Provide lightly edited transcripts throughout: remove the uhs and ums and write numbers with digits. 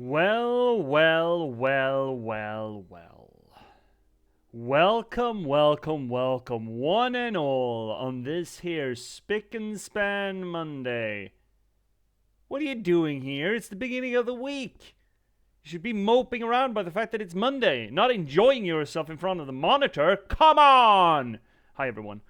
Well, well, well, well, well. Welcome, welcome, welcome, one and all, on this here Spick and Span Monday. What are you doing here? It's the beginning of the week. You should be moping around by the fact that it's Monday, not enjoying yourself in front of the monitor. Come on! Hi, everyone.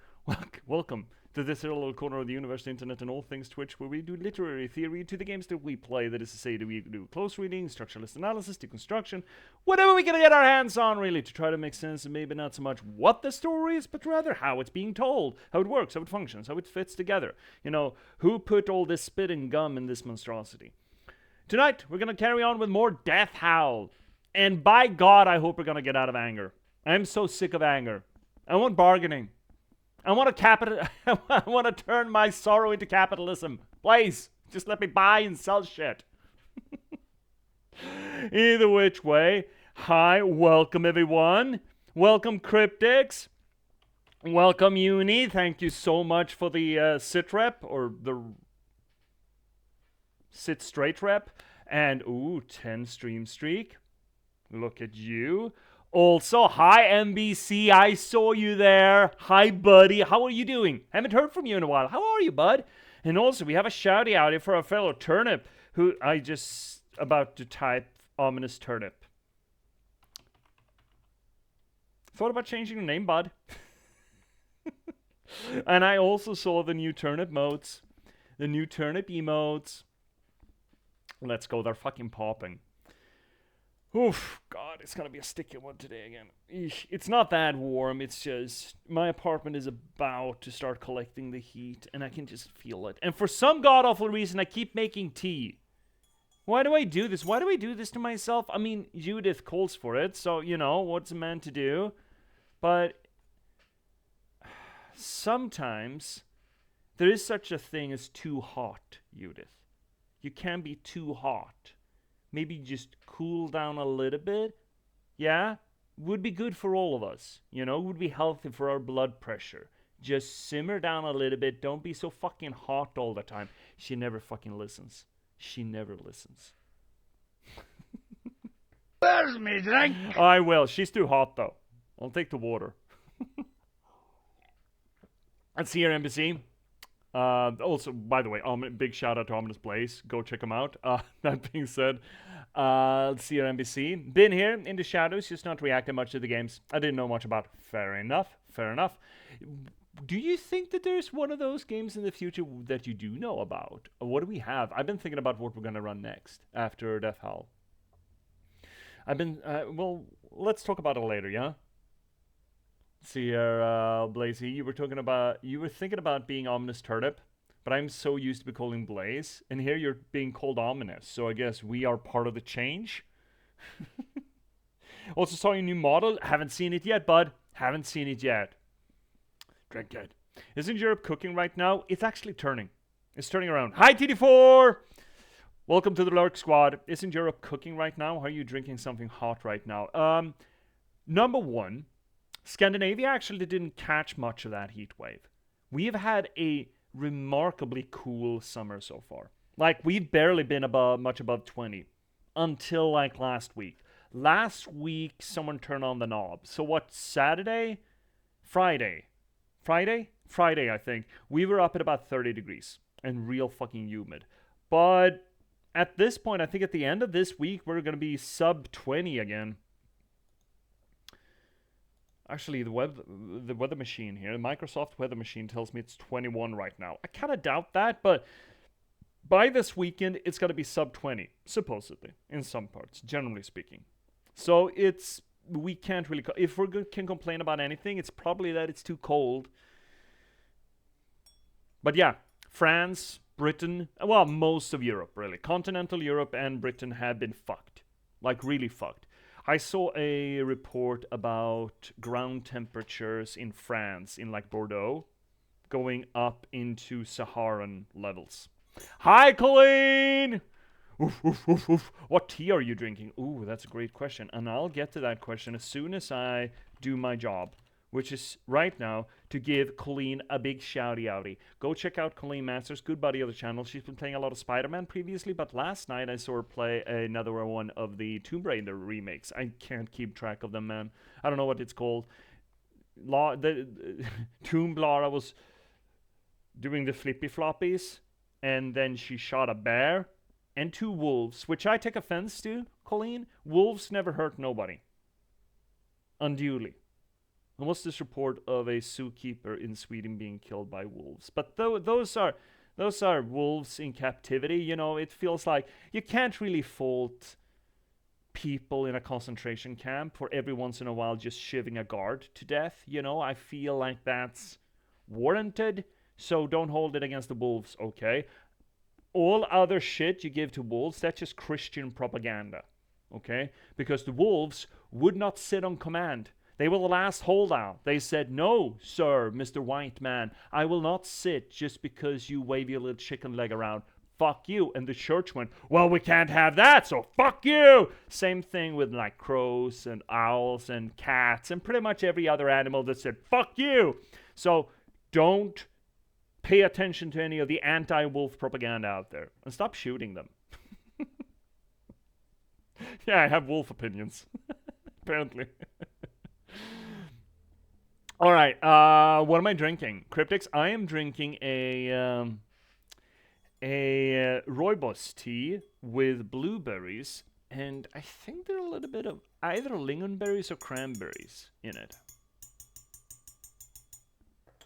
Welcome to this here little corner of the universe, the internet, and all things Twitch, where we do literary theory to the games that we play. That is to say, that we do close reading, structuralist analysis, deconstruction, whatever we can get our hands on, really, to try to make sense of maybe not so much what the story is, but rather how it's being told, how it works, how it functions, how it fits together. You know, who put all this spit and gum in this monstrosity? Tonight, we're going to carry on with more Death Howl. And by God, I hope we're going to get out of anger. I'm so sick of anger. I want bargaining. I want to turn my sorrow into capitalism. Please, just let me buy and sell shit. Either which way, hi, welcome everyone. Welcome Cryptics. Welcome Uni. Thank you so much for the sit rep, or the sit straight rep. And, 10 stream streak. Look at you. Also, hi MBC, I saw you there. Hi buddy, how are you doing? Haven't heard from you in a while. How are you, bud? And also, we have a shouty out here for our fellow turnip, who I just about to type ominous turnip. Thought about changing your name, bud. And I also saw the new turnip modes. The new turnip emotes. Let's go, they're fucking popping. Oof, God, it's gonna be a sticky one today again. Eesh, it's not that warm, it's just my apartment is about to start collecting the heat, and I can just feel it. And for some god-awful reason, I keep making tea. Why do I do this? Why do I do this to myself? I mean, Judith calls for it, so, you know, what's a man to do? But sometimes there is such a thing as too hot, Judith. You can't be too hot. Maybe just cool down a little bit. Yeah? Would be good for all of us. You know, would be healthy for our blood pressure. Just simmer down a little bit. Don't be so fucking hot all the time. She never fucking listens. She never listens. Where's me drink? I will. She's too hot though. I'll take the water. Let's see your embassy. Also, by the way, big shout out to Ominous Blaze. Go check him out. That being said, let's see your NBC. Been here in the shadows, just not reacting much to the games. I didn't know much about. Fair enough. Fair enough. Do you think that there's one of those games in the future that you do know about? What do we have? I've been thinking about what we're gonna run next after Death Howl. Well, let's talk about it later, yeah? See here, Blazy, you were thinking about being Ominous Turnip, but I'm so used to be calling Blaze, and here you're being called Ominous, so I guess we are part of the change. Also saw your new model, haven't seen it yet, bud. Haven't seen it yet. Drink it. Isn't Europe cooking right now? It's actually turning. It's turning around. Hi, TD4! Welcome to the Lurk Squad. Isn't Europe cooking right now? Are you drinking something hot right now? Number one, Scandinavia actually didn't catch much of that heat wave. We have had a remarkably cool summer so far. Like, we've barely been much above 20 until like last week. Last week, someone turned on the knob. So what, Saturday? Friday, I think. We were up at about 30 degrees and real fucking humid. But at this point, I think at the end of this week, we're going to be sub 20 again. Actually, the weather machine here, the Microsoft weather machine tells me it's 21 right now. I kind of doubt that, but by this weekend, it's going to be sub 20, supposedly, in some parts, generally speaking. So we can't really, if we can complain about anything, it's probably that it's too cold. But yeah, France, Britain, well, most of Europe, really. Continental Europe and Britain have been fucked. Like, really fucked. I saw a report about ground temperatures in France, in like Bordeaux, going up into Saharan levels. Hi, Colleen! Oof, oof, oof, oof. What tea are you drinking? Ooh, that's a great question. And I'll get to that question as soon as I do my job, which is right now to give Colleen a big shouty outy. Go check out Colleen Masters, good buddy of the channel. She's been playing a lot of Spider-Man previously, but last night I saw her play another one of the Tomb Raider remakes. I can't keep track of them, man. I don't know what it's called. Tomb Lara was doing the flippy floppies, and then she shot a bear and 2 wolves, which I take offense to, Colleen. Wolves never hurt nobody. Unduly. And what's this report of a zookeeper in Sweden being killed by wolves? But those are wolves in captivity. You know, it feels like you can't really fault people in a concentration camp for every once in a while just shivving a guard to death. You know, I feel like that's warranted. So don't hold it against the wolves, okay? All other shit you give to wolves, that's just Christian propaganda, okay? Because the wolves would not sit on command. They were the last holdout. They said, no, sir, Mr. White Man, I will not sit just because you wave your little chicken leg around. Fuck you. And the church went, well, we can't have that, so fuck you. Same thing with like crows and owls and cats and pretty much every other animal that said, fuck you. So don't pay attention to any of the anti-wolf propaganda out there. And stop shooting them. Yeah, I have wolf opinions. Apparently. All right, what am I drinking? Cryptics, I am drinking a rooibos tea with blueberries, and I think there are a little bit of either lingonberries or cranberries in it.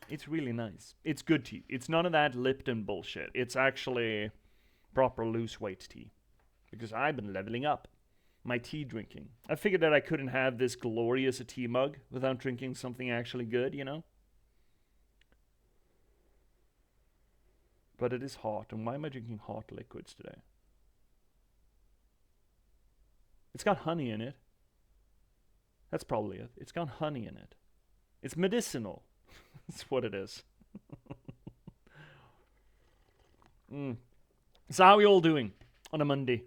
It's really nice. It's good tea. It's none of that Lipton bullshit. It's actually proper loose weight tea. Because I've been leveling up my tea drinking. I figured that I couldn't have this glorious a tea mug without drinking something actually good, you know? But it is hot, and why am I drinking hot liquids today? It's got honey in it. That's probably it. It's got honey in it. It's medicinal. That's what it is. So how are we all doing on a Monday?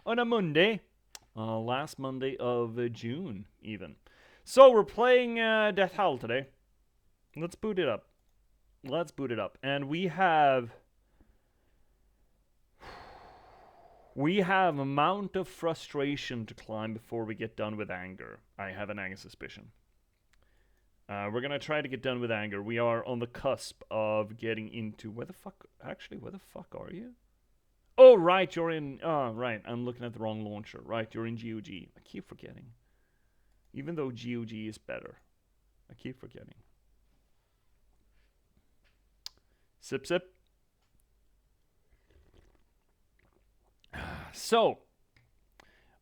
On a Monday? Last Monday of June, even. So we're playing Death Howl today. Let's boot it up. Let's boot it up. And we have a amount of frustration to climb before we get done with anger. I have an anger suspicion. We're gonna try to get done with anger. We are on the cusp of getting into... where the fuck are you? Oh, right, you're in... oh, right, I'm looking at the wrong launcher. Right, you're in GOG. I keep forgetting. Even though GOG is better. I keep forgetting. Sip, sip. So,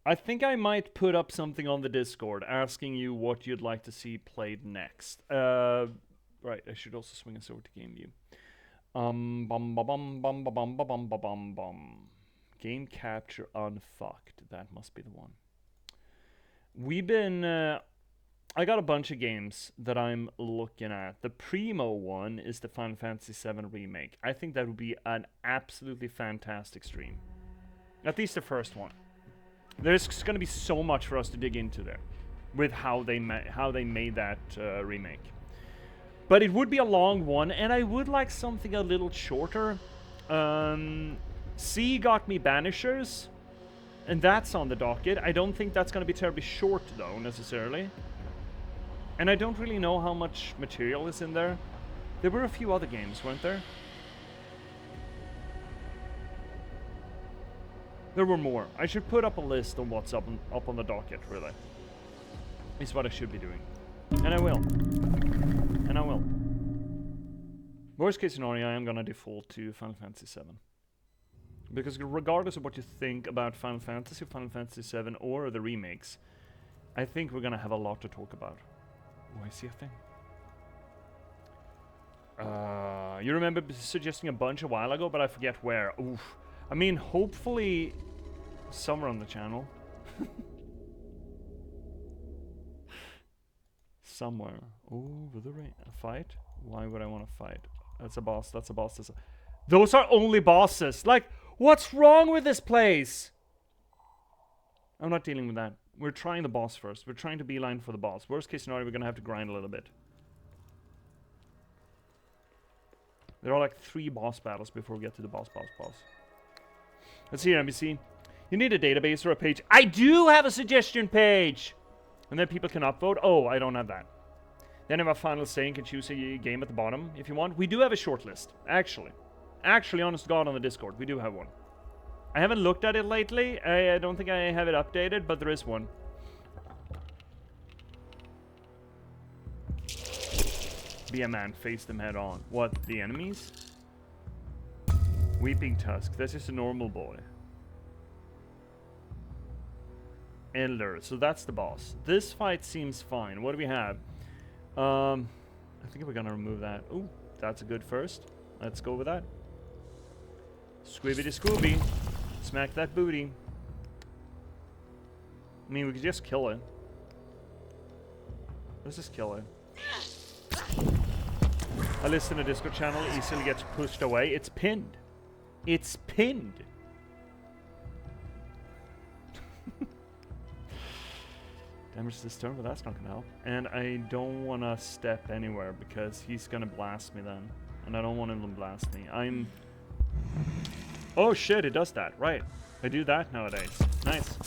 I think I might put up something on the Discord asking you what you'd like to see played next. Right, I should also swing us over to Game View. Game capture unfucked. That must be the one. We've been... I got a bunch of games that I'm looking at. The primo one is the Final Fantasy VII Remake. I think that would be an absolutely fantastic stream. At least the first one. There's going to be so much for us to dig into there with how they made that remake. But it would be a long one, and I would like something a little shorter. C got me Banishers, and that's on the docket. I don't think that's going to be terribly short, though, necessarily. And I don't really know how much material is in there. There were a few other games, weren't there? There were more. I should put up a list on what's up on the docket, really. It's what I should be doing. And I will. And I will. Worst case scenario, I am gonna default to Final Fantasy VII. Because regardless of what you think about Final Fantasy VII, or the remakes, I think we're gonna have a lot to talk about. Oh, I see a thing. You remember suggesting a bunch a while ago, but I forget where. Oof. I mean, hopefully somewhere on the channel. Somewhere. Over the rain. A fight? Why would I want to fight? That's a boss. That's a boss. Those are only bosses. Like, what's wrong with this place? I'm not dealing with that. We're trying the boss first. We're trying to beeline for the boss. Worst case scenario, we're going to have to grind a little bit. There are like 3 boss battles before we get to the boss. Let's see here, NBC. You need a database or a page. I do have a suggestion page! And then people can upvote. Oh, I don't have that. Then I have a final say and can choose a game at the bottom if you want. We do have a shortlist, actually. Actually, honest to God, on the Discord, we do have one. I haven't looked at it lately. I don't think I have it updated, but there is one. Be a man, face them head on. What, the enemies? Weeping Tusk, that's just a normal boy. Elder, so that's the boss. This fight seems fine. What do we have? I think we're gonna remove that. Ooh, that's a good first. Let's go with that. Squibbity Scooby. Smack that booty. I mean, we could just kill it. Let's just kill it. I listen to Discord channel, easily gets pushed away. It's pinned. It's pinned. Damage this turn, but that's not gonna help. And I don't wanna step anywhere because he's gonna blast me then. And I don't want him to blast me. Oh shit, it does that. Right. I do that nowadays. Nice.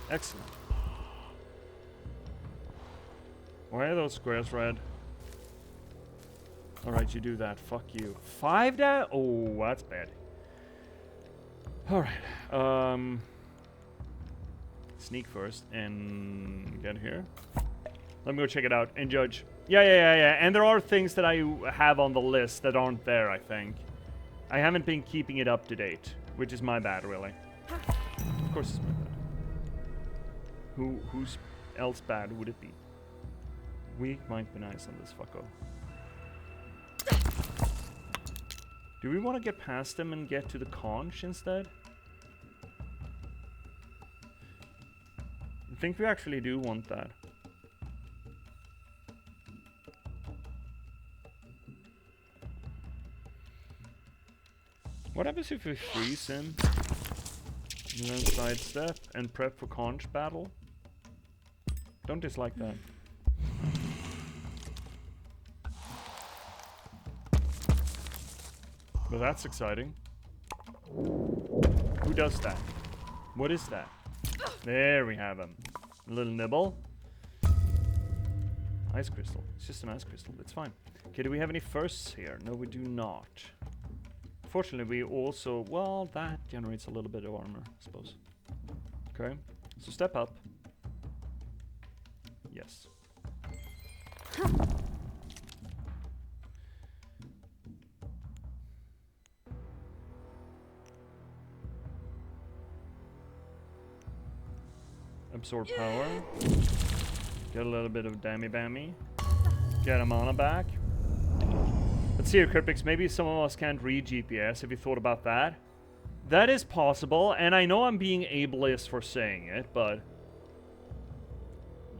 Excellent. Why are those squares red? Alright, you do that. Fuck you. 5 down? Oh, that's bad. Alright. Sneak first and get here. Let me go check it out and judge. Yeah. And there are things that I have on the list that aren't there, I think. I haven't been keeping it up to date, which is my bad, really. Of course it's my bad. Who's else bad would it be? We might be nice on this fucko. Do we want to get past them and get to the conch instead? I think we actually do want that. What happens if we freeze him? And then sidestep and prep for conch battle? Don't dislike that. But that's exciting. Who does that? What is that? There we have him. A little nibble. Ice crystal. It's just an ice crystal. It's fine. Okay, do we have any firsts here? No, we do not. Fortunately, we also... Well, that generates a little bit of armor, I suppose. Okay. So step up. Yes. Absorb power. Get a little bit of dammy bammy. Get a mana back. Let's see here, Cryptix. Maybe some of us can't read J.P.S. Have you thought about that? That is possible, and I know I'm being ableist for saying it, but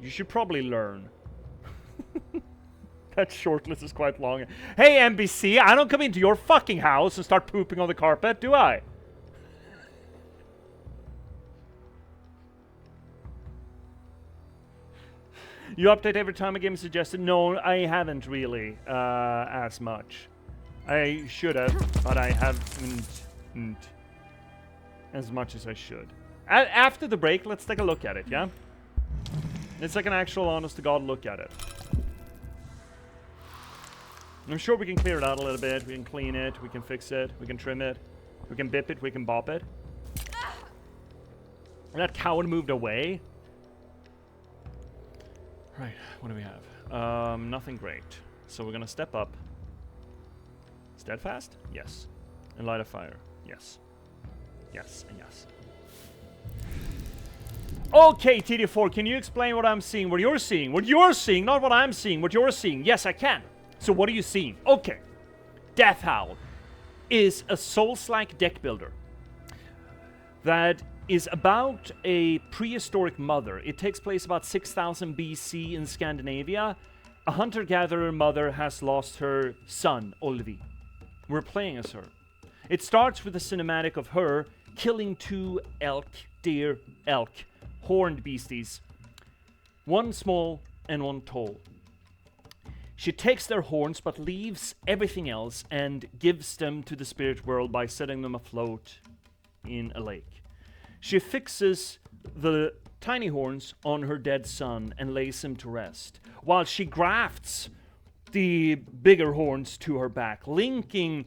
you should probably learn. That shortlist is quite long. Hey, NBC, I don't come into your fucking house and start pooping on the carpet, do I? You update every time a game is suggested? No, I haven't really as much. I should have, but I haven't as much as I should. After the break, let's take a look at it, yeah? It's like an actual honest-to-God look at it. I'm sure we can clear it out a little bit. We can clean it, we can fix it, we can trim it, we can bip it, we can bop it. That coward moved away. Right, what do we have? Nothing great. So we're gonna step up. Steadfast? Yes. And light a fire? Yes. Yes, and yes. Okay, TD4, can you explain what I'm seeing? What you're seeing? What you're seeing, not what I'm seeing. What you're seeing. Yes, I can. So what are you seeing? Okay. Death Howl is a Souls-like deck builder that is about a prehistoric mother. It takes place about 6000 BC in Scandinavia. A hunter-gatherer mother has lost her son, Olvi. We're playing as her. It starts with a cinematic of her killing 2 deer elk, horned beasties. One small and one tall. She takes their horns but leaves everything else and gives them to the spirit world by setting them afloat in a lake. She fixes the tiny horns on her dead son and lays him to rest, while she grafts the bigger horns to her back, linking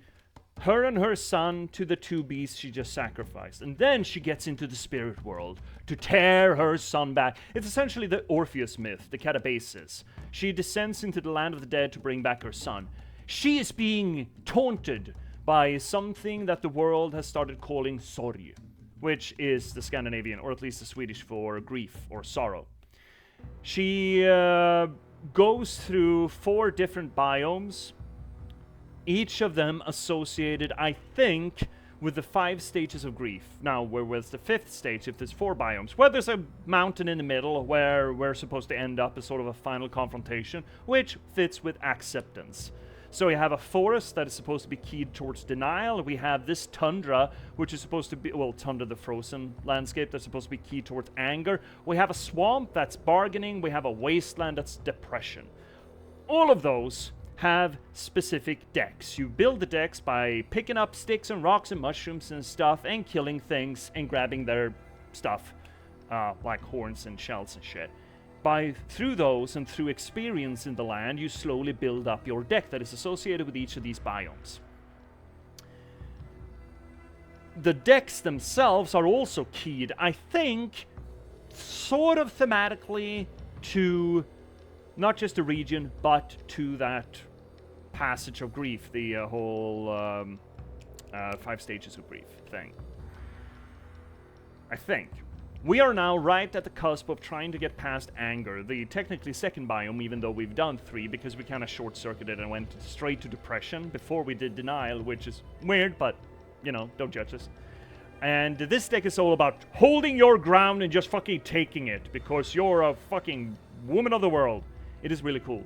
her and her son to the two beasts she just sacrificed. And then she gets into the spirit world to tear her son back. It's essentially the Orpheus myth, the Katabasis. She descends into the land of the dead to bring back her son. She is being taunted by something that the world has started calling sorg, which is the Scandinavian, or at least the Swedish for grief or sorrow. She goes through 4 different biomes, each of them associated, I think, with the 5 stages of grief. Now, where was the 5th stage if there's 4 biomes? Well, there's a mountain in the middle where we're supposed to end up as sort of a final confrontation, which fits with acceptance. So we have a forest that is supposed to be keyed towards denial. We have this tundra, which is supposed to be, well, tundra, the frozen landscape, that's supposed to be keyed towards anger. We have a swamp that's bargaining. We have a wasteland that's depression. All of those have specific decks. You build the decks by picking up sticks and rocks and mushrooms and stuff and killing things and grabbing their stuff, like horns and shells and shit. Through those and through experience in the land, you slowly build up your deck that is associated with each of these biomes. The decks themselves are also keyed, I think, sort of thematically to not just a region, but to that passage of grief, the whole 5 stages of grief thing. I think. We are now right at the cusp of trying to get past anger, the technically second biome, even though we've done 3, because we kind of short-circuited and went straight to depression before we did denial, which is weird, but, you know, don't judge us. And this deck is all about holding your ground and just fucking taking it, because you're a fucking woman of the world. It is really cool.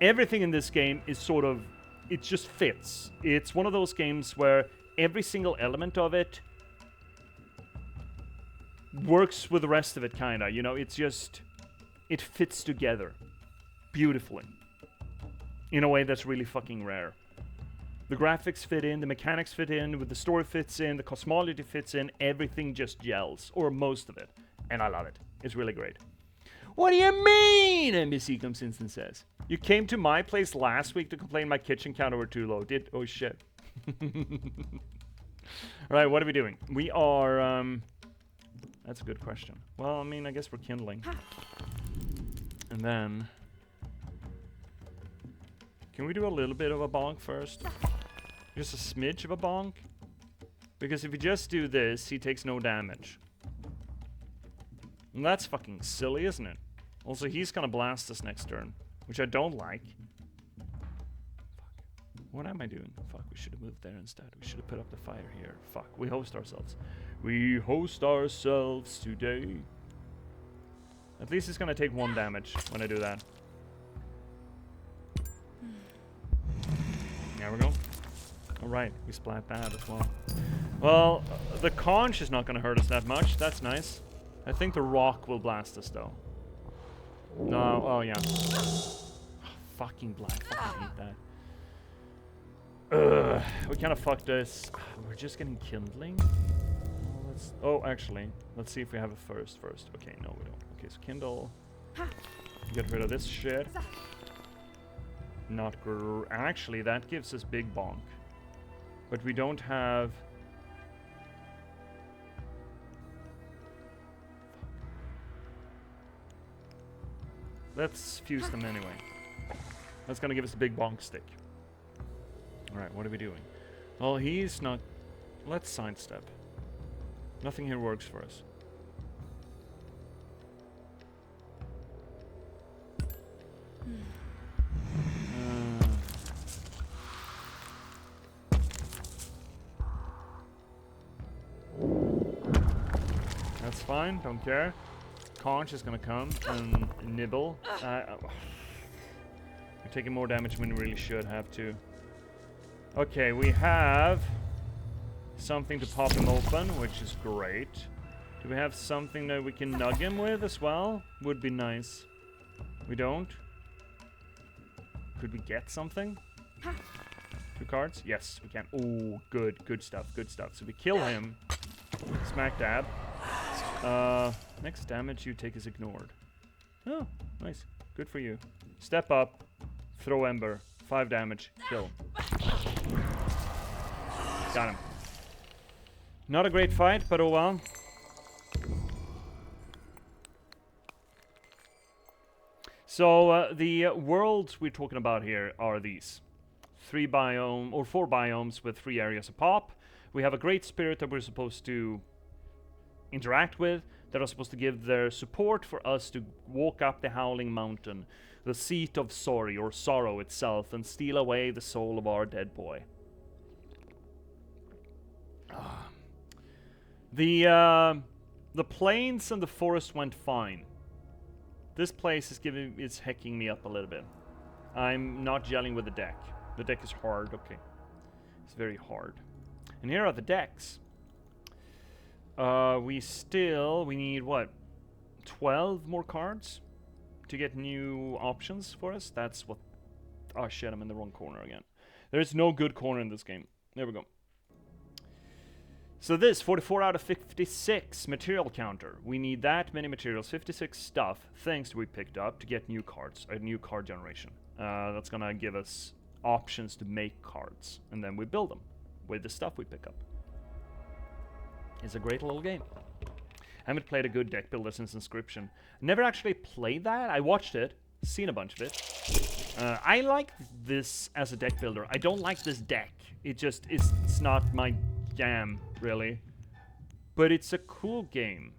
Everything in this game is sort of, it just fits. It's one of those games where every single element of it works with the rest of it, kinda. You know, it's just, it fits together beautifully in a way that's really fucking rare. The graphics fit in, the mechanics fit in, with the story fits in, the cosmology fits in, everything just gels, or most of it, and I love it. It's really great. What do you mean? NBC comes in and says, you came to my place last week to complain my kitchen counter were too low. Oh shit. Alright, what are we doing? We are, that's a good question. Well, I mean, I guess we're kindling. And then, can we do a little bit of a bonk first? Just a smidge of a bonk? Because if we just do this, he takes no damage. And that's fucking silly, isn't it? Also, he's gonna blast us next turn, which I don't like. Fuck. What am I doing? Fuck, we should have moved there instead. We should have put up the fire here. Fuck, we host ourselves. We host ourselves today. At least it's gonna take 1 damage when I do that. There we go. Alright, we splat that as well. Well, the conch is not gonna hurt us that much. That's nice. I think the rock will blast us, though. No, oh yeah. Oh, fucking black, fucking hate that. Ugh, we kind of fucked this. We're just getting kindling? Oh, actually, let's see if we have a first. Okay, no, we don't. Okay, so kindle. Get rid of this shit. Not actually, that gives us big bonk. But we don't have... Let's fuse them anyway. That's gonna give us a big bonk stick. Alright, what are we doing? Well, he's not... Let's sidestep. Nothing here works for us. That's fine, don't care. Conch is gonna come and nibble. We're taking more damage than we really should have to. Okay, we have something to pop him open, which is great. Do we have something that we can nug him with as well? Would be nice. We don't. Could we get something? 2 cards? Yes, we can. Oh, good. Good stuff. Good stuff. So we kill him. Smack dab. Next damage you take is ignored. Oh, nice. Good for you. Step up. Throw Ember. 5 damage. Kill. Got him. Not a great fight, but oh well. So, the worlds we're talking about here are these. 4 biomes with 3 areas of pop. We have a great spirit that we're supposed to interact with, that are supposed to give their support for us to walk up the Howling Mountain, the seat of sorry, or sorrow itself, and steal away the soul of our dead boy. The plains and the forest went fine. This place is hecking me up a little bit. I'm not gelling with the deck. The deck is hard, okay. It's very hard. And here are the decks. We need what? 12 more cards to get new options for us. That's what... Oh shit, I'm in the wrong corner again. There's no good corner in this game. There we go. So this, 44 out of 56 material counter. We need that many materials, 56 stuff, things we picked up to get new cards, a new card generation. That's gonna give us options to make cards, and then we build them with the stuff we pick up. It's a great little game. I haven't played a good deck builder since Inscription. Never actually played that. I watched it, seen a bunch of it. I like this as a deck builder. I don't like this deck. It's not my jam, really. But it's a cool game.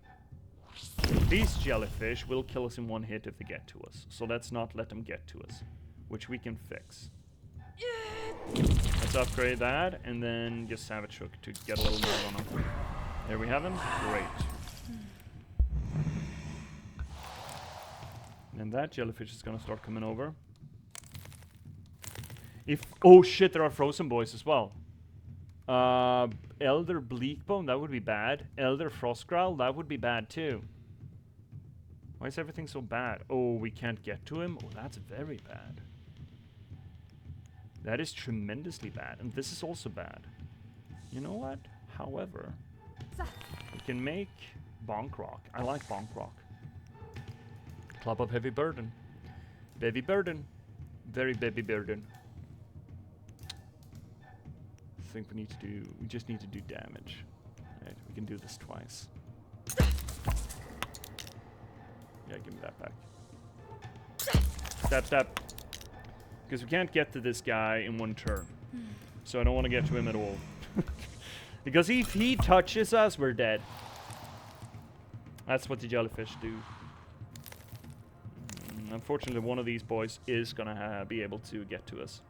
These jellyfish will kill us in 1 hit if they get to us. So let's not let them get to us, which we can fix. Let's upgrade that, and then just Savage Hook to get a little more on them. There we have him. Great. And that jellyfish is gonna start coming over. Oh shit, there are frozen boys as well. Elder Bleakbone, that would be bad. Elder Frostgrowl, that would be bad too. Why is everything so bad? Oh, we can't get to him? Oh, that's very bad. That is tremendously bad. And this is also bad. You know what? However, we can make Bonk Rock. I like Bonk Rock. Club of Heavy Burden. Baby Burden. Very baby burden. I think we just need to do damage. Right, we can do this twice. Yeah, give me that back. Step, step. Because we can't get to this guy in 1 turn. So I don't want to get to him at all. Because if he touches us, we're dead. That's what the jellyfish do. Unfortunately, one of these boys is going to be able to get to us.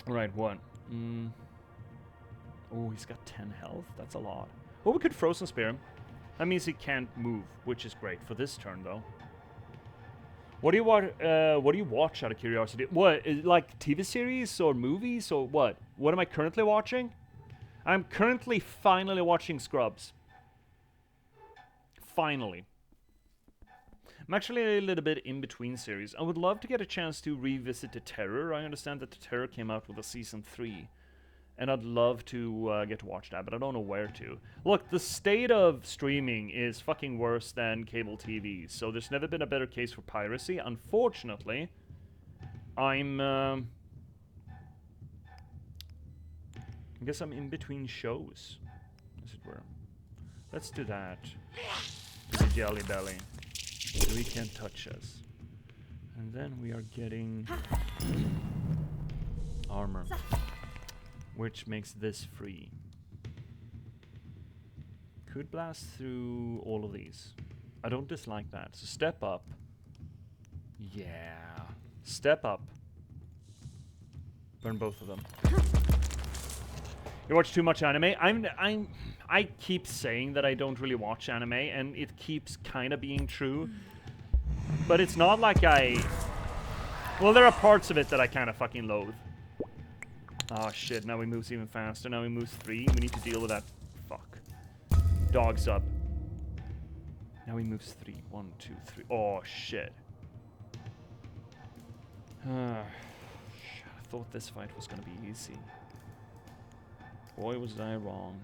Alright, 1. Oh, he's got 10 health. That's a lot. Oh, we could Frozen Spear him. That means he can't move, which is great for this turn, though. What do you watch out of curiosity? What, like TV series or movies or what? What am I currently watching? I'm currently finally watching Scrubs. Finally. I'm actually a little bit in between series. I would love to get a chance to revisit The Terror. I understand that The Terror came out with a season 3. And I'd love to get to watch that, but I don't know where to. Look, the state of streaming is fucking worse than cable TV, so there's never been a better case for piracy. Unfortunately, I guess I'm in between shows, as it were. Let's do that. To the Jelly Belly. So he can't touch us. And then we are getting armor, which makes this free. Could blast through all of these. I don't dislike that. So step up. Yeah. Step up. Burn both of them. You watch too much anime? I keep saying that I don't really watch anime, and it keeps kind of being true. But it's not like well, there are parts of it that I kind of fucking loathe. Oh shit, now he moves even faster. Now he moves 3. We need to deal with that. Fuck. Dogs up. Now he moves 3. 1, 2, 3. Oh shit. I thought this fight was gonna be easy. Boy, was I wrong.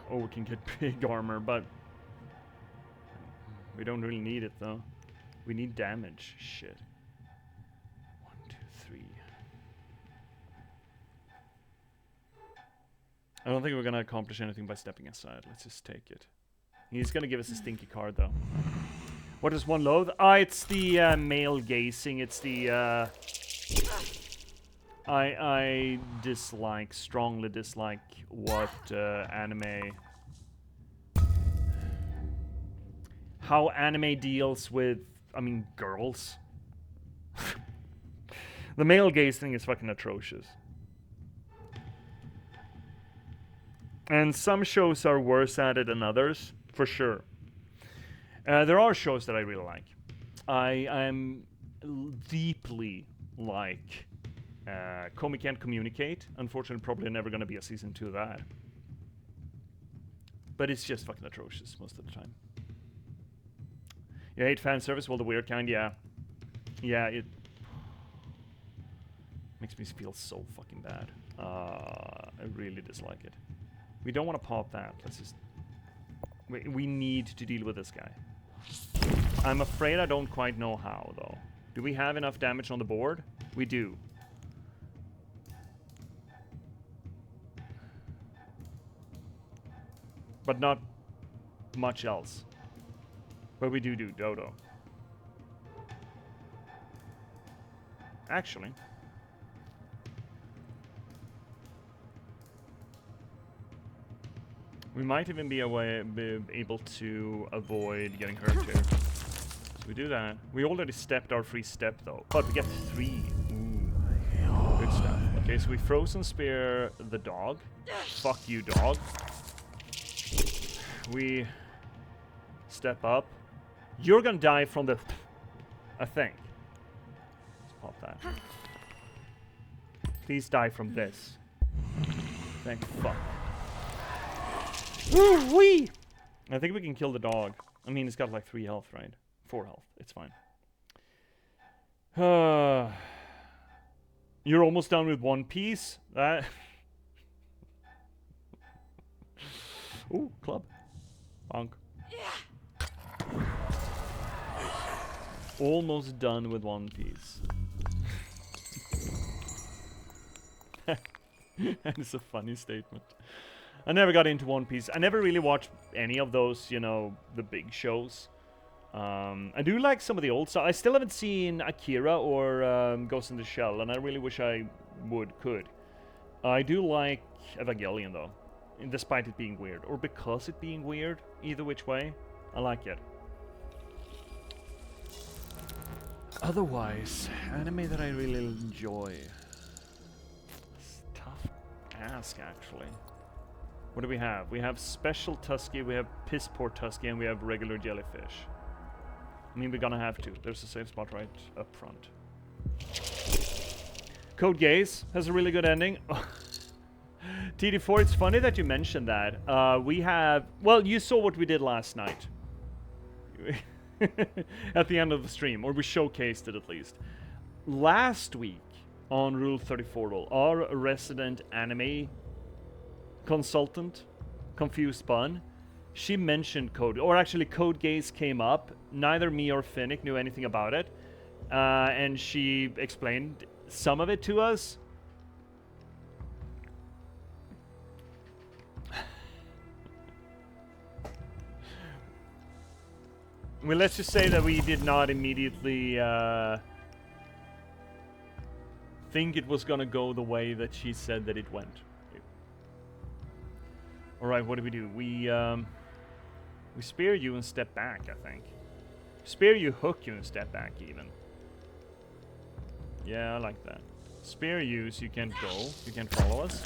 Oh, we can get big armor, but we don't really need it though. We need damage. Shit. 1, 2, 3. I don't think we're gonna accomplish anything by stepping aside. Let's just take it. He's gonna give us a stinky card though. What does one loathe? Ah, it's the male gazing. It's the I dislike, strongly dislike what anime, how anime deals with, I mean, girls. The male gaze thing is fucking atrocious. And some shows are worse at it than others, for sure. There are shows that I really like. I am deeply like Komi Can't Communicate. Unfortunately, probably never going to be a season 2 of that. But it's just fucking atrocious most of the time. You hate fan service? Well, the weird kind, yeah. Yeah, it makes me feel so fucking bad. I really dislike it. We don't want to pop that. Let's just... We need to deal with this guy. I'm afraid I don't quite know how, though. Do we have enough damage on the board? We do. But not much else. But we do Dodo. Actually. We might even be able to avoid getting hurt here. So we do that. We already stepped our free step though. But we get 3. Ooh. Good stuff. Okay, so we frozen spear the dog. Fuck you, dog. We step up. You're gonna die from the... I think. Let's pop that. Please die from this. Thank fuck. Woo-wee! I think we can kill the dog. I mean, it's got like 3 health, right? 4 health. It's fine. You're almost done with One Piece. That... Ooh, club. Bonk. Almost done with One Piece. That is a funny statement. I never got into One Piece. I never really watched any of those, you know, the big shows. I do like some of the old stuff. I still haven't seen Akira or Ghost in the Shell, and I really wish I could. I do like Evangelion, though, despite it being weird. Or because it being weird. Either which way, I like it. Otherwise, anime that I really enjoy. It's tough ask, actually. What do we have? We have Special Tusky, we have Piss Poor Tusky, and we have regular Jellyfish. I mean, we're gonna have to. There's a safe spot right up front. Code Gaze has a really good ending. TD4, it's funny that you mentioned that. We have... Well, you saw what we did last night. At the end of the stream, or we showcased it at least. Last week, on Rule 34 Roll, our resident anime consultant, Confused Bun, she mentioned Code, or actually Code Gaze came up. Neither me or Finnick knew anything about it, and she explained some of it to us. Well, let's just say that we did not immediately think it was gonna go the way that she said that it went. Alright, what do? We spear you and step back, I think. Spear you, hook you, and step back, even. Yeah, I like that. Spear you so you can't go. You can't follow us.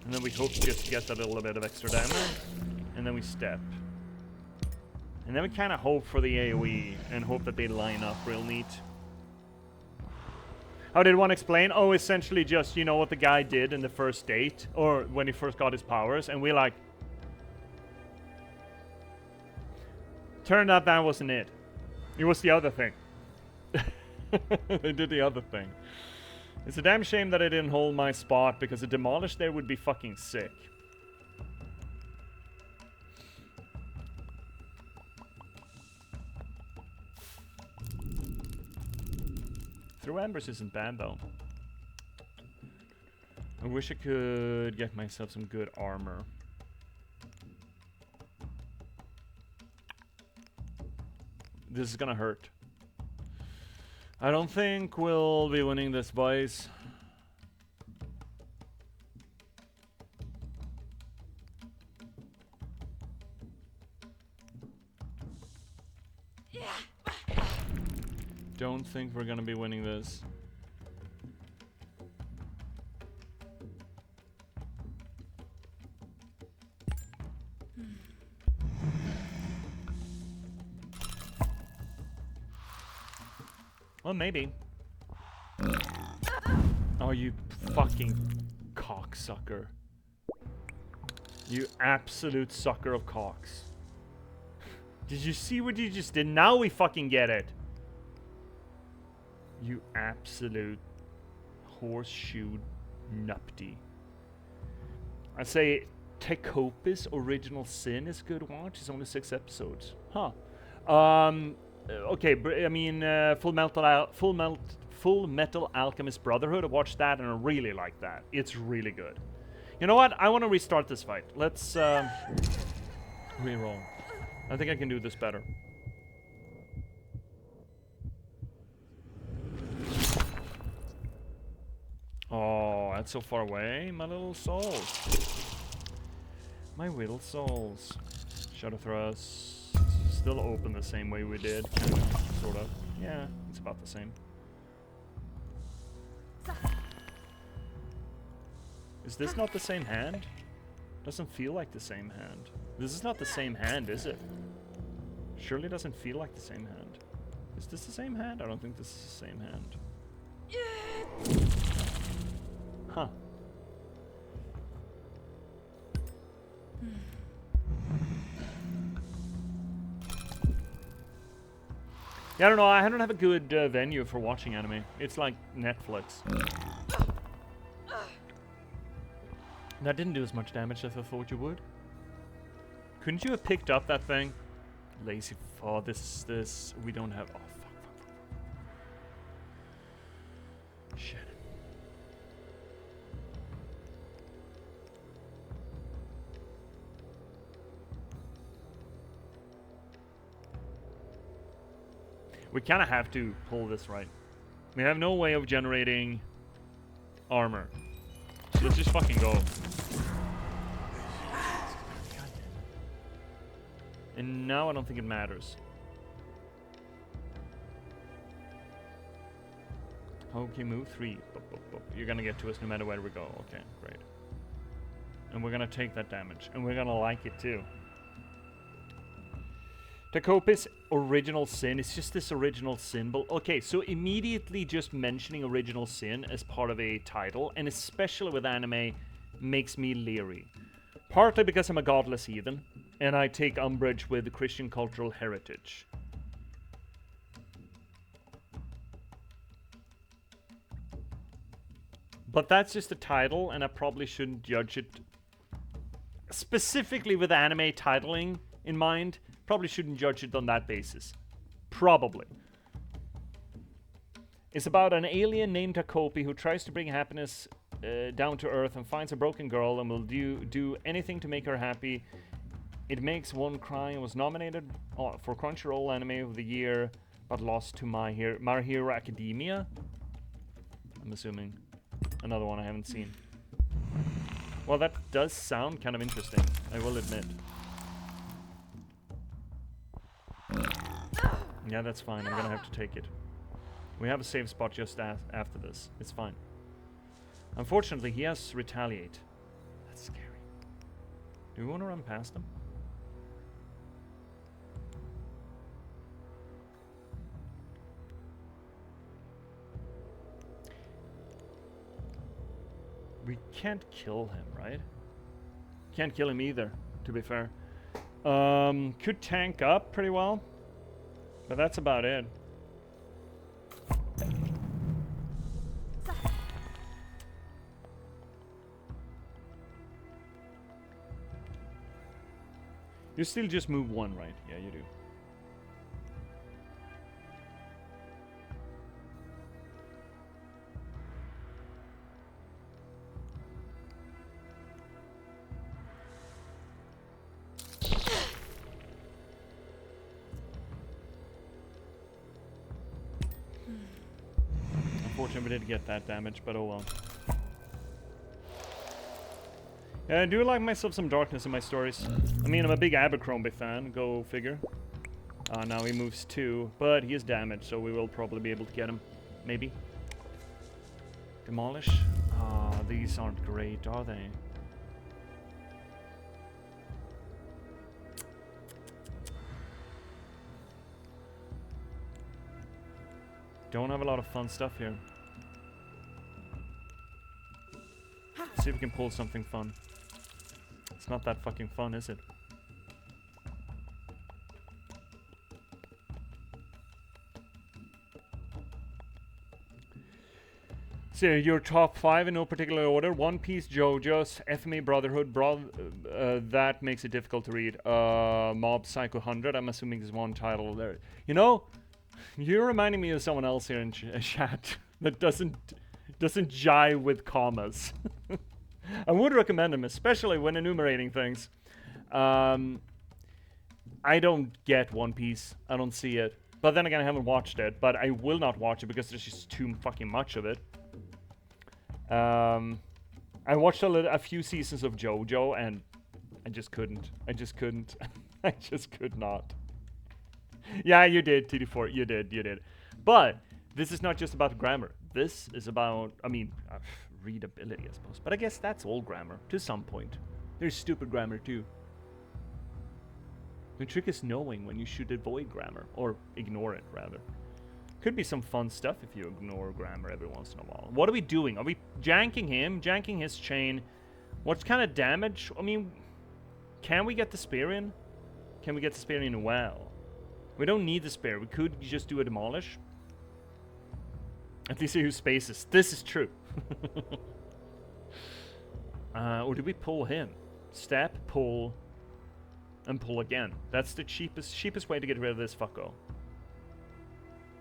And then we hope just to get that little bit of extra damage. And then we step. And then we kind of hope for the AoE and hope that they line up real neat. How did one explain? Oh, essentially just, you know, what the guy did in the first date, or when he first got his powers, and we like... Turned out that wasn't it. It was the other thing. They did the other thing. It's a damn shame that I didn't hold my spot, because a demolish there would be fucking sick. Through embers isn't bad though. I wish I could get myself some good armor. This is gonna hurt. I don't think we'll be winning this, boys. Don't think we're gonna be winning this. Well, maybe. Oh, you fucking cocksucker. You absolute sucker of cocks. Did you see what you just did? Now we fucking get it. You absolute horseshoe nupty. I say Katabasis Original Sin is a good watch. It's only 6 episodes. Huh. Okay, I mean, Full Metal Alchemist Brotherhood. I watched that and I really like that. It's really good. You know what? I want to restart this fight. Let's reroll. I think I can do this better. Oh, that's so far away, my little souls. My little souls. Shadow Thrust. Still open the same way we did. Kind of, sort of. Yeah, it's about the same. Is this not the same hand? Doesn't feel like the same hand. This is not the same hand, is it? Surely doesn't feel like the same hand. Is this the same hand? I don't think this is the same hand. Huh. Yeah, I don't know. I don't have a good venue for watching anime. It's like Netflix. That didn't do as much damage as I thought you would. Couldn't you have picked up that thing? Lazy. Oh, this. We don't have. Oh, fuck. Shit. We kind of have to pull this right. We have no way of generating armor. So let's just fucking go. And now I don't think it matters. Okay, move 3. You're gonna get to us no matter where we go. Okay, great. And we're gonna take that damage. And we're gonna like it too. Katabasis Original Sin. It's just this original symbol. Okay, so immediately just mentioning original sin as part of a title, and especially with anime, makes me leery. Partly because I'm a godless heathen, and I take umbrage with the Christian cultural heritage. But that's just a title, and I probably shouldn't judge it specifically with anime titling in mind. Probably shouldn't judge it on that basis. Probably. It's about an alien named Takopi who tries to bring happiness down to Earth and finds a broken girl and will do anything to make her happy. It makes one cry and was nominated for Crunchyroll Anime of the Year, but lost to My Hero Academia. I'm assuming. Another one I haven't seen. Well, that does sound kind of interesting, I will admit. Yeah, that's fine. I'm gonna have to take it. We have a save spot just after this. It's fine. Unfortunately, he has retaliate. That's scary. Do we want to run past them? We can't kill him, right? Can't kill him either, to be fair. Could tank up pretty well, but that's about it. You still just move one, right? Yeah, you do. Unfortunately, we didn't get that damage, but oh well. Yeah, I do like myself some darkness in my stories. I mean, I'm a big Abercrombie fan, go figure. Now he moves 2, but he is damaged, so we will probably be able to get him. Maybe. Demolish? These aren't great, are they? Don't have a lot of fun stuff here. See if we can pull something fun. It's not that fucking fun, is it? So your top 5 in no particular order: One Piece, JoJo's, FMA Brotherhood, that makes it difficult to read. Mob Psycho 100, I'm assuming there's one title there. You know, you're reminding me of someone else here in chat that doesn't jive with commas. I would recommend him, especially when enumerating things. I don't get One Piece. I don't see it. But then again, I haven't watched it. But I will not watch it because there's just too fucking much of it. I watched a few seasons of JoJo and I just couldn't. I just could not. Yeah, you did, TD4. You did. But this is not just about grammar. This is about, I mean, readability, I suppose. But I guess that's all grammar, to some point. There's stupid grammar, too. The trick is knowing when you should avoid grammar. Or ignore it, rather. Could be some fun stuff if you ignore grammar every once in a while. What are we doing? Are we janking him? Janking his chain? What kind of damage? I mean, can we get the spear in? Can we get the spear in well? We don't need the spear. We could just do a demolish. At least he uses spaces. This is true. Or do we pull him? Step, pull, and pull again. That's the cheapest way to get rid of this fucko.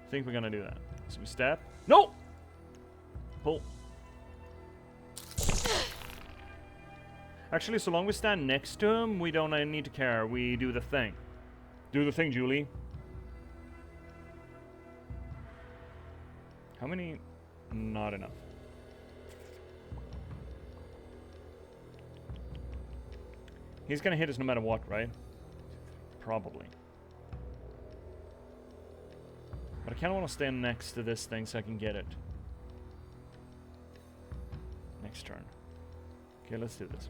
I think we're gonna do that. So we step. No! Pull. Actually, so long we stand next to him, we don't need to care. We do the thing. Do the thing, Julie. How many? Not enough. He's gonna hit us no matter what, right? Probably. But I kind of want to stand next to this thing so I can get it. Next turn. Okay, let's do this.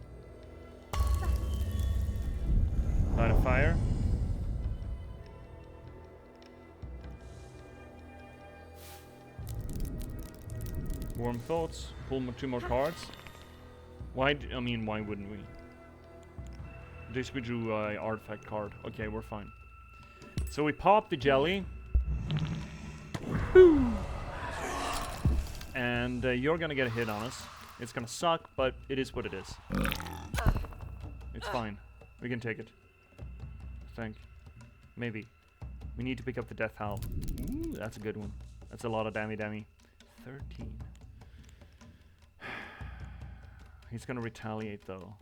Light a fire. Warm thoughts. Pull 2 more cards. Why wouldn't we? Just we drew an artifact card. Okay, we're fine. So we pop the jelly. Woo! And you're gonna get a hit on us. It's gonna suck, but it is what it is. It's fine. We can take it. I think. Maybe. We need to pick up the Death Howl. Ooh, that's a good one. That's a lot of dammy. 13. He's gonna retaliate, though.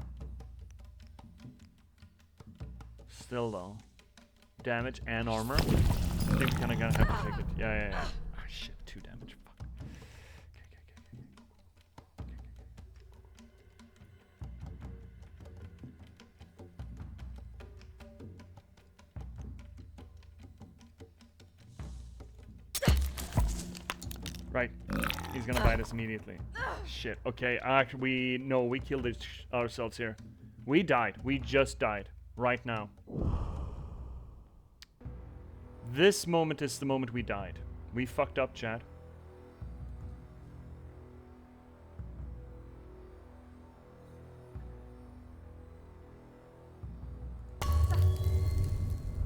Still, though. Damage and armor. I think we're kinda gonna have to take it. Yeah. Ah, shit, 2 damage. Fuck. Okay. Right. He's gonna bite us immediately. Shit. Okay. Actually, no, we killed ourselves here. We died. We just died. Right now. This moment is the moment we died. We fucked up, Chad.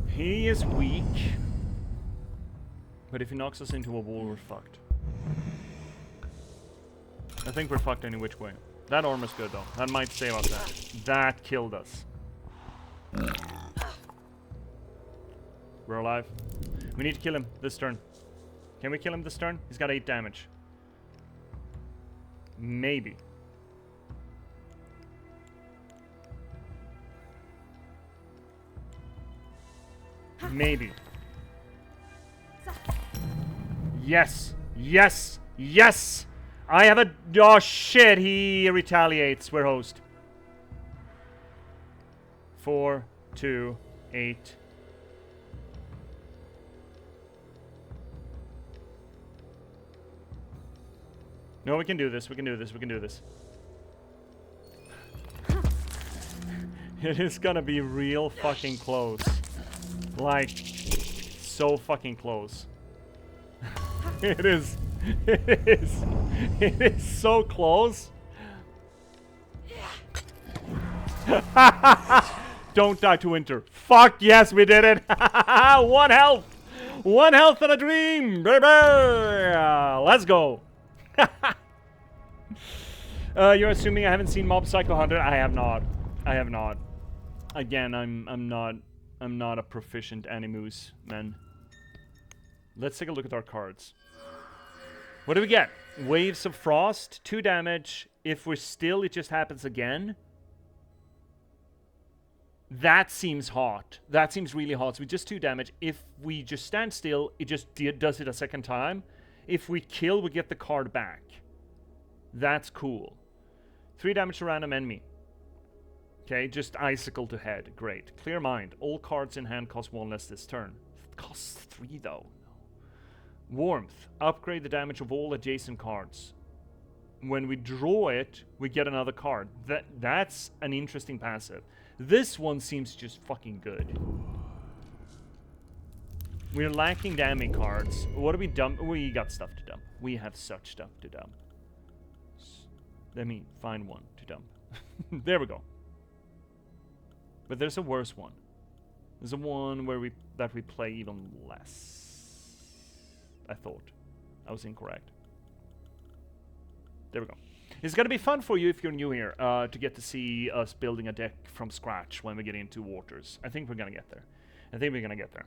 He is weak. But if he knocks us into a wall, we're fucked. I think we're fucked any which way. That armor's good, though. That might save us that. That killed us. We're alive. We need to kill him this turn. Can we kill him this turn? He's got 8 damage. Maybe. Maybe. Yes! Yes! Yes! I have a... Oh shit, he retaliates. We're host. 4, 2, 8. No, we can do this. We can do this. We can do this. It is gonna be real fucking close. Like, so fucking close. It is. It is. It is so close. Don't die to winter. Fuck yes, we did it. 1 health. 1 health and a dream, baby. Let's go. You're assuming I haven't seen Mob Psycho 100? I have not. I have not. Again, I'm not a proficient Animus, man. Let's take a look at our cards. What do we get? Waves of Frost, 2 damage. If we're still, it just happens again. That seems hot. That seems really hot. So we just 2 damage. If we just stand still, it just does it a second time. If we kill, we get the card back. That's cool. 3 damage to random enemy. Okay, just Icicle to head. Great. Clear Mind. All cards in hand cost 1 less this turn. It costs 3 though. Warmth. Upgrade the damage of all adjacent cards. When we draw it, we get another card. That's an interesting passive. This one seems just fucking good. We're lacking damage cards. What do we dump? We got stuff to dump. We have such stuff to dump. Let me find one to dump. There we go. But there's a worse one. There's a one where we play even less. I thought. I was incorrect. There we go. It's gonna be fun for you if you're new here to get to see us building a deck from scratch when we get into Waters. I think we're gonna get there. I think we're gonna get there.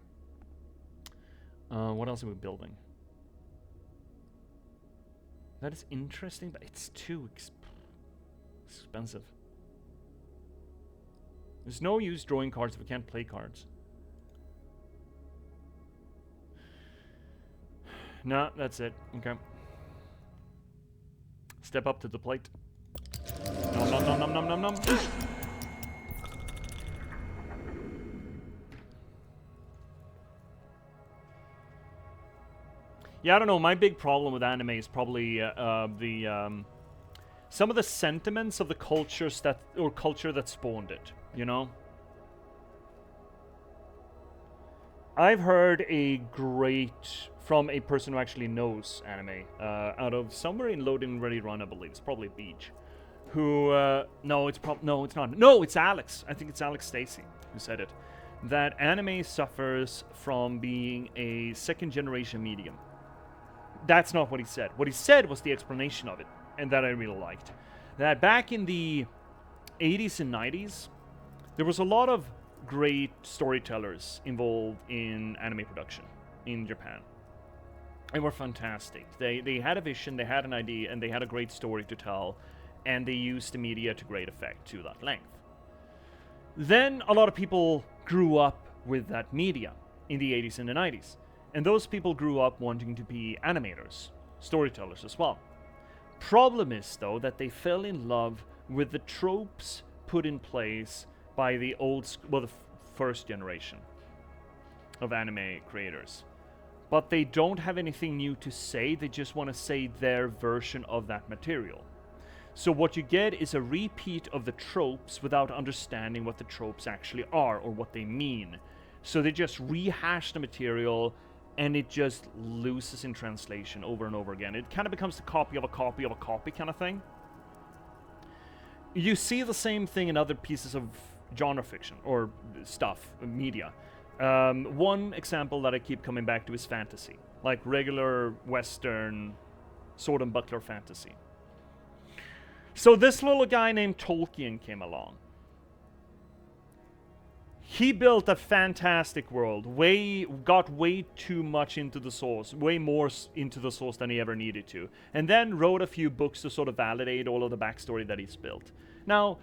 What else are we building? That is interesting, but it's too expensive. There's no use drawing cards if we can't play cards. No, that's it. Okay. Step up to the plate. Nom nom nom nom nom nom nom. Yeah, I don't know. My big problem with anime is probably some of the sentiments of the culture that spawned it. You know, I've heard from a person who actually knows anime, out of somewhere in Load and Ready Run, I believe. It's probably Beach. Who, no, it's not. No, it's Alex. I think it's Alex Stacy who said it. That anime suffers from being a second-generation medium. That's not what he said. What he said was the explanation of it, and that I really liked. That back in the 80s and 90s, there was a lot of great storytellers involved in anime production in Japan. They were fantastic. They had a vision, they had an idea, and they had a great story to tell, and they used the media to great effect to that length. Then a lot of people grew up with that media in the 80s and the 90s. And those people grew up wanting to be animators, storytellers as well. Problem is, though, that they fell in love with the tropes put in place by the the first generation of anime creators. But they don't have anything new to say, they just want to say their version of that material. So what you get is a repeat of the tropes without understanding what the tropes actually are or what they mean. So they just rehash the material and it just loses in translation over and over again. It kind of becomes the copy of a copy of a copy kind of thing. You see the same thing in other pieces of genre fiction or stuff, media. One example that I keep coming back to is fantasy, like regular Western sword and buckler fantasy. So this little guy named Tolkien came along. He built a fantastic world, got way too much into the source, way more into the source than he ever needed to, and then wrote a few books to sort of validate all of the backstory that he's built. Now,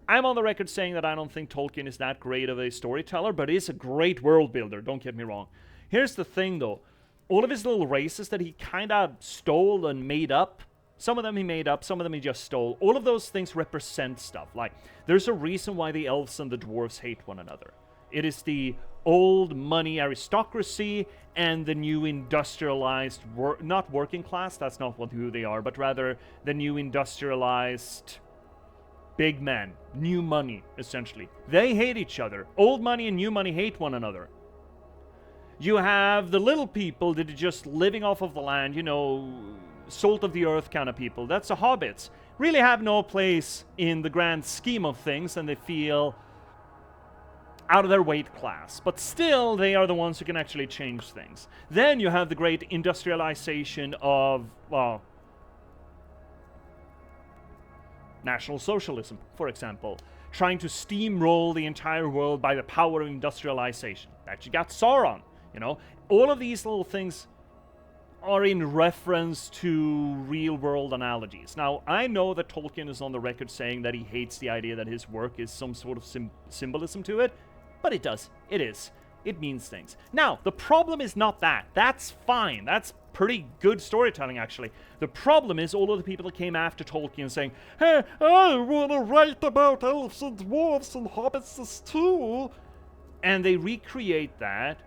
I'm on the record saying that I don't think Tolkien is that great of a storyteller, but he's a great world builder, don't get me wrong. Here's the thing though, all of his little races that he kind of stole and made up, some of them he made up, some of them he just stole. All of those things represent stuff. Like, there's a reason why the elves and the dwarves hate one another. It is the old money aristocracy and the new industrialized, not working class, that's not who they are, but rather the new industrialized big men, new money, essentially. They hate each other. Old money and new money hate one another. You have the little people that are just living off of the land, you know, salt of the earth kind of people. That's the hobbits. Really have no place in the grand scheme of things, and they feel out of their weight class. But still, they are the ones who can actually change things. Then you have the great industrialization of, well, National Socialism, for example, trying to steamroll the entire world by the power of industrialization. That you got Sauron, you know. All of these little things are in reference to real-world analogies. Now, I know that Tolkien is on the record saying that he hates the idea that his work is some sort of symbolism to it, but it does. It is. It means things. Now, the problem is not that. That's fine. That's pretty good storytelling, actually. The problem is all of the people that came after Tolkien saying, hey, I want to write about elves and dwarves and hobbits too. And they recreate that,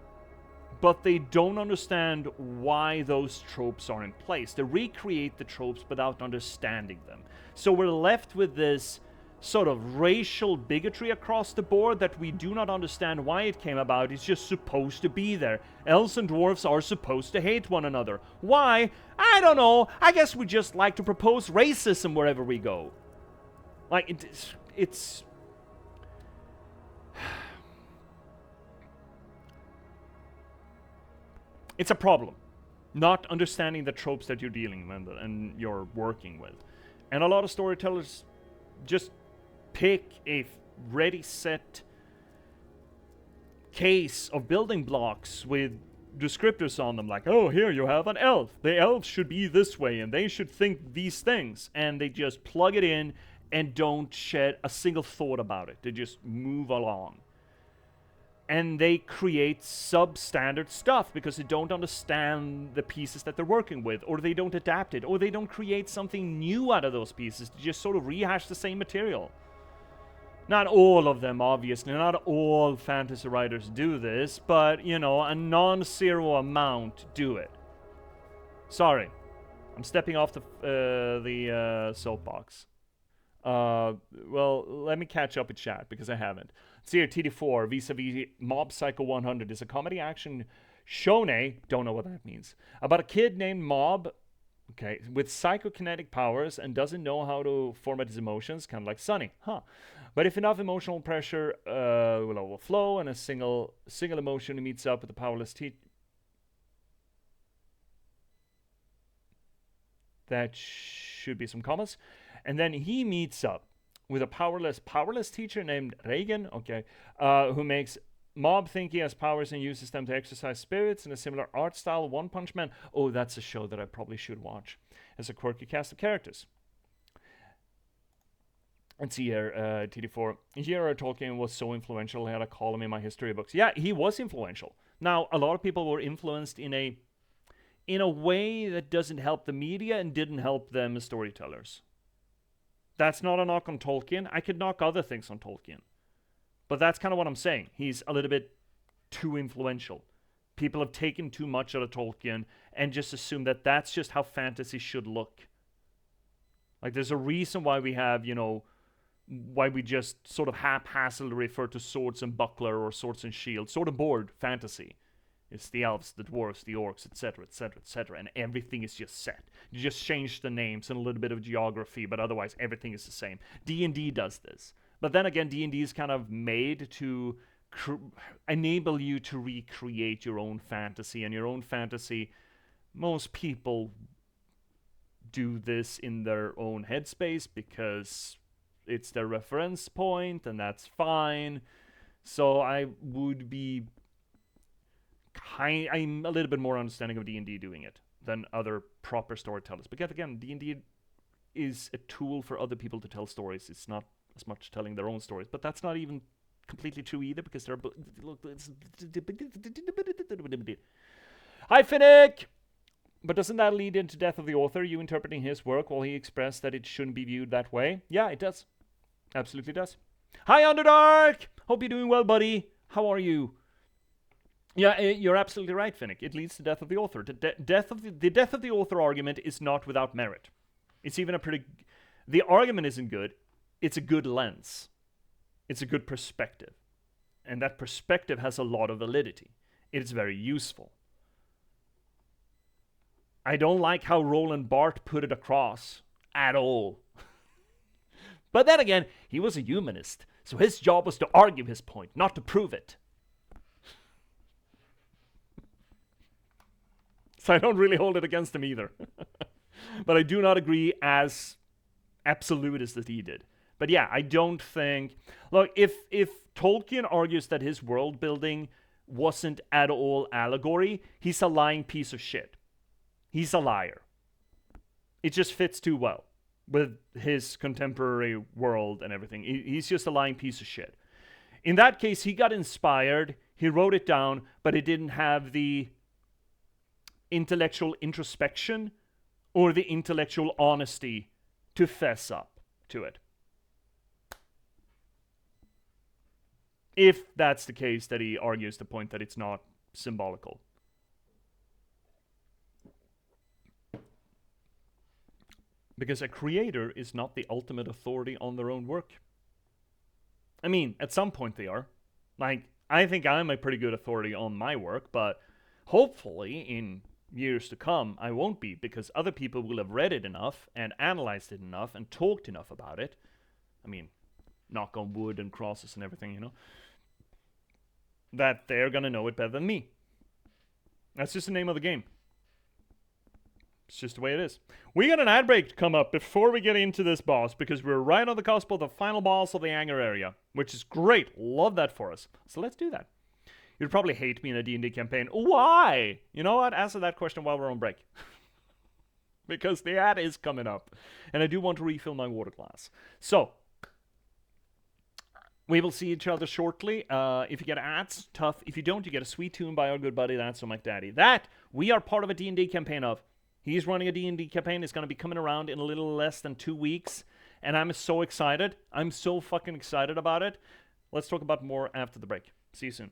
but they don't understand why those tropes are in place. They recreate the tropes without understanding them. So we're left with this sort of racial bigotry across the board that we do not understand why it came about. It's just supposed to be there. Elves and dwarves are supposed to hate one another. Why? I don't know. I guess we just like to propose racism wherever we go. Like, it's it's a problem. Not understanding the tropes that you're dealing with and you're working with. And a lot of storytellers just pick a ready set case of building blocks with descriptors on them, like, oh, here you have an elf. The elves should be this way and they should think these things. And they just plug it in and don't shed a single thought about it. They just move along. And they create substandard stuff because they don't understand the pieces that they're working with, or they don't adapt it, or they don't create something new out of those pieces. They just sort of rehash the same material. Not all of them, obviously. Not all fantasy writers do this, but, you know, a non-zero amount do it. Sorry. I'm stepping off the soapbox. Well, let me catch up with chat, because I haven't. Let's see here, TD4, vis-a-vis Mob Psycho 100, is a comedy action shonen, don't know what that means, about a kid named Mob, okay, with psychokinetic powers and doesn't know how to format his emotions, kind of like Sunny, huh? But if enough emotional pressure will overflow and a single emotion meets up with the powerless that should be some commas. And then he meets up with a powerless teacher named Reagan, okay, who makes Mob think he has powers and uses them to exercise spirits in a similar art style. One Punch Man. Oh, that's a show that I probably should watch. It's a quirky cast of characters. Let's see here, TD4. J.R.R. Tolkien was so influential, I had a column in my history books. Yeah, he was influential. Now, a lot of people were influenced in a way that doesn't help the media and didn't help them as storytellers. That's not a knock on Tolkien. I could knock other things on Tolkien. But that's kind of what I'm saying. He's a little bit too influential. People have taken too much out of Tolkien and just assumed that that's just how fantasy should look. Like, there's a reason why we have, why we just sort of haphazardly refer to swords and buckler or swords and shield. Sword and board fantasy. It's the elves, the dwarves, the orcs, etc., etc., etc., and everything is just set. You just change the names and a little bit of geography, but otherwise everything is the same. D&D does this. But then again, D&D is kind of made to enable you to recreate your own fantasy, and your own fantasy, most people do this in their own headspace because it's their reference point, and that's fine. So I'm a little bit more understanding of D&D doing it than other proper storytellers. But yet again, D&D is a tool for other people to tell stories. It's not as much telling their own stories. But that's not even completely true either, because they're... Hi, Finnick! But doesn't that lead into death of the author, you interpreting his work while he expressed that it shouldn't be viewed that way? Yeah, it does. Absolutely does. Hi, Underdark! Hope you're doing well, buddy. How are you? Yeah, you're absolutely right, Finnick. It leads to death of the author. The death of the author argument is not without merit. It's even the argument isn't good. It's a good lens. It's a good perspective. And that perspective has a lot of validity. It is very useful. I don't like how Roland Barthes put it across at all. But then again, he was a humanist, so his job was to argue his point, not to prove it. So I don't really hold it against him either. But I do not agree as absolutist as he did. But yeah, I don't think... Look, if Tolkien argues that his world building wasn't at all allegory, he's a lying piece of shit. He's a liar. It just fits too well with his contemporary world and everything. He's just a lying piece of shit. In that case, he got inspired, he wrote it down, but it didn't have the intellectual introspection or the intellectual honesty to fess up to it. If that's the case, that he argues the point that it's not symbolical. Because a creator is not the ultimate authority on their own work. I mean, at some point they are. Like, I think I'm a pretty good authority on my work, but hopefully in years to come, I won't be, because other people will have read it enough and analyzed it enough and talked enough about it. I mean, knock on wood and crosses and everything, that they're gonna know it better than me. That's just the name of the game. It's just the way it is. We got an ad break to come up before we get into this boss, because we're right on the cusp of the final boss of the Anger area, which is great. Love that for us. So let's do that. You'd probably hate me in a D&D campaign. Why? You know what? Answer that question while we're on break. Because the ad is coming up. And I do want to refill my water glass. So, we will see each other shortly. If you get ads, tough. If you don't, you get a sweet tune by our good buddy, That's So McDaddy. That we are part of a D&D campaign of. He's running a D&D campaign. It's going to be coming around in a little less than 2 weeks. And I'm so excited. I'm so fucking excited about it. Let's talk about more after the break. See you soon.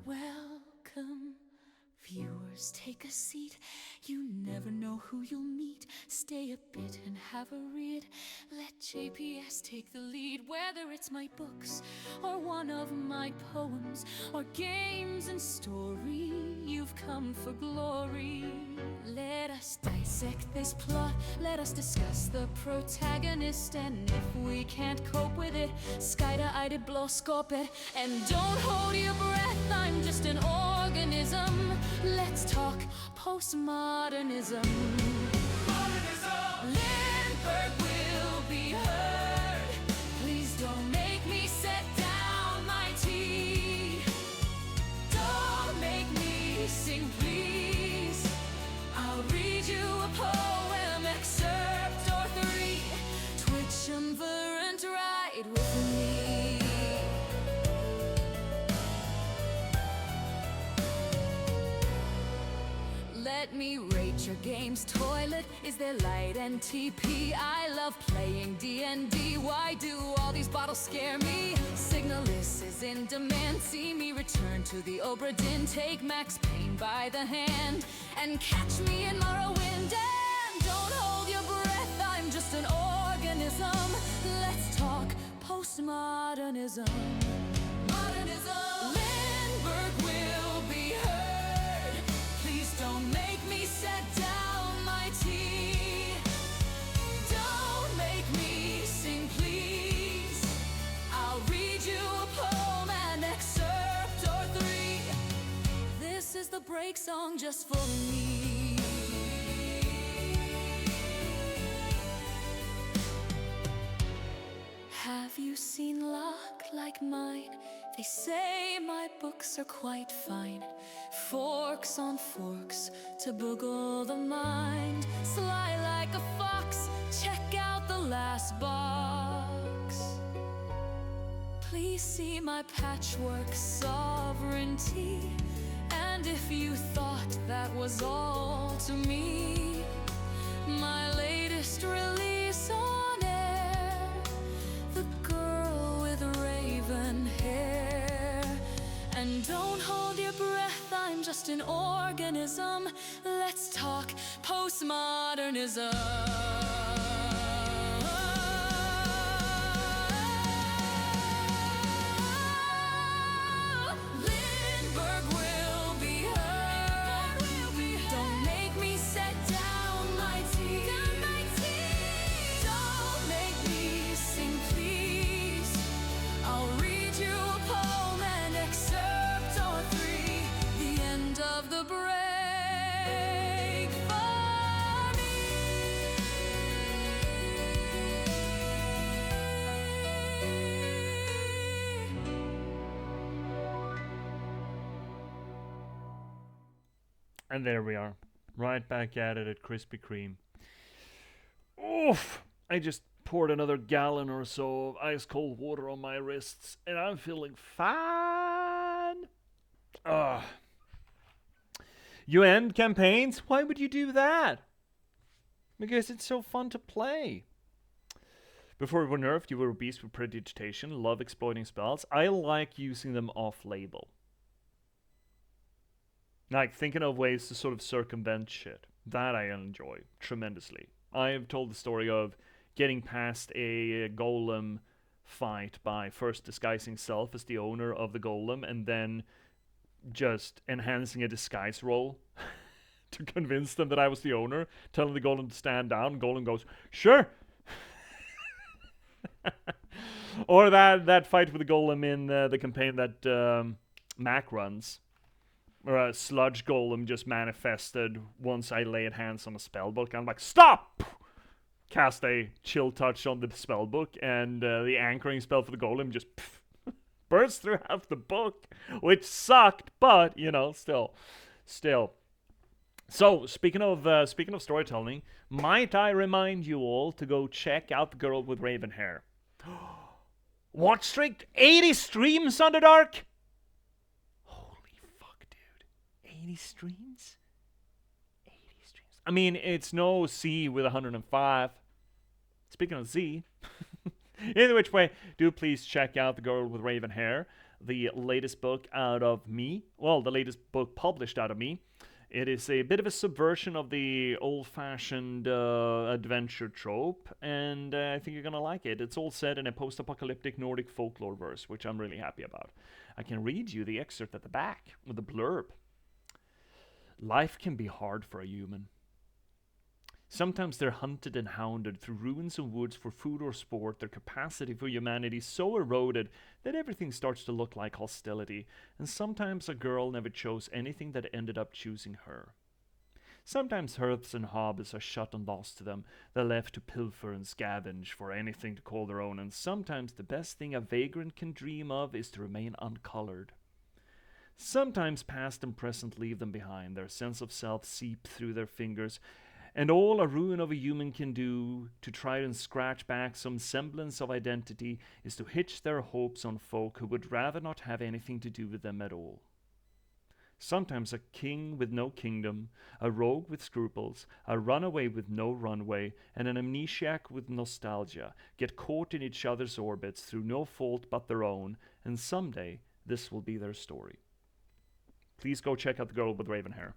Welcome, viewers, take a seat. You never know who you'll meet. Stay a bit and have a read. Let J.P.S take the lead. Whether it's my books or one of my poems or games and story, you've come for glory. Let us dissect this plot. Let us discuss the protagonist. And if we can't cope with it, skida blåskåp it. And don't hold your breath, I'm just an organism. Let's talk postmodernism. Lindberg will be heard. Please don't make me set down my tea. Don't make me sing, please. I'll read you a poem, excerpt or 3. Twitch and Verant, ride with me. Let me rate your game's toilet is their light and TP. I love playing D&D. Why do all these bottles scare me? Signalis is in demand. See me return to the Obra Dinn. Take Max Payne by the hand and catch me in Morrowind. And don't hold your breath, I'm just an organism. Let's talk postmodernism. Modernism. Lindbergh will be heard. Please don't make me set down my tea. Don't make me sing, please. I'll read you a poem, an excerpt or three. This is the break song just for me. Have you seen luck like mine? They say my books are quite fine. Forks on forks to boggle the mind. Sly like a fox, check out the last box. Please see my patchwork sovereignty. And if you thought that was all to me, my latest release on air, The Girl with Raven Hair. And don't hold your breath, I'm just an organism. Let's talk postmodernism. Lindbergh will be heard. Don't make me set down my tea. Don't make me sing, please. I'll read you a poem, an excerpt or three. The end of the break for me. And there we are. Right back at it at Krispy Kreme. Oof! I just poured another gallon or so of ice cold water on my wrists, and I'm feeling fine. Ugh. You end campaigns? Why would you do that? Because it's so fun to play. Before we were nerfed, you were obese with predigitation, love exploiting spells. I like using them off-label. Like, thinking of ways to sort of circumvent shit. That I enjoy tremendously. I have told the story of getting past a golem fight by first disguising self as the owner of the golem and then just enhancing a disguise roll to convince them that I was the owner, telling the golem to stand down. Golem goes, sure. Or that fight with the golem in the campaign that Mac runs. Or a sludge golem just manifested once I laid hands on a spellbook. I'm like, stop! Cast a chill touch on the spellbook, and the anchoring spell for the golem just burst through half the book, which sucked, but, you know, still. So, speaking of storytelling, might I remind you all to go check out The Girl with Raven Hair. Watch streak 80 streams, Underdark! 80 streams? 80 streams. I mean, it's no C with 105. Speaking of Z. Either which way, do please check out The Girl with Raven Hair, the latest book out of me. Well, the latest book published out of me. It is a bit of a subversion of the old-fashioned adventure trope, and I think you're going to like it. It's all set in a post-apocalyptic Nordic folklore verse, which I'm really happy about. I can read you the excerpt at the back with the blurb. Life can be hard for a human. Sometimes they're hunted and hounded through ruins and woods for food or sport, their capacity for humanity so eroded that everything starts to look like hostility, and sometimes a girl never chose anything that ended up choosing her. Sometimes hearths and hobbies are shut and lost to them, they're left to pilfer and scavenge for anything to call their own, and sometimes the best thing a vagrant can dream of is to remain uncolored. Sometimes past and present leave them behind, their sense of self seep through their fingers, and all a ruin of a human can do to try and scratch back some semblance of identity is to hitch their hopes on folk who would rather not have anything to do with them at all. Sometimes a king with no kingdom, a rogue with scruples, a runaway with no runway, and an amnesiac with nostalgia get caught in each other's orbits through no fault but their own, and someday this will be their story. Please go check out The Girl with Raven Hair.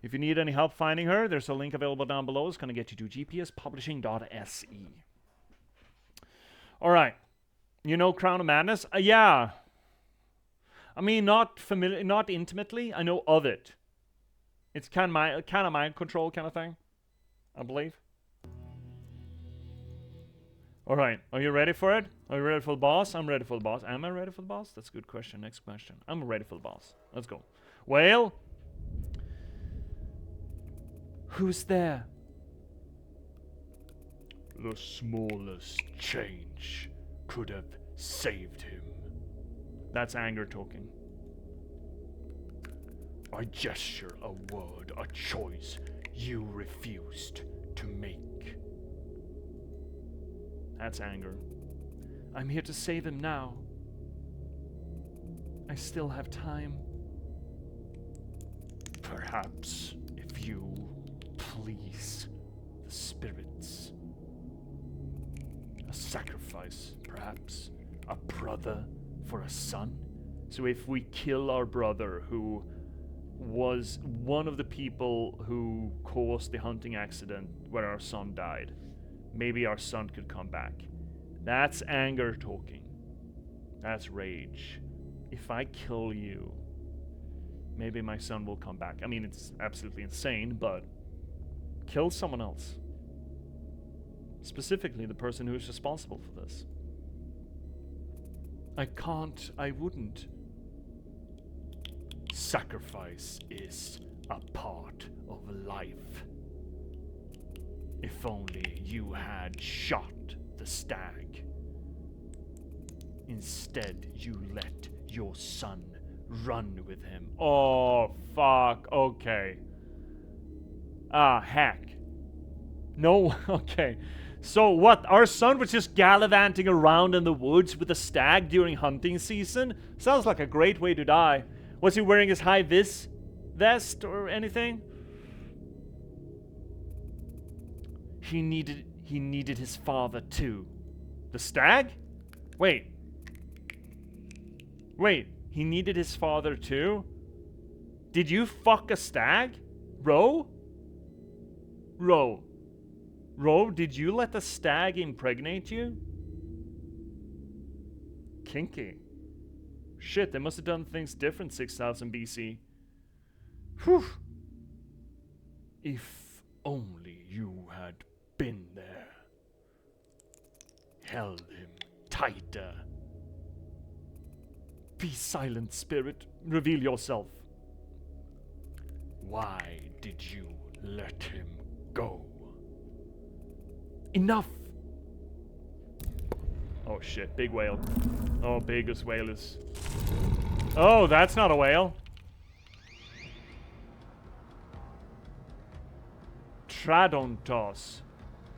If you need any help finding her, there's a link available down below. It's going to get you to J.P.S.publishing.se. All right. You know Crown of Madness? Yeah. I mean, not intimately. I know of it. It's kind of mind control kind of thing, I believe. All right, are you ready for it? Are you ready for the boss? I'm ready for the boss. Am I ready for the boss? That's a good question. Next question. I'm ready for the boss. Let's go. Well, who's there? The smallest change could have saved him. That's anger talking. I gesture a word, a choice you refused to make. That's anger. I'm here to save him now. I still have time. Perhaps if you please the spirits. A sacrifice, perhaps. A brother for a son. So if we kill our brother, who was one of the people who caused the hunting accident where our son died, maybe our son could come back. That's anger talking. That's rage. If I kill you, maybe my son will come back. I mean, it's absolutely insane, but kill someone else. Specifically the person who is responsible for this. I wouldn't. Sacrifice is a part of life. If only you had shot the stag. Instead, you let your son run with him. Oh, fuck. Okay. Heck. No, okay. So what? Our son was just gallivanting around in the woods with a stag during hunting season? Sounds like a great way to die. Was he wearing his high-vis vest or anything? He needed his father too. The stag? Wait, he needed his father too? Did you fuck a stag? Ro, did you let the stag impregnate you? Kinky. Shit, they must have done things different 6000 BC. Whew. If only you had been there. Held him tighter. Be silent, spirit. Reveal yourself. Why did you let him go? Enough! Oh shit, big whale. Oh, biggest whale is... Oh, that's not a whale. Tradontos.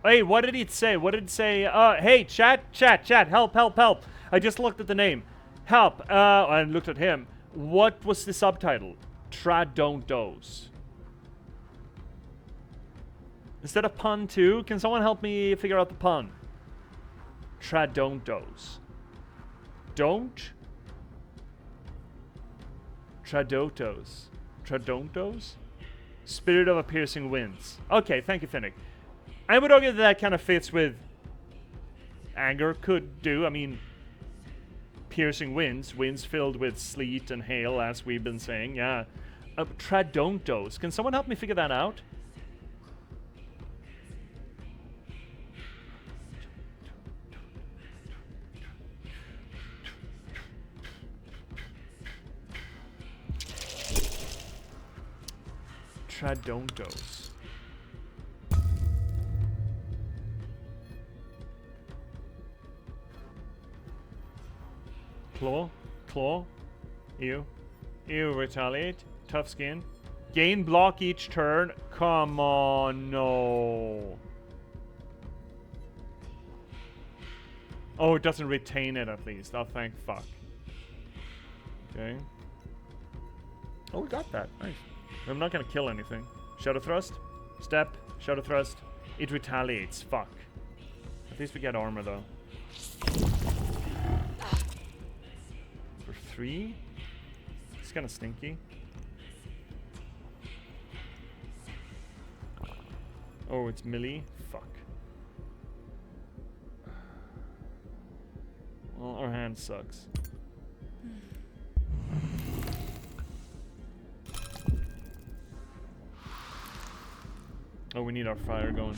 Hey, what did it say? What did it say? Hey, chat, help. I just looked at the name. Help. I looked at him. What was the subtitle? Tradontos. Is that a pun too? Can someone help me figure out the pun? Tradontos. Don't? Tradontos. Tradontos? Spirit of a piercing winds. Okay, thank you, Finnick. I would argue that kind of fits with anger could do. I mean, piercing winds filled with sleet and hail, as we've been saying. Yeah. Tradontos. Can someone help me figure that out? Tradontos. Claw. Ew, retaliate. Tough skin. Gain block each turn. Come on, no. Oh, it doesn't retain it at least. Oh, thank fuck. Okay. Oh, we got that. Nice. I'm not gonna kill anything. Shadow thrust. Step. Shadow thrust. It retaliates. Fuck. At least we get armor though. For 3? It's kinda stinky. Oh, it's melee? Fuck. Well, our hand sucks. Oh, we need our fire going.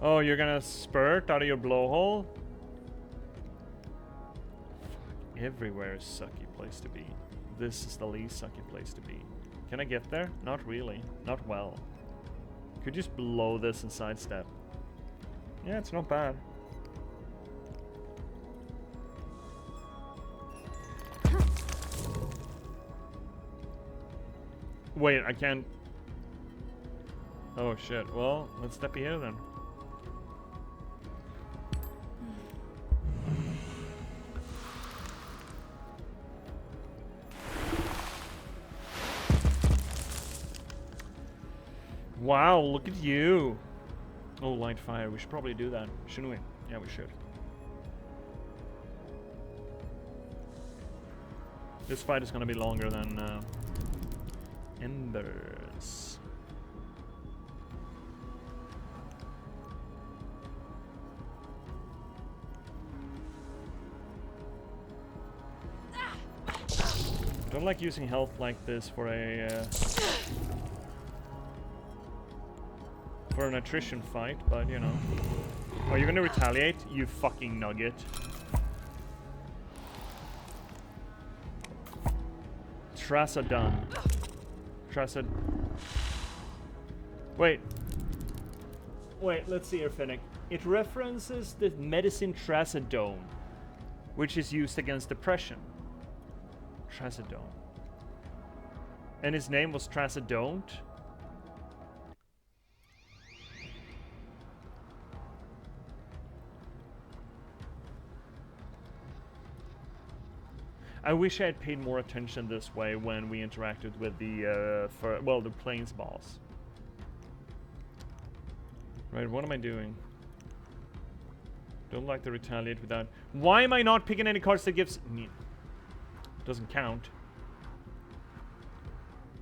Oh, you're gonna spurt out of your blowhole? Fuck, everywhere is a sucky place to be. This is the least sucky place to be. Can I get there? Not really. Not well. Could just blow this and sidestep. Yeah, it's not bad. Wait, I can't... Oh shit, well, let's step here then. Wow, look at you. Oh, light fire. We should probably do that, shouldn't we? Yeah, we should. This fight is gonna be longer than Embers. Don't like using health like this for a for an attrition fight, but you know. Oh, you're gonna retaliate, you fucking nugget. Trasadon. Trasad. Wait. Wait, let's see here, Finnick. It references the medicine Trazodone, which is used against depression. Trazodone. And his name was Trazodone? I wish I had paid more attention this way when we interacted with the, the plains boss. Right, what am I doing? Don't like to retaliate without... Why am I not picking any cards that gives... Doesn't count.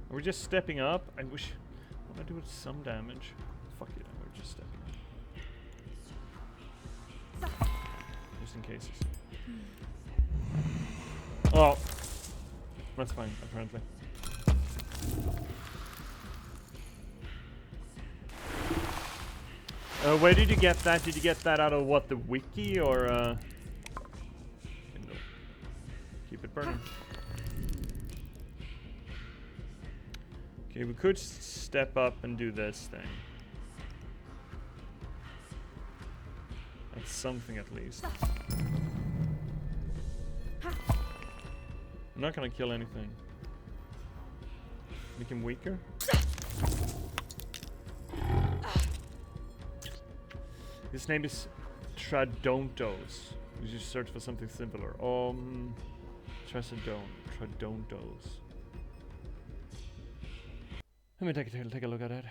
Are we just stepping up? I wish... I want to do it some damage. Fuck it, we're just stepping up. Just in cases. Oh, that's fine, apparently. Where did you get that? Did you get that out of what, the wiki, or no. Keep it burning. Okay, we could step up and do this thing. That's something at least. I'm not gonna kill anything. Make him weaker. His name is Tradontos. You should search for something similar. Tradontos. Let me take a look at it.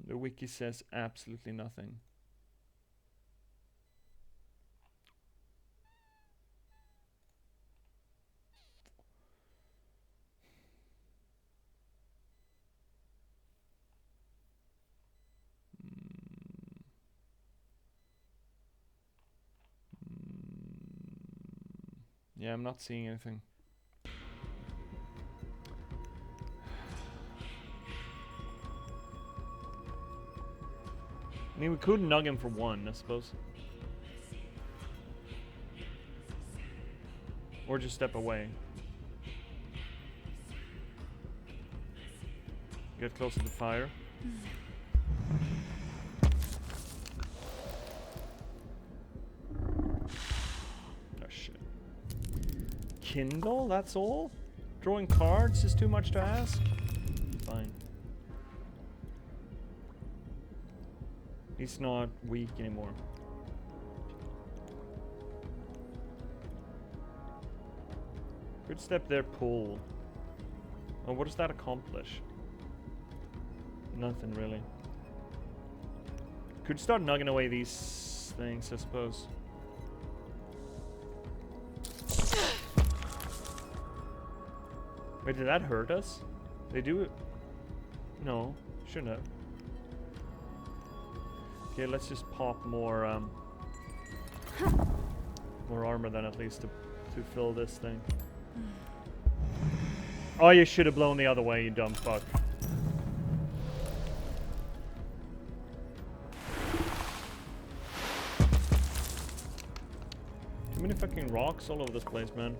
The wiki says absolutely nothing. Yeah, I'm not seeing anything. I mean, we could nug him for 1, I suppose. Or just step away. Get close to the fire. Oh shit. Kindle, that's all? Drawing cards is too much to ask? Fine. He's not weak anymore. Good step there, pull. Oh, what does that accomplish? Nothing really. Could start nugging away these things, I suppose. Wait, did that hurt us? They do it? No, shouldn't have. Okay, let's just pop more more armor then, at least to fill this thing. Oh, you should have blown the other way, you dumb fuck. Too many fucking rocks all over this place, man.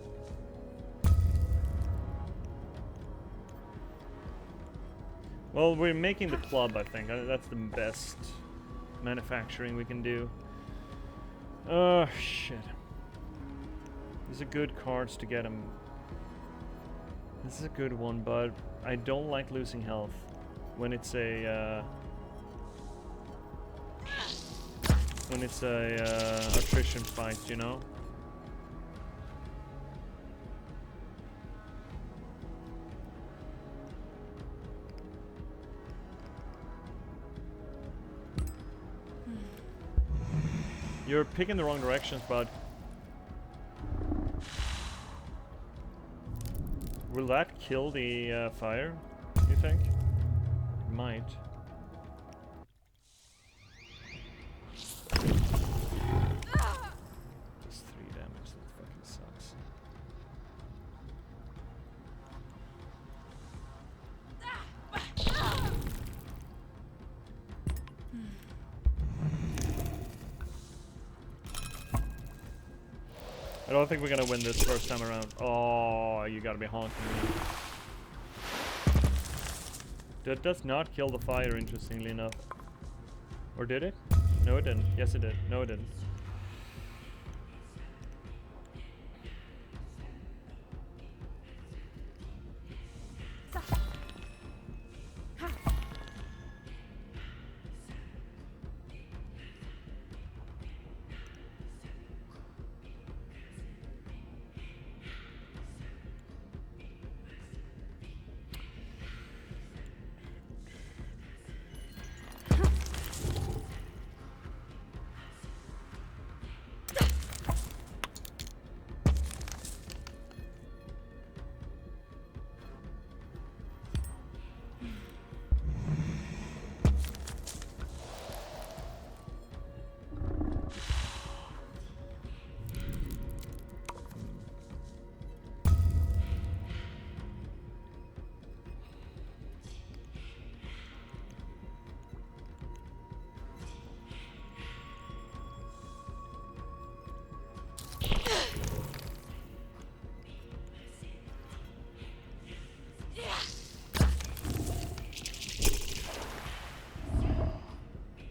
Well, we're making the club, I think. That's the best manufacturing we can do. Oh, shit. These are good cards to get them. This is a good one, but I don't like losing health when it's a attrition fight, you know? You're picking the wrong directions, bud. Will that kill the fire, you think? It might. Just 3 damage, that fucking sucks. I don't think we're gonna win this first time around. Oh, you gotta be honking me. That does not kill the fire, interestingly enough. Or did it? No, it didn't. Yes, it did. No, it didn't.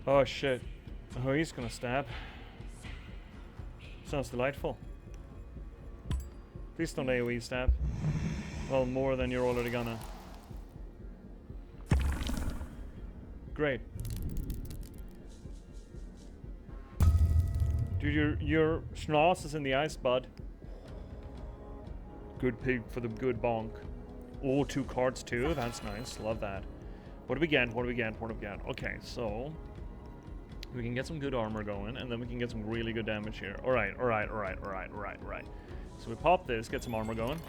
Oh shit. Oh, he's gonna stab. Sounds delightful. Please don't AoE stab. Well, more than you're already gonna. Great. Dude, your schnoz is in the ice, bud. Good pig for the good bonk. Oh, 2 cards too. That's nice. Love that. What do we get? What do we get? What do we get? Okay, so we can get some good armor going, and then we can get some really good damage here. Alright. So we pop this, get some armor going.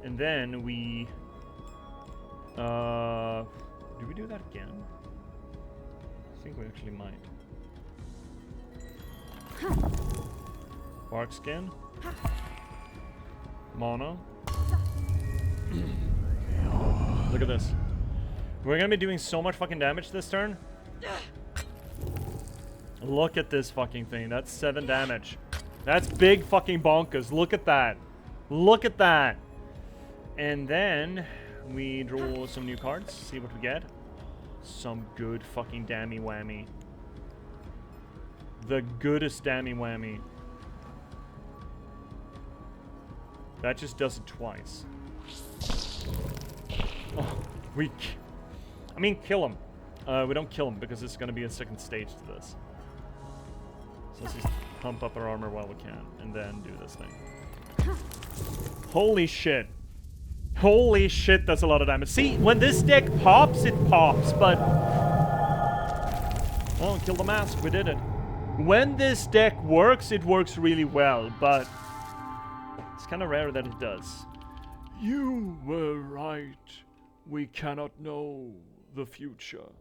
And then we... do we do that again? I think we actually might. Bark skin. Mono. Look at this. We're gonna be doing so much fucking damage this turn. Look at this fucking thing. That's 7 damage. That's big fucking bonkers. Look at that. Look at that. And then we draw some new cards. See what we get. Some good fucking dammy whammy. The goodest dammy whammy. That just does it twice. Oh, weak. I mean, kill him. We don't kill him because there's going to be a second stage to this. So let's just pump up our armor while we can, and then do this thing. Holy shit. Holy shit, that's a lot of damage. See, when this deck pops, it pops, but... Oh, kill the mask, we did it. When this deck works, it works really well, but... It's kind of rare that it does. You were right. We cannot know the future.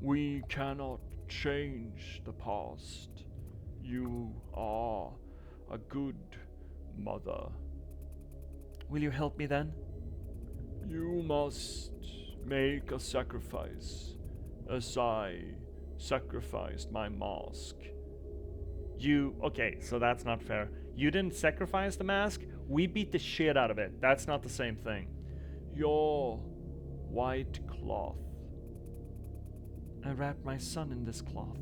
We cannot change the past. You are a good mother. Will you help me then? You must make a sacrifice, as I sacrificed my mask. Okay, so that's not fair. You didn't sacrifice the mask, we beat the shit out of it. That's not the same thing. Your white cloth. I wrapped my son in this cloth.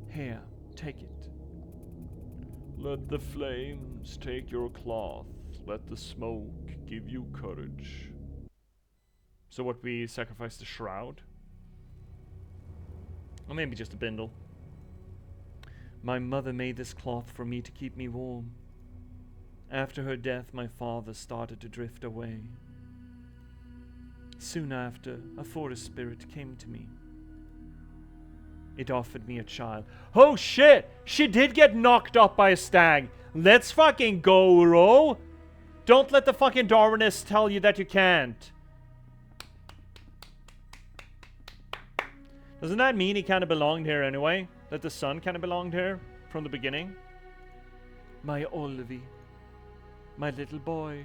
Here, take it. Let the flames take your cloth. Let the smoke give you courage. So what, we sacrifice the shroud? Or maybe just a bindle. My mother made this cloth for me to keep me warm. After her death, my father started to drift away. Soon after, a forest spirit came to me. It offered me a child. Oh shit! She did get knocked up by a stag. Let's fucking go, Ro! Don't let the fucking Darwinists tell you that you can't. Doesn't that mean he kind of belonged here anyway? That the son kind of belonged here from the beginning? My Olvi. My little boy.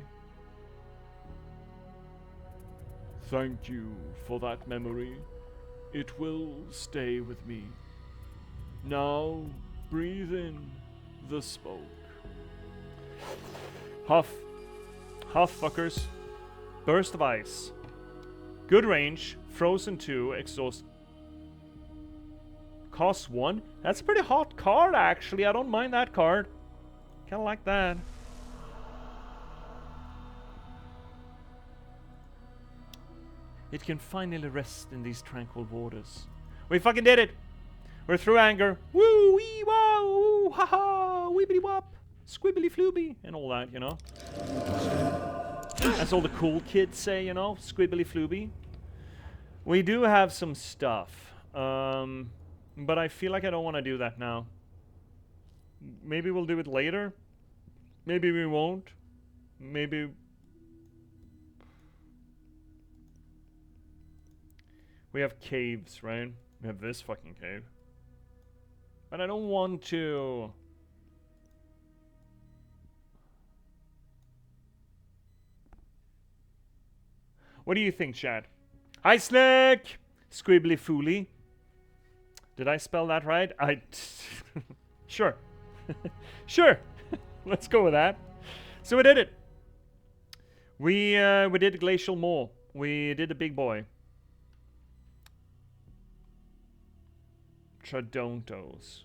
Thank you for that memory. It will stay with me. Now, breathe in the smoke. Huff. Huff, fuckers. Burst of ice. Good range. Frozen 2. Exhaust. Cost 1. That's a pretty hot card, actually. I don't mind that card. Kinda like that. It can finally rest in these tranquil waters. We fucking did it! We're through anger. Woo, wee, wow, woo, ha ha, weebity wop, squibbly flooby, and all that, you know. That's all the cool kids say, you know, squibbly flooby. We do have some stuff, but I feel like I don't want to do that now. Maybe we'll do it later. Maybe we won't. Maybe... We have caves, right? We have this fucking cave. But I don't want to... What do you think, Chad? Hi, Slick! Squibbly Fooly. Did I spell that right? Sure. Sure. Let's go with that. So we did it. We did Glacial Mole. We did the big boy. Tradontos.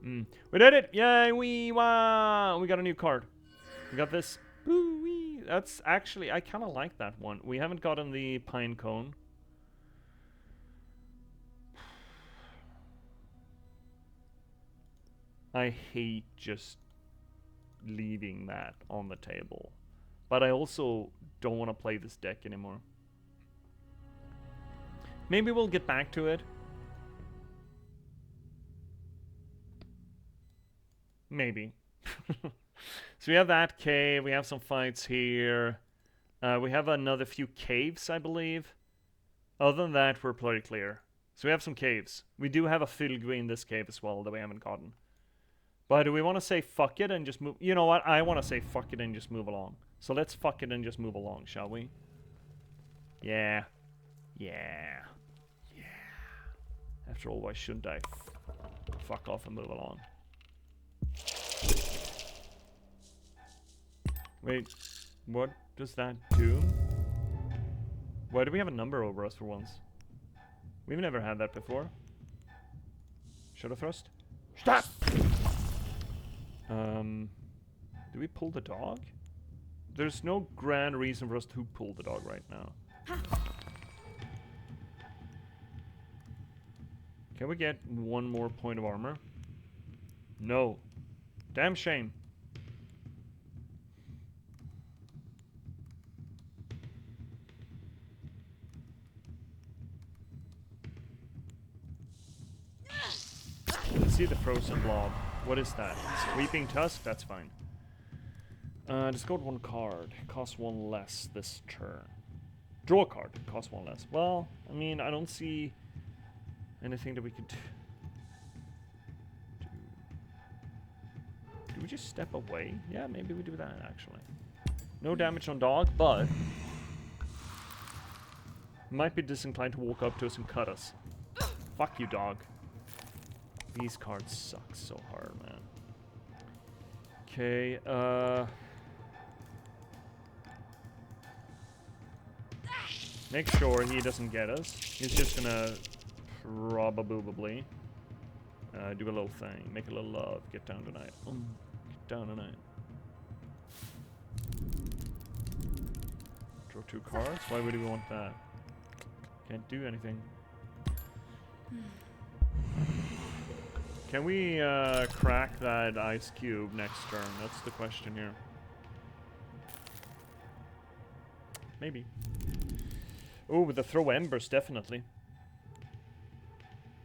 We did it! Yay! We got a new card. We got this. Ooh-wee. That's actually, I kind of like that one. We haven't gotten the Pine Cone. I hate just leaving that on the table. But I also don't want to play this deck anymore. Maybe we'll get back to it. Maybe. So we have that cave. We have some fights here. We have another few caves, I believe. Other than that, we're pretty clear. So we have some caves. We do have a Filgui in this cave as well that we haven't gotten. But do we want to say fuck it and just move? You know what? I want to say fuck it and just move along. So let's fuck it and just move along, shall we? Yeah. Yeah. After all, why shouldn't I fuck off and move along? Wait, what does that do? Why do we have a number over us for once? We've never had that before. Shadow Thrust? Stop! Do we pull the dog? There's no grand reason for us to pull the dog right now. Can we get one more point of armor? No. Damn shame. Let's see the frozen blob. What is that? Sweeping tusk? That's fine. Discard one card. Cost one less this turn. Draw a card. Cost one less. Well, I mean, I don't see anything that we could do. Do we just step away? Yeah, maybe we do that, actually. No damage on dog, but might be disinclined to walk up to us and cut us. Fuck you, dog. These cards suck so hard, man. Okay, make sure he doesn't get us. He's just gonna probably do a little thing. Make a little love. Get down tonight. Get down tonight. Draw 2 cards? Why would we want that? Can't do anything. Can we crack that ice cube next turn? That's the question here. Maybe. Oh, with the throw embers, definitely.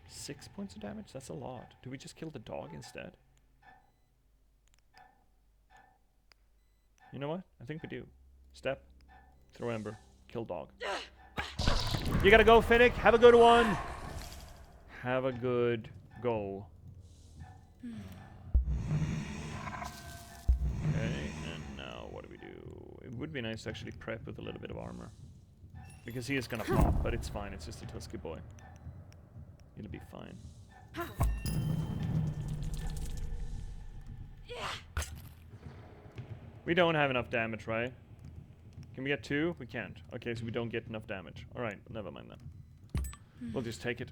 6 points of damage? That's a lot. Do we just kill the dog instead? You know what? I think we do. Step. Throw ember. Kill dog. You gotta go, Finnick. Have a good one. Have a good go. Okay, and now what do we do? It would be nice to actually prep with a little bit of armor. Because he is gonna pop, but it's fine. It's just a Tusky boy. It'll be fine. We don't have enough damage, right? Can we get 2? We can't. Okay, so we don't get enough damage. Alright, never mind then. We'll just take it.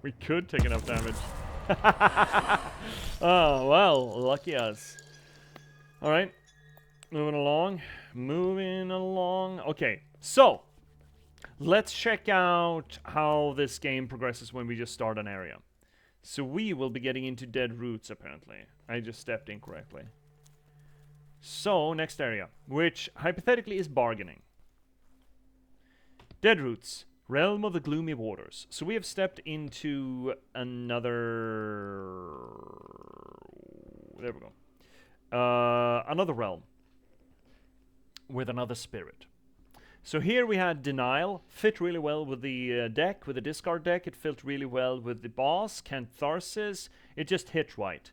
We could take enough damage. Oh, well, lucky us. Alright. Moving along. Moving along. Okay, so let's check out how this game progresses when we just start an area. So we will be getting into dead roots, apparently. I just stepped incorrectly. So, next area, which hypothetically is bargaining. Dead roots. Realm of the Gloomy Waters. So we have stepped into another... There we go. Another realm. With another spirit. So here we had Denial. Fit really well with the deck, with the discard deck. It fit really well with the boss. Catharsis. It just hit right.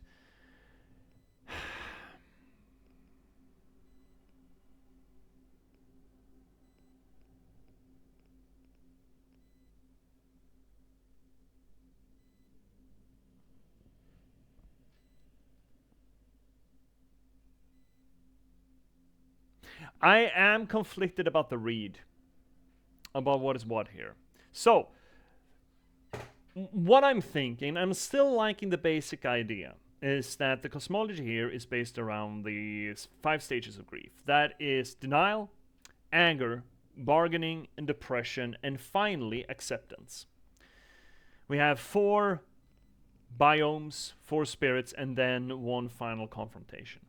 I am conflicted about the read. About what is what here. So, what I'm thinking, I'm still liking the basic idea, is that the cosmology here is based around the 5 stages of grief. That is denial, anger, bargaining, and depression, and finally acceptance. We have 4 biomes, 4 spirits, and then 1 final confrontation.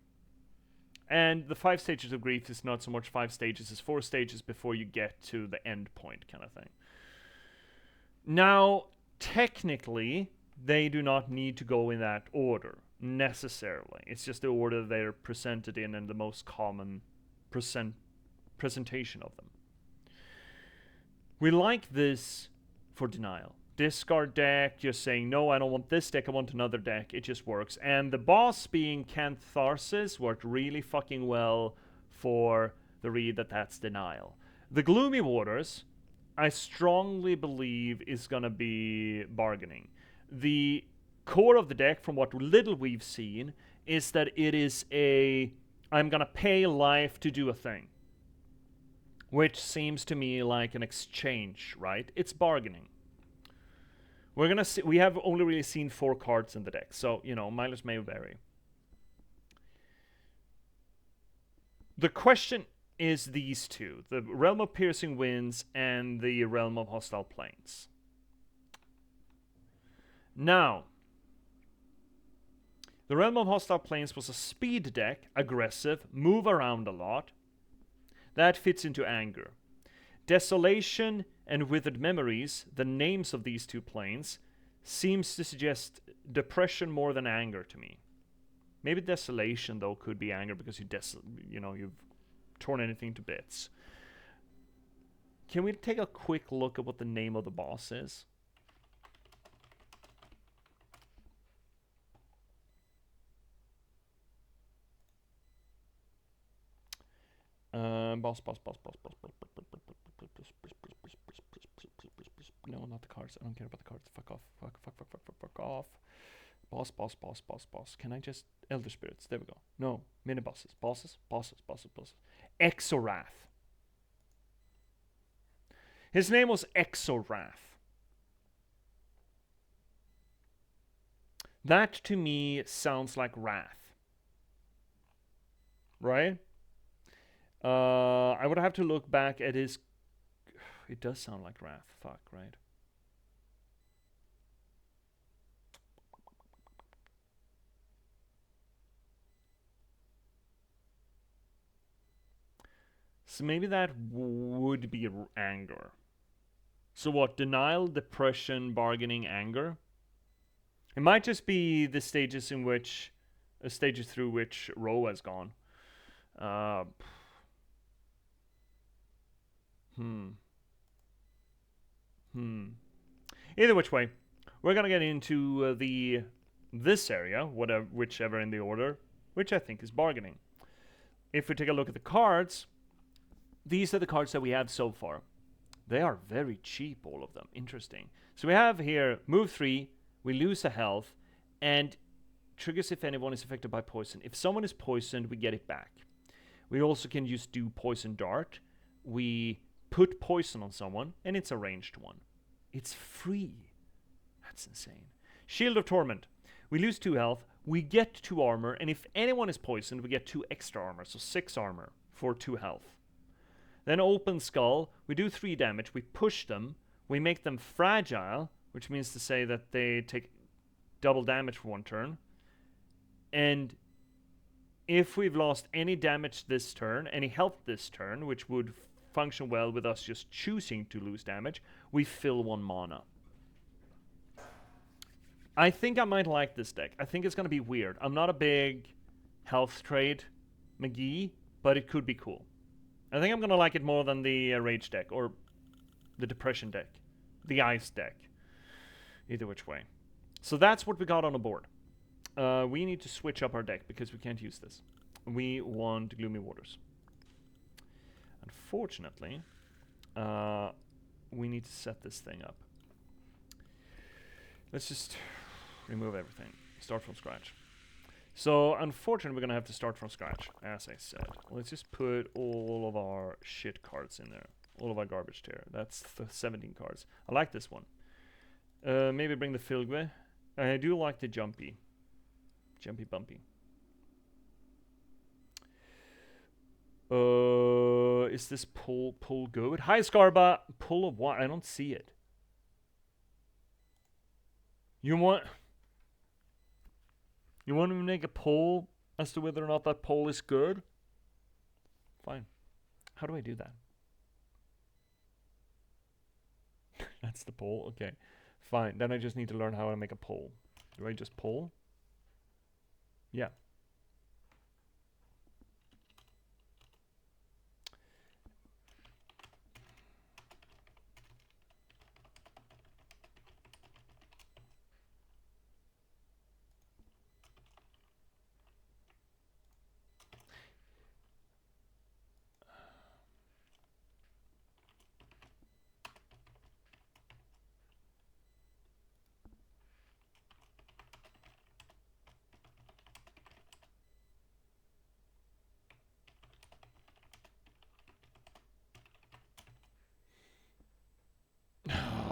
And the 5 stages of grief is not so much 5 stages as 4 stages before you get to the end point kind of thing. Now, technically, they do not need to go in that order, necessarily. It's just the order they're presented in and the most common presentation of them. We like this for denial. Discard deck, just saying, no, I don't want this deck, I want another deck. It just works. And the boss being Catharsis worked really fucking well for the read that's denial. The Gloomy Waters, I strongly believe, is gonna be bargaining. The core of the deck, from what little we've seen, is that it is I'm gonna pay life to do a thing. Which seems to me like an exchange, right? It's bargaining. We're gonna see. We have only really seen 4 cards in the deck, so you know, mileage may vary. The question is these two: the Realm of Piercing Winds and the Realm of Hostile Plains. Now, the Realm of Hostile Plains was a speed deck, aggressive, move around a lot. That fits into anger. Desolation and Withered Memories, the names of these two planes, seems to suggest depression more than anger to me. Maybe Desolation though could be anger because you've torn anything to bits. Can we take a quick look at what the name of the boss is? Boss. No, not the cards. I don't care about the cards. Fuck off. Fuck off. Boss. Can I just... Elder Spirits. There we go. No. Mini bosses. Bosses. Exorath. His name was Exorath. That to me sounds like Wrath. Right? I would have to look back at his... It does sound like Wrath. Fuck, right? So maybe that would be anger. So what? Denial, depression, bargaining, anger? It might just be the stages in which... stages through which Ro has gone. Either which way, we're gonna get into this area, whichever in the order, which I think is bargaining. If we take a look at the cards, these are the cards that we have so far. They are very cheap, all of them. Interesting. So we have here move 3, we lose a health, and triggers if anyone is affected by poison. If someone is poisoned, we get it back. We also can do poison dart. We put poison on someone, and it's a ranged one. It's free. That's insane. Shield of Torment. We lose 2 health, we get 2 armor, and if anyone is poisoned, we get 2 extra armor, so 6 armor for 2 health. Then Open Skull, we do 3 damage, we push them, we make them fragile, which means to say that they take double damage for 1 turn. And if we've lost any damage this turn, any health this turn, which would function well with us just choosing to lose damage, we fill 1 mana. I think I might like this deck. I think it's going to be weird. I'm not a big health trade McGee, but it could be cool. I think I'm going to like it more than the Rage deck or the Depression deck, the Ice deck. Either which way. So that's what we got on the board. We need to switch up our deck because we can't use this. We want Gloomy Waters. Unfortunately, we need to set this thing up. Let's just remove everything. Start from scratch. So, unfortunately, we're going to have to start from scratch, as I said. Let's just put all of our shit cards in there. All of our garbage there. That's the 17 cards. I like this one. Maybe bring the Filgwe. I do like the Jumpy. Jumpy Bumpy. Is this pull good? Hi, Scarba. Pull of what? I don't see it. You want to make a poll as to whether or not that poll is good? Fine. How do I do that? That's the poll? Okay. Fine. Then I just need to learn how to make a poll. Do I just poll? Yeah.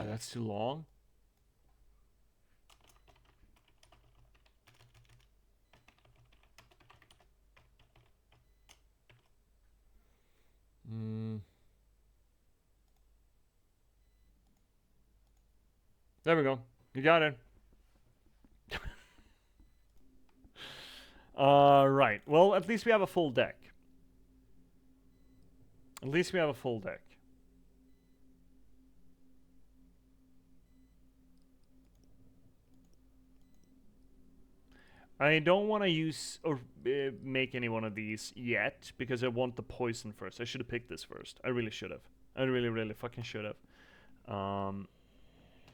That's too long. There we go. You got it. Right. Well, at least we have a full deck. At least we have a full deck. I don't want to use or make any one of these yet because I want the poison first. I should have picked this first. I really should have. I really, really fucking should have.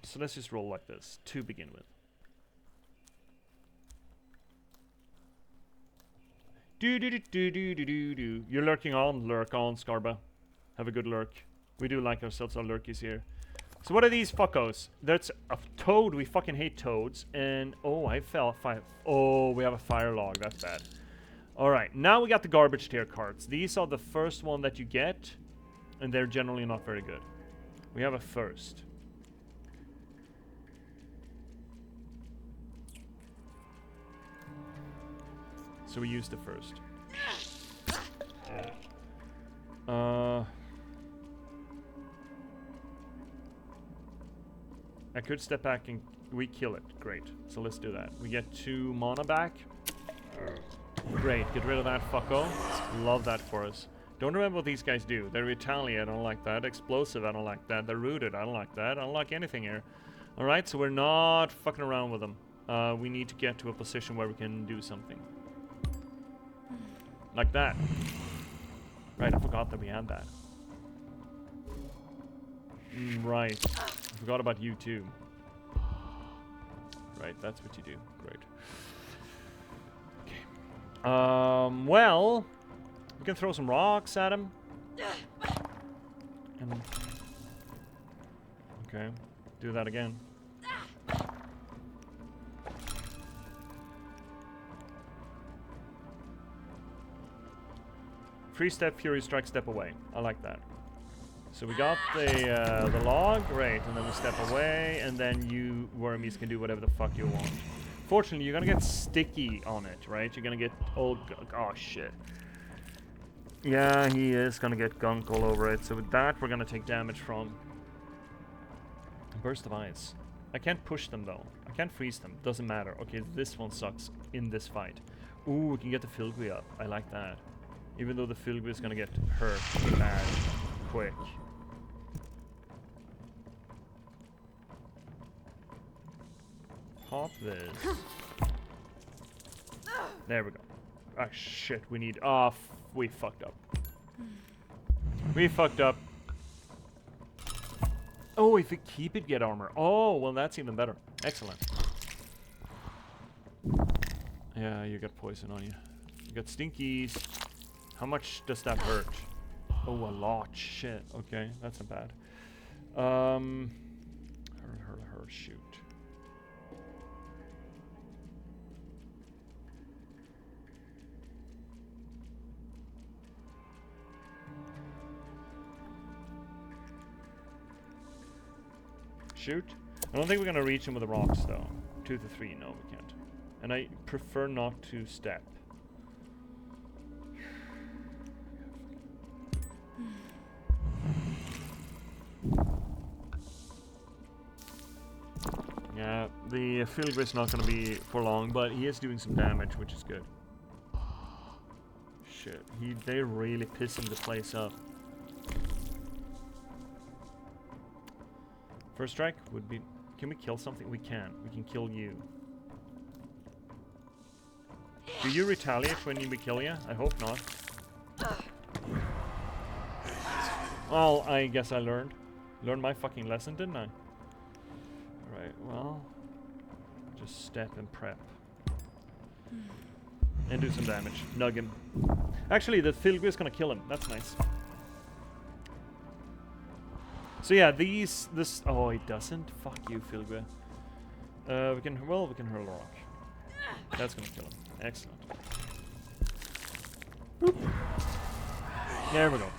So let's just roll like this to begin with. Do. You're lurking on. Lurk on, Scarba. Have a good lurk. We do like ourselves our lurkies here. So what are these fuckos? That's a toad. We fucking hate toads. And oh, I fell. Oh, we have a fire log. That's bad. All right, now we got the garbage tier cards. These are the first one that you get, and they're generally not very good. We have a first. So we use the first. I could step back and we kill it. Great. So let's do that. We get 2 mana back. Great. Get rid of that fucko. Love that for us. Don't remember what these guys do. They're retaliate. I don't like that. Explosive. I don't like that. They're rooted. I don't like that. I don't like anything here. Alright, so we're not fucking around with them. We need to get to a position where we can do something. Like that. Right, I forgot that we had that. Right. I forgot about you too. Right, that's what you do. Great. Okay. Well, we can throw some rocks at him. And okay, do that again. Free step, fury strike, step away. I like that. So we got the log, great, and then we step away, and then you wormies can do whatever the fuck you want. Fortunately, you're gonna get sticky on it, right? You're gonna get oh shit. Yeah, he is gonna get gunk all over it. So with that, we're gonna take damage from burst of ice. I can't push them though. I can't freeze them. Doesn't matter. Okay, this one sucks in this fight. Ooh, we can get the Filgui up. I like that. Even though the Filgui is gonna get hurt bad quick. Pop this. There we go. Ah, shit, we need... Ah, we fucked up. We fucked up. Oh, if we keep it, get armor. Oh, well, that's even better. Excellent. Yeah, you got poison on you. You got stinkies. How much does that hurt? Oh, a lot. Shit. Okay, that's not bad. Shoot. Shoot. I don't think we're gonna reach him with the rocks though. 2 to 3, no, we can't. And I prefer not to step. Yeah, the Filgui is not gonna be for long, but he is doing some damage, which is good. Shit, they're really pissing the place up. First strike would be... Can we kill something? We can. We can kill you. Do you retaliate when we kill you? I hope not. Well, I guess I learned. Learned my fucking lesson, didn't I? Alright, well... Just step and prep. And do some damage. Nug him. Actually, the Filgui is gonna kill him. That's nice. So yeah, this... Oh, it doesn't? Fuck you, Filgui. We can hurl a rock. That's gonna kill him. Excellent. Boop. There we go.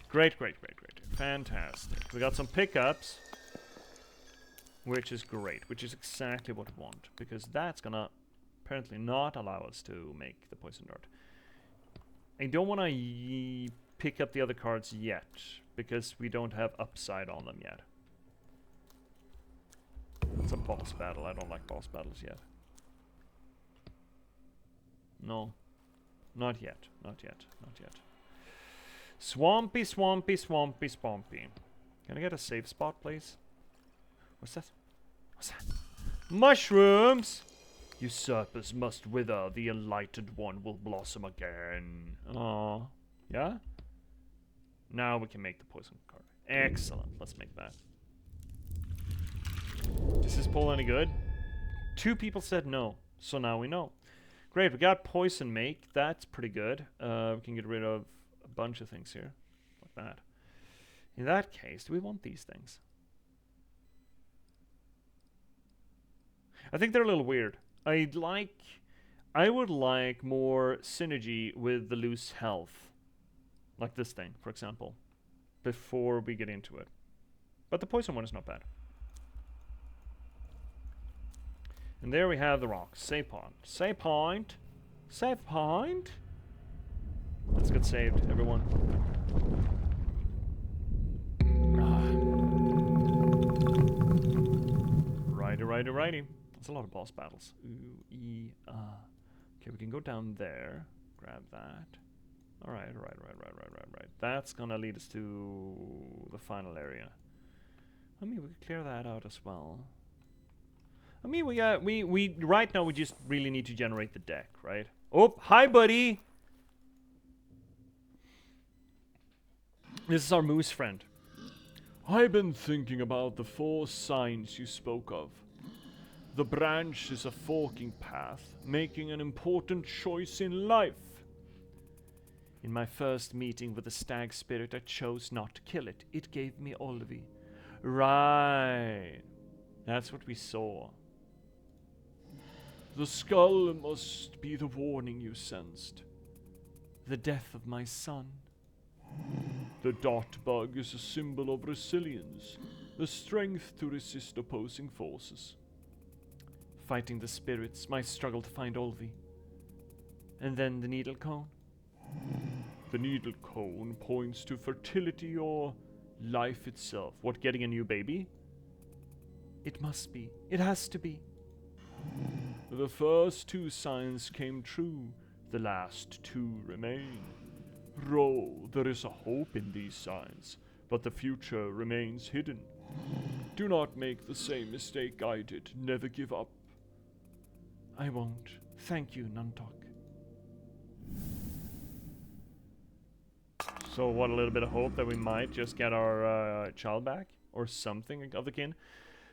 Great, great, great, great. Fantastic. We got some pickups. Which is great. Which is exactly what we want. Because that's gonna apparently not allow us to make the poison dart. I don't want to pick up the other cards yet. Because we don't have upside on them yet. It's a boss battle. I don't like boss battles yet. No. Not yet. Not yet. Not yet. Swampy, swampy, swampy, swampy. Can I get a safe spot, please? What's that? What's that? Mushrooms! Usurpers must wither. The enlightened one will blossom again. Aww. Yeah? Now we can make the poison card. Excellent. Let's make that. Is this poll any good? 2 people said no. So now we know. Great. We got poison make. That's pretty good. We can get rid of a bunch of things here. Like that. In that case, do we want these things? I think they're a little weird. I would like more synergy with the loose health. Like this thing, for example. Before we get into it. But the poison one is not bad. And there we have the rocks. Save point. Save point. Save point. Let's get saved, everyone. Righty. That's a lot of boss battles. Ooh, okay, we can go down there. Grab that. Alright. That's gonna lead us to the final area. I mean, we could clear that out as well. I mean, we right now we just really need to generate the deck, right? Oh, hi, buddy! This is our moose friend. I've been thinking about the 4 signs you spoke of. The branch is a forking path, making an important choice in life. In my first meeting with the stag spirit, I chose not to kill it. It gave me Olvi. Right. That's what we saw. The skull must be the warning you sensed. The death of my son. The dot bug is a symbol of resilience, the strength to resist opposing forces. Fighting the spirits, my struggle to find Olvi. And then the needle cone. The needle cone points to fertility or life itself. What, getting a new baby? It must be. It has to be. The first 2 signs came true. The last 2 remain. Roll, there is a hope in these signs, but the future remains hidden. Do not make the same mistake I did. Never give up. I won't. Thank you, Nuntalk. So what, a little bit of hope that we might just get our child back? Or something of the kin.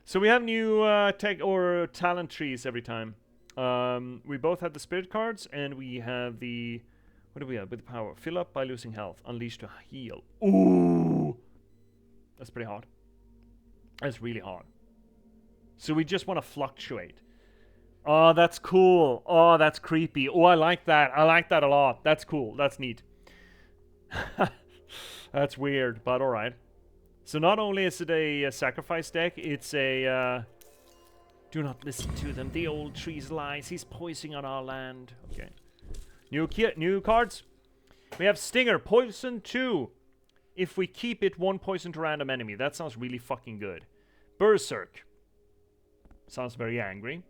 So we have new tech or talent trees every time. We both have the spirit cards, and we have the... What do we have? With the power. Fill up by losing health. Unleash to heal. Ooh! That's pretty hard. That's really hard. So we just want to fluctuate. Oh, that's cool. Oh, that's creepy. Oh, I like that. I like that a lot. That's cool. That's neat. That's weird, but alright. So not only is it a sacrifice deck, it's a... do not listen to them. The old tree's lies. He's poisoning on our land. Okay. New cards. We have Stinger. Poison 2. If we keep it, 1 poison to random enemy. That sounds really fucking good. Berserk. Sounds very angry.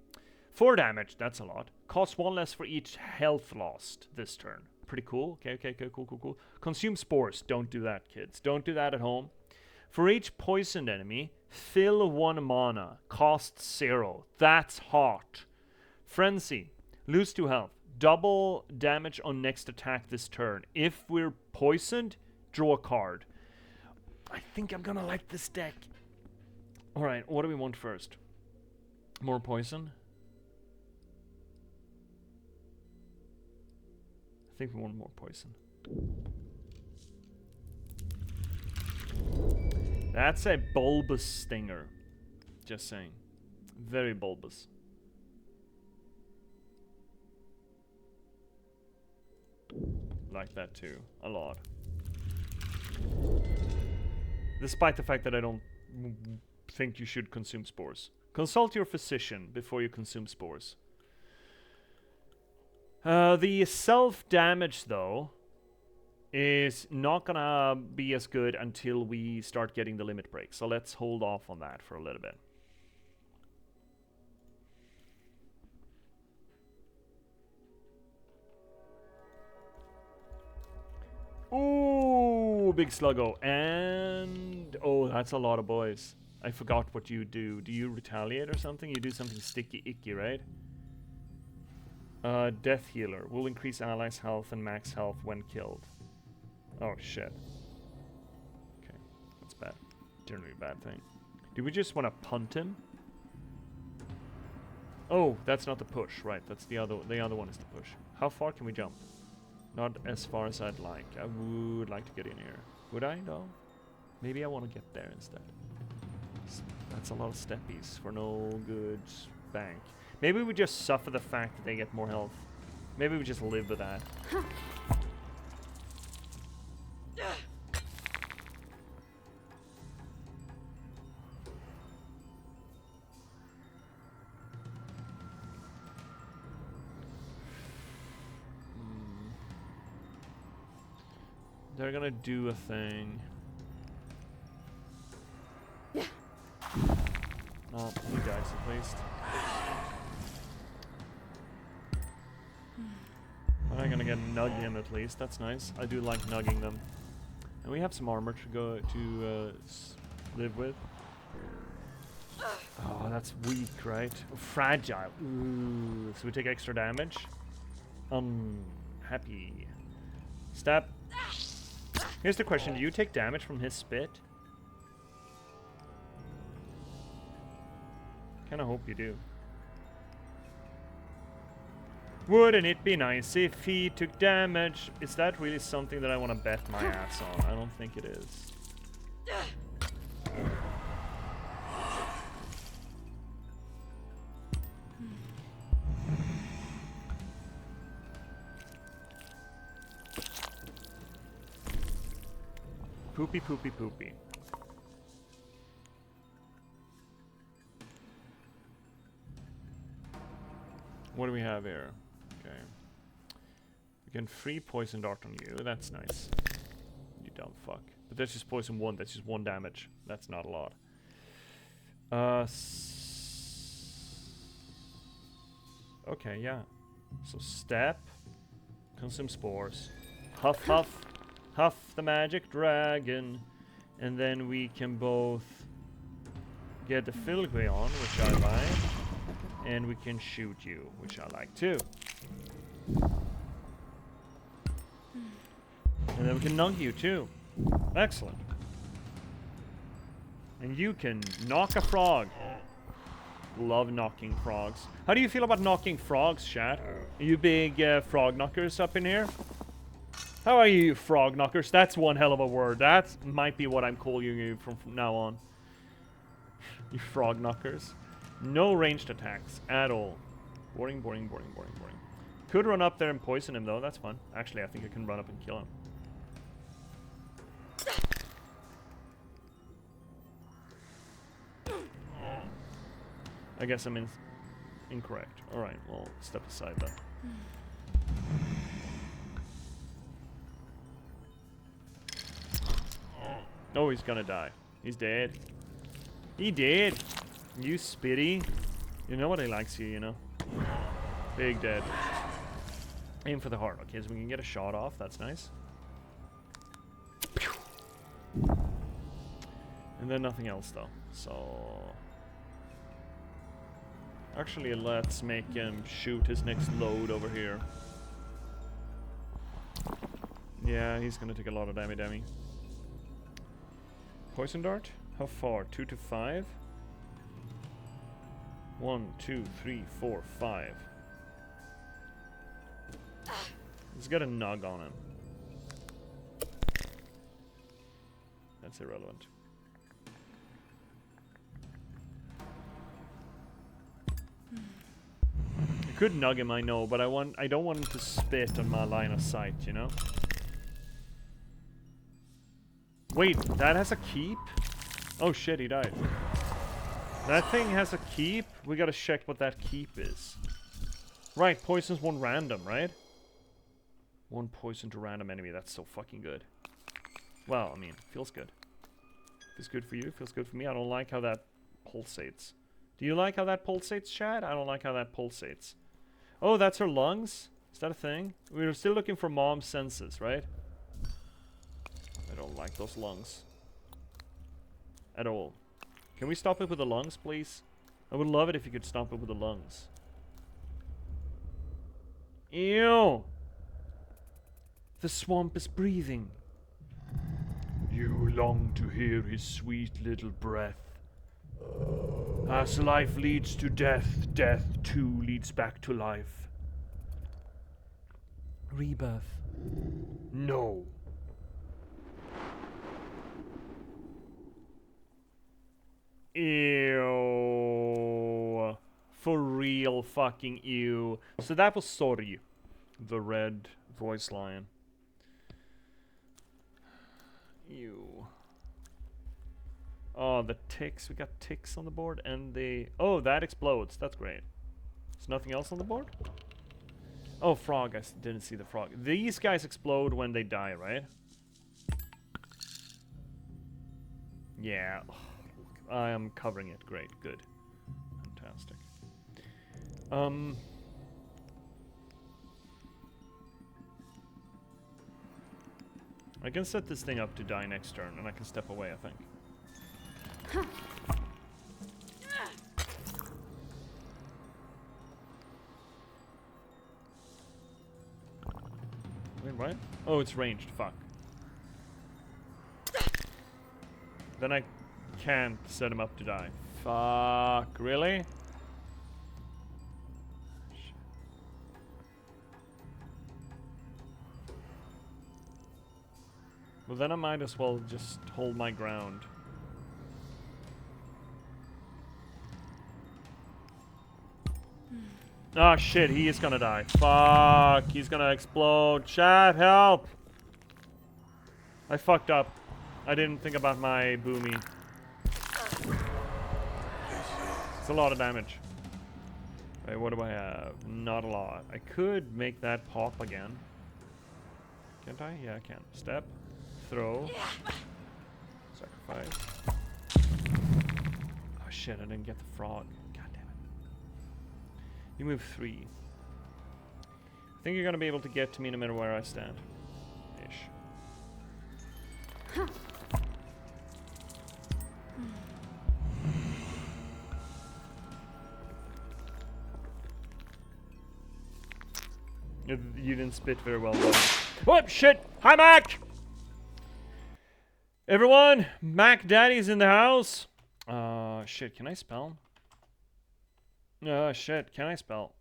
4 damage. That's a lot. Costs 1 less for each health lost this turn. Pretty cool. Okay, cool. Consume spores. Don't do that, kids. Don't do that at home. For each poisoned enemy, fill 1 mana. Cost 0. That's hot. Frenzy. Lose 2 health. Double damage on next attack this turn. If we're poisoned, draw a card. I think I'm gonna like this deck. Alright, what do we want first? More poison? I think we want more poison. That's a bulbous stinger. Just saying. Very bulbous. Like that too. A lot. Despite the fact that I don't think you should consume spores. Consult your physician before you consume spores. The self-damage, though, is not gonna be as good until we start getting the limit break. So let's hold off on that for a little bit. Ooh, big sluggo. And... oh, that's a lot of boys. I forgot what you do. Do you retaliate or something? You do something sticky icky, right? Death healer. Will increase allies' health and max health when killed. Oh, shit. Okay, that's bad. Generally a bad thing. Do we just want to punt him? Oh, that's not the push, right? That's the other one is the push. How far can we jump? Not as far as I'd like. I would like to get in here. Would I? No. Maybe I want to get there instead. That's a lot of steppies for no good bank. Maybe we just suffer the fact that they get more health. Maybe we just live with that. They're gonna do a thing. Yeah. Not you guys, at least. I'm gonna get nug him at least. That's nice. I do like nugging them. And we have some armor to go to live with. Oh, that's weak, right? Oh, fragile. Ooh. So we take extra damage. Happy. Step. Here's the question. Do you take damage from his spit? Kinda hope you do. Wouldn't it be nice if he took damage? Is that really something that I want to bet my ass on? I don't think it is. Poopy, poopy, poopy. What do we have here? Okay. We can free poison dart on you. That's nice. You dumb fuck. But that's just poison 1. That's just 1 damage. That's not a lot. Okay, yeah. So step. Consume spores. Huff, huff. Huff the magic dragon. And then we can both get the Filgray on, which I like. And we can shoot you, which I like too. And then we can nug you too. Excellent. And you can knock a frog. Love knocking frogs. How do you feel about knocking frogs, chat? Are you big frog knockers up in here? How are you, frog knockers? That's one hell of a word. That might be what I'm calling you from now on. You frog knockers. No ranged attacks at all. Boring, boring, boring, boring, boring. Could run up there and poison him though. That's fun. Actually, I think I can run up and kill him. I guess I'm incorrect. Alright, well, step aside then. Oh, he's gonna die. He's dead. He did. You spitty. You know what he likes you, you know. Big dead. Aim for the heart. Okay, so we can get a shot off. That's nice. And then nothing else though. So actually, let's make him shoot his next load over here. Yeah, he's gonna take a lot of dammy. Poison dart? How far? 2 to 5? 1, 2, 3, 4, 5. Let's get a nug on him. That's irrelevant. I could nug him, I know, but I don't want him to spit on my line of sight, you know? Wait, that has a keep? Oh shit, he died. That thing has a keep? We gotta check what that keep is. Right, poison's 1 random, right? 1 poison to random enemy, that's so fucking good. Well, I mean, feels good. Feels good for you, feels good for me. I don't like how that pulsates. Do you like how that pulsates, chat? I don't like how that pulsates. Oh, that's her lungs? Is that a thing? We were still looking for mom's senses, right? don't like those lungs. At all. Can we stop it with the lungs, please? I would love it if you could stop it with the lungs. Ew! The swamp is breathing. You long to hear his sweet little breath. As life leads to death, death too leads back to life. Rebirth. No. Ew. For real fucking ew. So that was Sorry, the red voice line. Ew. Oh, the ticks. We got ticks on the board and the... Oh, that explodes. That's great. There's nothing else on the board? Oh, frog. I didn't see the frog. These guys explode when they die, right? Yeah. I am covering it. Great. Good. Fantastic. I can set this thing up to die next turn, and I can step away, I think. Wait, what? Oh, it's ranged. Fuck. Then I can't set him up to die. Fuck. Really? Well, then I might as well just hold my ground. Oh shit, he is gonna die. Fuck, he's gonna explode. Chat, help! I fucked up. I didn't think about my boomy. It's a lot of damage. Wait, what do I have? Not a lot. I could make that pop again. Can't I? Yeah, I can. Step. Throw. Sacrifice. Oh shit, I didn't get the frog. God damn it. You move 3. I think you're gonna be able to get to me no matter where I stand. Ish. You didn't spit very well, though. Whoop, shit! Hi, Mac! Everyone, Mac Daddy's in the house. Shit, can I spell? Shit, can I spell?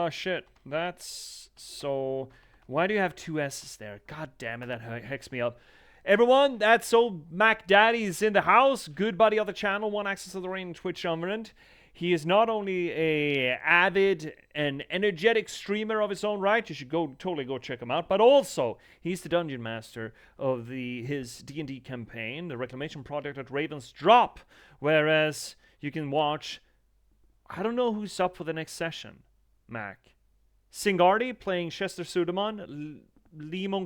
Shit, that's so... Why do you have 2 S's there? God damn it, that hacks me up. Everyone, that's so Mac Daddy's in the house. Good buddy of the channel, One Access of the Rain Twitch dominant. He is not only a avid and energetic streamer of his own right, you should totally go check him out, but also he's the dungeon master of his D&D campaign, the Reclamation Project at Raven's Drop, whereas you can watch, I don't know who's up for the next session, Mac. Singardi playing Chester Sudamon, Lemon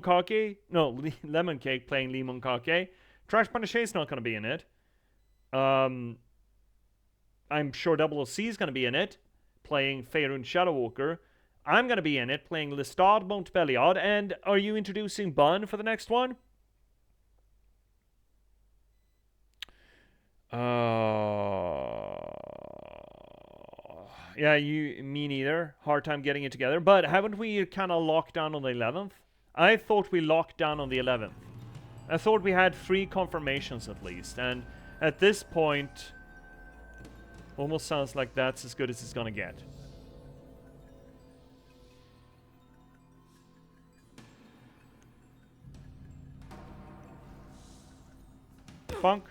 Cake playing Lemon Cake. Trash Panaché's not going to be in it. I'm sure Double C is going to be in it, playing Faerun Shadowwalker. I'm going to be in it, playing Lestat Montbelliard. And are you introducing Bun for the next one? Yeah, me neither. Hard time getting it together. But haven't we kind of locked down on the 11th? I thought we locked down on the 11th. I thought we had 3 confirmations at least. And at this point... Almost sounds like that's as good as it's gonna get. Funk.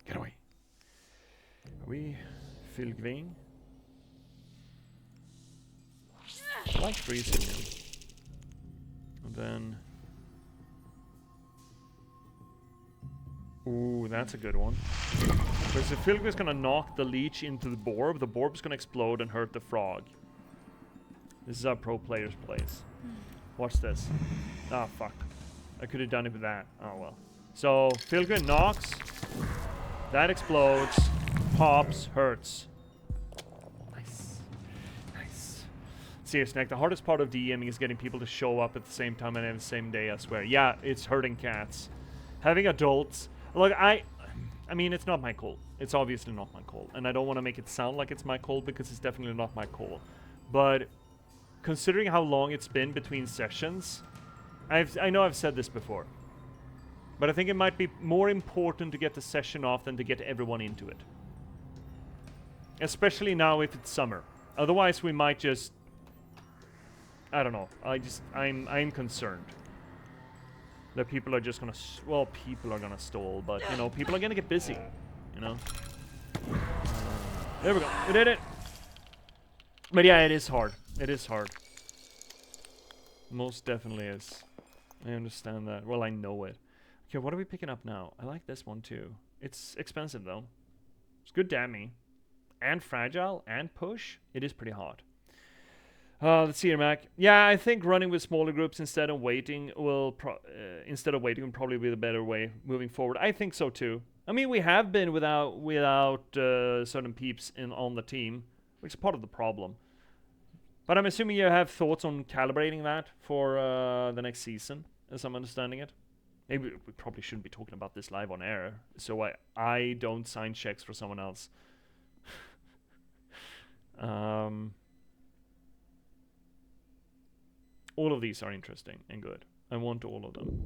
Get away. Are we Filgving? I like freezing him. And then... Ooh, that's a good one. Because if Filgrim is gonna knock the leech into the borb's gonna explode and hurt the frog. This is how pro players plays. Watch this. Ah, fuck. I could have done it with that. Oh, well. So, Filgrim knocks. That explodes. Pops. Hurts. Nice. Nice. Seriously, Nick, the hardest part of DMing is getting people to show up at the same time and on the same day, I swear. Yeah, it's hurting cats. Having adults, look, I mean, it's not my call. It's obviously not my call, and I don't want to make it sound like it's my call because it's definitely not my call. But considering how long it's been between sessions, I know I've said this before, but I think it might be more important to get the session off than to get everyone into it. Especially now if it's summer. Otherwise, we might just, I don't know. I'm concerned that people are just gonna, well, people are gonna stall, but you know, people are gonna get busy. You know. There we go. We did it. But yeah, it is hard. It is hard. Most definitely is. I understand that. Well, I know it. Okay, what are we picking up now? I like this one too. It's expensive though. It's good damage. And fragile and push. It is pretty hard. Let's see here, Mac. Yeah, I think running with smaller groups instead of waiting will probably be the better way moving forward. I think so too. I mean, we have been without certain peeps on the team, which is part of the problem. But I'm assuming you have thoughts on calibrating that for the next season, as I'm understanding it. Maybe we probably shouldn't be talking about this live on air, so I don't sign checks for someone else. All of these are interesting and good. I want all of them.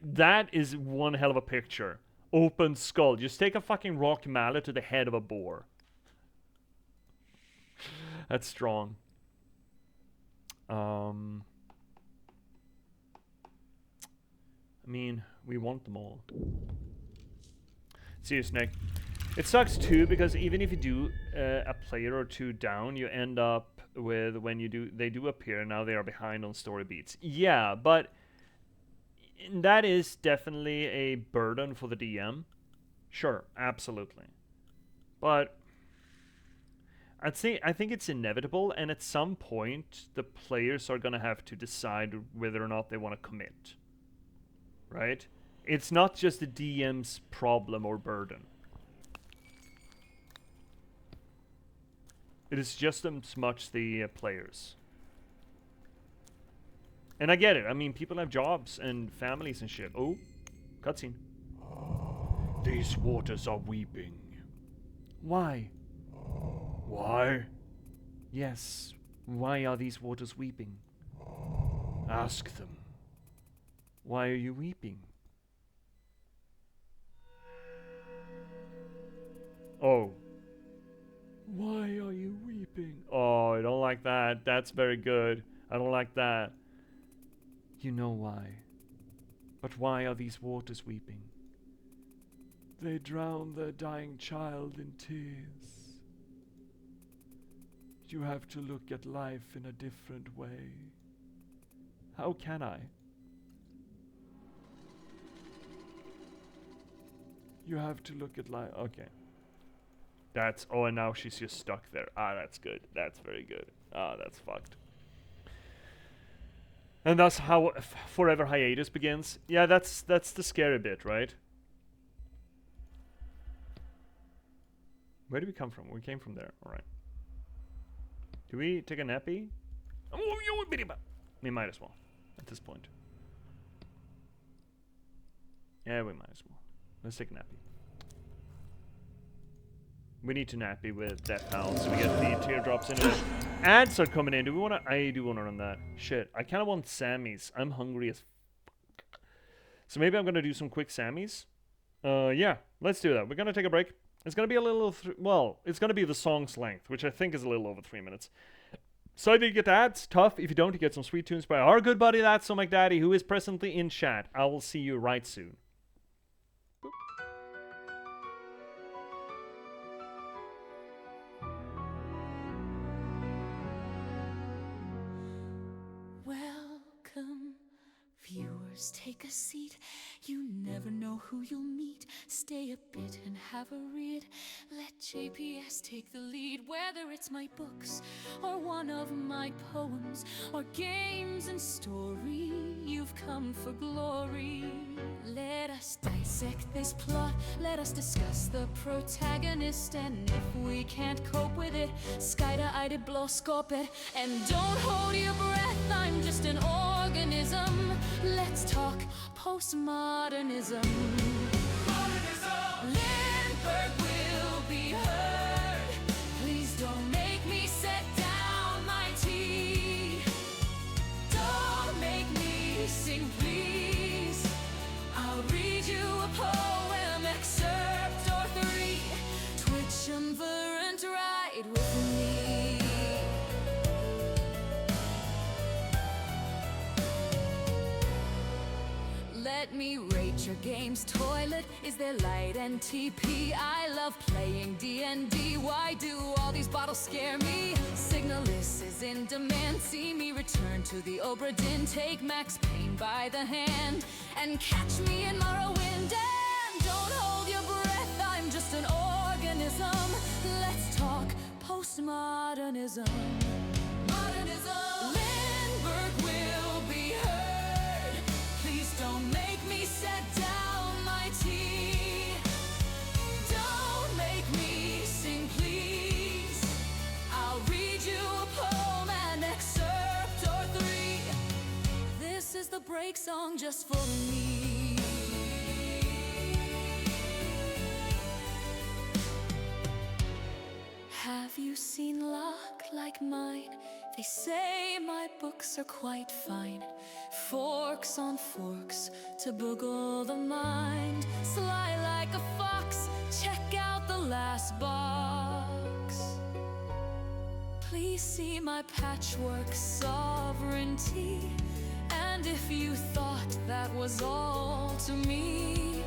That is one hell of a picture. Open skull. Just take a fucking rock mallet to the head of a boar. That's strong. I mean, we want them all. Serious, Nick. It sucks too because even if you do a player or two down, you end up with they do appear, now they are behind on story beats. Yeah, but that is definitely a burden for the DM. Sure, absolutely. But I think it's inevitable, and at some point the players are gonna have to decide whether or not they want to commit. Right? It's not just the DM's problem or burden. It is just as much the players. And I get it. I mean, people have jobs and families and shit. Oh, cutscene. These waters are weeping. Why? Why? Yes. Why are these waters weeping? Ask them. Why are you weeping? Oh. Why are you weeping? Oh, I don't like that. That's very good. I don't like that. You know why. But why are these waters weeping? They drown their dying child in tears. You have to look at life in a different way. How can I? You have to look at life. Okay. That's, oh, and now she's just stuck there. Ah, that's good. That's very good. Ah, that's fucked. And that's how Forever Hiatus begins. Yeah, that's the scary bit, right? Where did we come from? We came from there. All right. Do we take a nappy? We might as well at this point. Yeah, we might as well. Let's take a nappy. We need to nappy with Death Howl so we get the teardrops in it. Ads are coming in. Do we want to? I do want to run that. Shit, I kind of want Sammy's. I'm hungry as fuck. So maybe I'm going to do some quick Sammy's. Yeah, let's do that. We're going to take a break. It's going to be a little, well, it's going to be the song's length, which I think is a little over 3 minutes. So I did get ads. Tough. If you don't, you get some sweet tunes by our good buddy, That's So McDaddy, who is presently in chat. I will see you right soon. Welcome, viewers. Viewers, take a seat. You never know who you'll meet. Stay a bit and have a read. Let J.P.S take the lead. Whether it's my books or one of my poems or games and story, you've come for glory. Let us dissect this plot. Let us discuss the protagonist. And if we can't cope with it, skyda-ide blåskåpet. And don't hold your breath, I'm just an organism. Let's talk postmodernism. Lindberg will be heard. Please don't make me set down my tea. Don't make me sing, please. I'll read you a poem, excerpt or three. Twitchumvirant, ride with me. Let me rate your game's toilet. Is there light and TP? I love playing D&D. Why do all these bottles scare me? Signalis is in demand. See me return to the Obra Dinn. Take Max Payne by the hand and catch me in Morrowind. And don't hold your breath, I'm just an organism. Let's talk postmodernism. Modernism. Lindberg will be heard. Please don't make me set down my tea. Don't make me sing, please. I'll read you a poem, an excerpt or three. This is the break song just for me. Have you seen luck like mine? They say my books are quite fine. Forks on forks to boggle the mind. Sly like a fox, check out the last box. Please see my patchwork sovereignty. And if you thought that was all to me,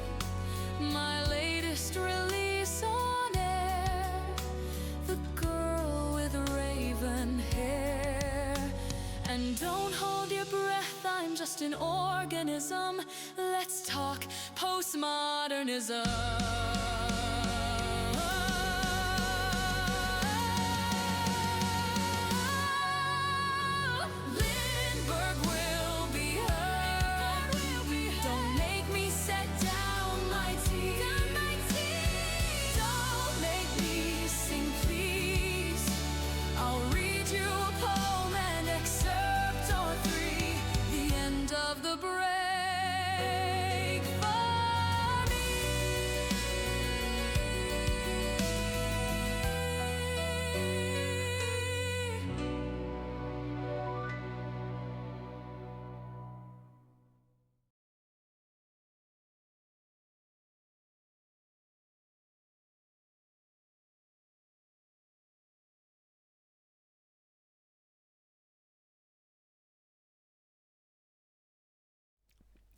my latest release on air, the girl with raven hair. And don't hold your breath, I'm just an organism. Let's talk postmodernism. Lindberg will be heard. Don't make me set down my tea. Don't make me sing, please. I'll read you a poem, an excerpt or three. The end of the break for me.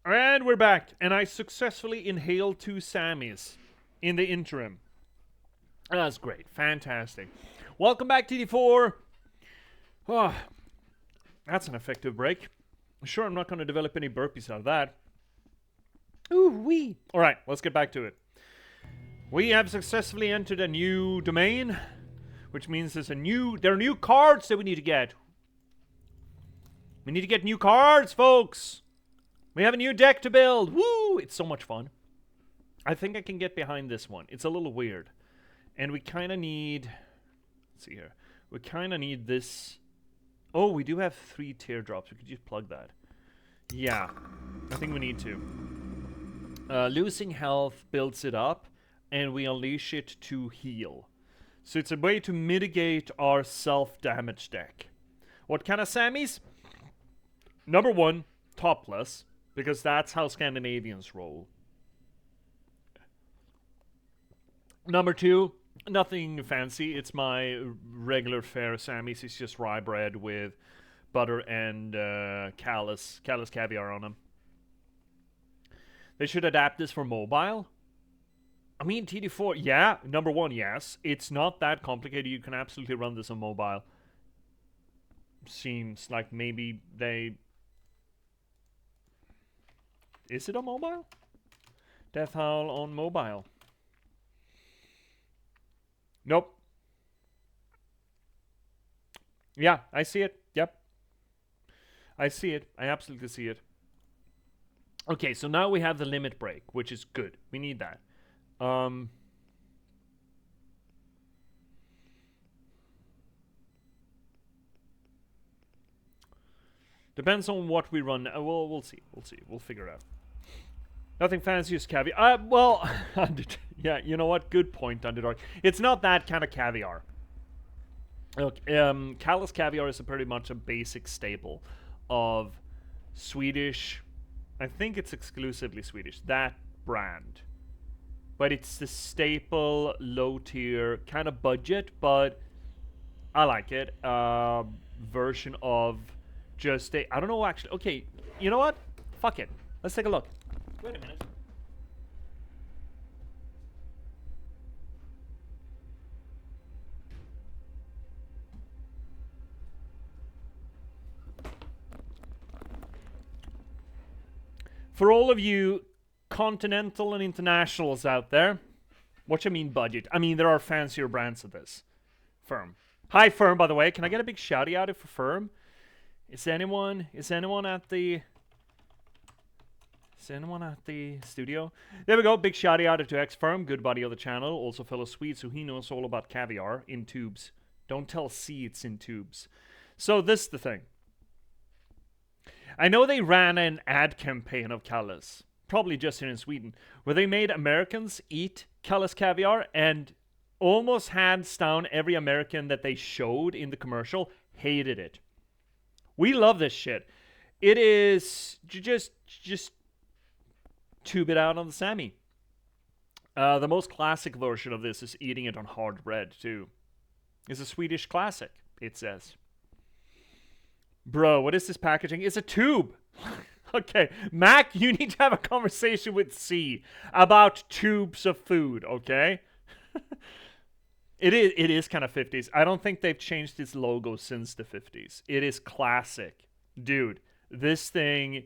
And we're back, and I successfully inhaled 2 Sammys in the interim. That's great. Fantastic. Welcome back, TD4. Oh, that's an effective break. I'm sure I'm not going to develop any burpees out of that. Ooh wee. All right, let's get back to it. We have successfully entered a new domain, which means there are new cards that we need to get. We need to get new cards, folks. We have a new deck to build. Woo! It's so much fun. I think I can get behind this one. It's a little weird. And we kind of need... Let's see here. We kind of need this... Oh, we do have 3 teardrops. We could just plug that. Yeah. I think we need to. Losing health builds it up. And we unleash it to heal. So it's a way to mitigate our self-damage deck. What kind of Sammys? Number 1, topless. Because that's how Scandinavians roll. Number 2, nothing fancy. It's my regular fare Sammys. It's just rye bread with butter and callus caviar on them. They should adapt this for mobile. I mean, TD4, yeah. Number 1, yes. It's not that complicated. You can absolutely run this on mobile. Seems like maybe they... Is it on mobile? Death Howl on mobile. Nope. Yeah, I see it. Yep. I see it. I absolutely see it. Okay, so now we have the limit break, which is good. We need that. Depends on what we run. We'll see. We'll see. We'll figure it out. Nothing fancy as caviar. Well, yeah, you know what? Good point, Underdog. It's not that kind of caviar. Look, Callus caviar is pretty much a basic staple of Swedish. I think it's exclusively Swedish. That brand. But it's the staple, low tier, kind of budget, but I like it. Version of just a. I don't know actually. Okay, you know what? Fuck it. Let's take a look. Wait a minute. For all of you continental and internationals out there, what you mean budget? I mean, there are fancier brands of this. Firm. Hi, Firm, by the way. Can I get a big shouty out for Firm? Is anyone at the studio? There we go. Big shouty out to X Firm, good buddy of the channel, also fellow Swede, so he knows all about caviar in tubes. Don't tell C it's in tubes. So this is the thing. I know they ran an ad campaign of Callus, probably just here in Sweden, where they made Americans eat Callus caviar, and almost hands down every American that they showed in the commercial hated it. We love this shit. It is just tube it out on the Sammy. The most classic version of this is eating it on hard bread too. It's a Swedish classic, it says. Bro, what is this packaging? It's a tube. Okay, Mac, you need to have a conversation with C about tubes of food, okay? It is kind of 50s. I don't think they've changed its logo since the 50s. It is classic. Dude, this thing,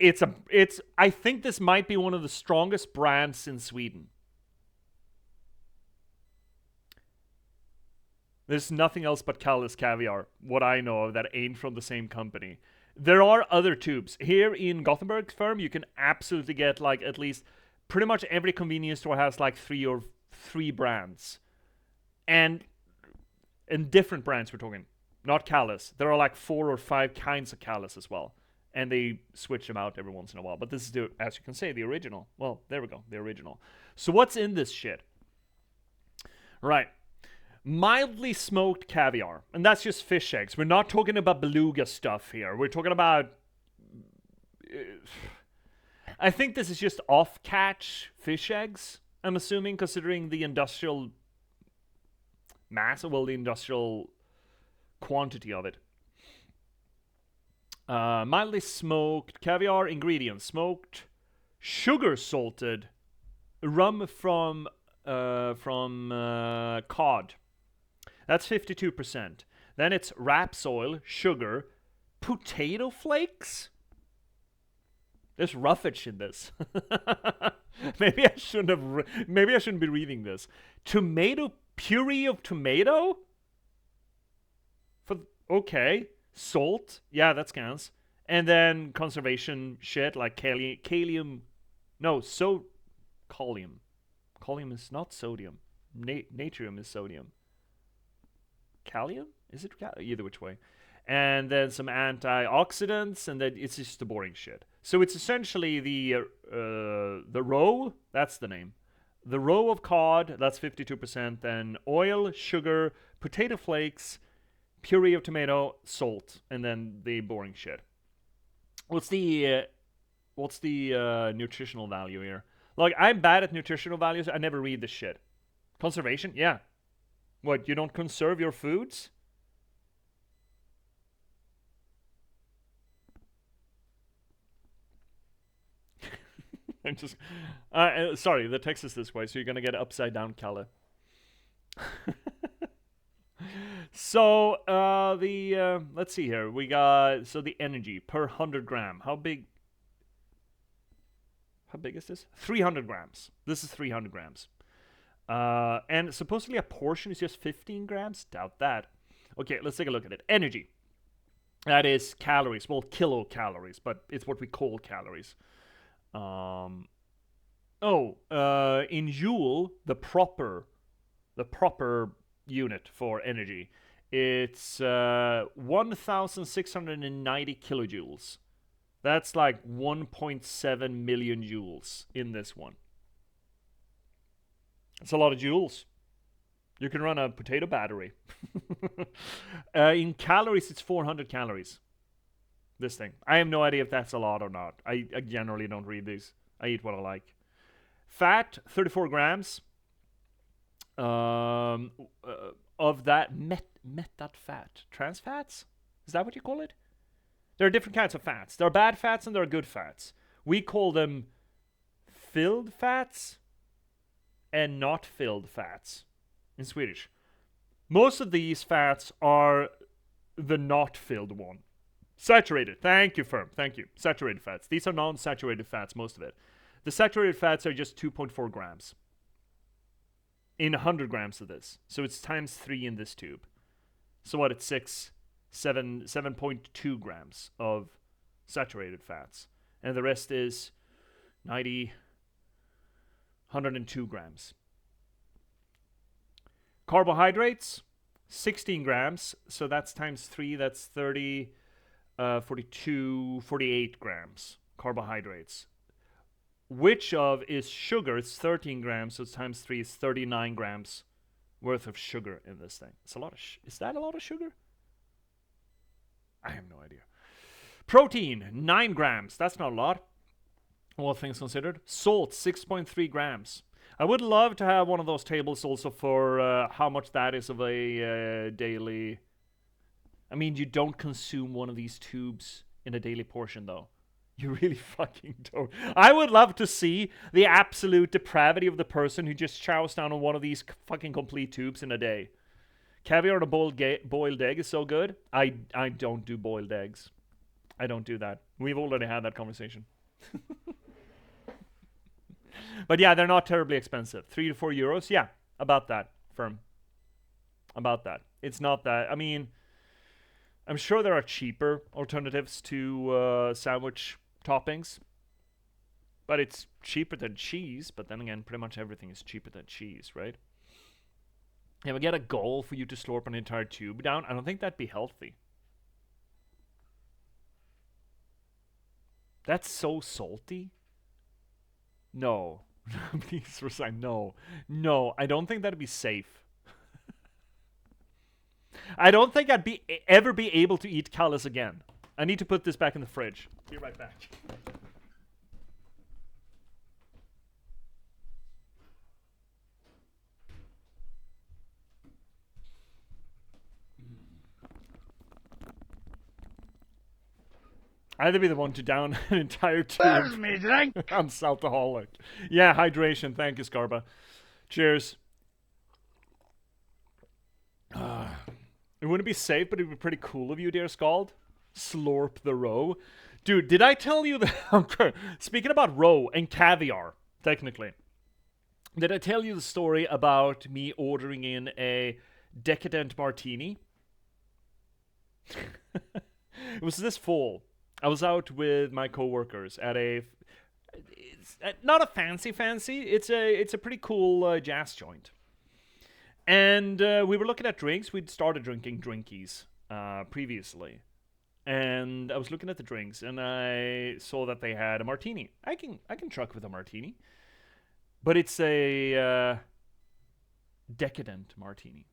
I think this might be one of the strongest brands in Sweden. There's nothing else but Callus caviar, what I know of, that ain't from the same company. There are other tubes. Here in Gothenburg Firm, you can absolutely get like at least pretty much every convenience store has like three brands. And different brands we're talking. Not Callus. There are like 4 or 5 kinds of Callus as well. And they switch them out every once in a while. But this is, as you can say, the original. Well, there we go. The original. So what's in this shit? Right. Mildly smoked caviar. And that's just fish eggs. We're not talking about beluga stuff here. We're talking about... I think this is just off-catch fish eggs. I'm assuming, considering the industrial mass, well, the industrial quantity of it. Mildly smoked caviar ingredients: smoked, sugar salted, rum from cod. That's 52%. Then it's raps oil, sugar, potato flakes. There's roughage in this. Maybe I shouldn't be reading this. Tomato puree of tomato. Okay. Salt. Yeah, that counts. And then conservation shit like kalium. No, kalium. Kalium is not sodium. Natrium is sodium. Kalium? Is it either which way? And then some antioxidants, and then it's just the boring shit. So it's essentially the roe. That's the name. The roe of cod. That's 52%. Then oil, sugar, potato flakes, puree of tomato, salt, and then the boring shit. What's the nutritional value here? Like, I'm bad at nutritional values. I never read this shit. Conservation? Yeah. What, you don't conserve your foods? I'm just... sorry, the text is this way, so you're gonna get upside down, Kalle. So, let's see here. We got, so the energy per 100 gram. How big? How big is this? 300 grams. This is 300 grams. And supposedly a portion is just 15 grams. Doubt that. Okay, let's take a look at it. Energy. That is calories. Well, kilocalories, but it's what we call calories. In Joule, the proper unit for energy, it's 1,690 kilojoules. That's like 1.7 million joules in this one. It's a lot of joules. You can run a potato battery. In calories, it's 400 calories. This thing. I have no idea if that's a lot or not. I generally don't read these. I eat what I like. Fat, 34 grams. Of that, that fat. Trans fats? Is that what you call it? There are different kinds of fats. There are bad fats and there are good fats. We call them filled fats and not filled fats in Swedish. Most of these fats are the not filled one. Saturated. Thank you, Firm. Thank you. Saturated fats. These are non-saturated fats, most of it. The saturated fats are just 2.4 grams in 100 grams of this. So it's times 3 in this tube. So what? It's 7.2 grams of saturated fats. And the rest is 102 grams. Carbohydrates, 16 grams. So that's times 3. That's 30, 42, 48 grams. Carbohydrates. Which of is sugar? It's 13 grams. So it's times 3 is 39 grams worth of sugar in this thing. It's a lot of is that a lot of sugar? I have no idea. Protein, 9 grams. That's not a lot, all things considered. Salt, 6.3 grams. I would love to have one of those tables also for how much that is of a daily... I mean, you don't consume one of these tubes in a daily portion, though. You really fucking don't. I would love to see the absolute depravity of the person who just chows down on one of these fucking complete tubes in a day. Caviar and a boiled egg is so good. I don't do boiled eggs. I don't do that. We've already had that conversation. But yeah, they're not terribly expensive. 3 to 4 euros. Yeah, about that. Firm. About that. It's not that. I mean, I'm sure there are cheaper alternatives to sandwich toppings. But it's cheaper than cheese. But then again, pretty much everything is cheaper than cheese, right? If I get a goal for you to slurp an entire tube down, I don't think that'd be healthy. That's so salty. No. Please resign. No. No, I don't think that'd be safe. I don't think I'd ever be able to eat callus again. I need to put this back in the fridge. Be right back. I'd be the one to down an entire tube. Where's me drink? I'm saltaholic. Yeah, hydration. Thank you, Scarba. Cheers. It wouldn't be safe, but it'd be pretty cool of you, dear Scald. Slurp the roe. Dude, did I tell you that... Speaking about roe and caviar, technically. Did I tell you the story about me ordering in a decadent martini? It was this fall. I was out with my coworkers at it's not a fancy. It's a pretty cool jazz joint, and we were looking at drinks. We'd started drinking drinkies previously, and I was looking at the drinks, and I saw that they had a martini. I can truck with a martini, but it's a decadent martini,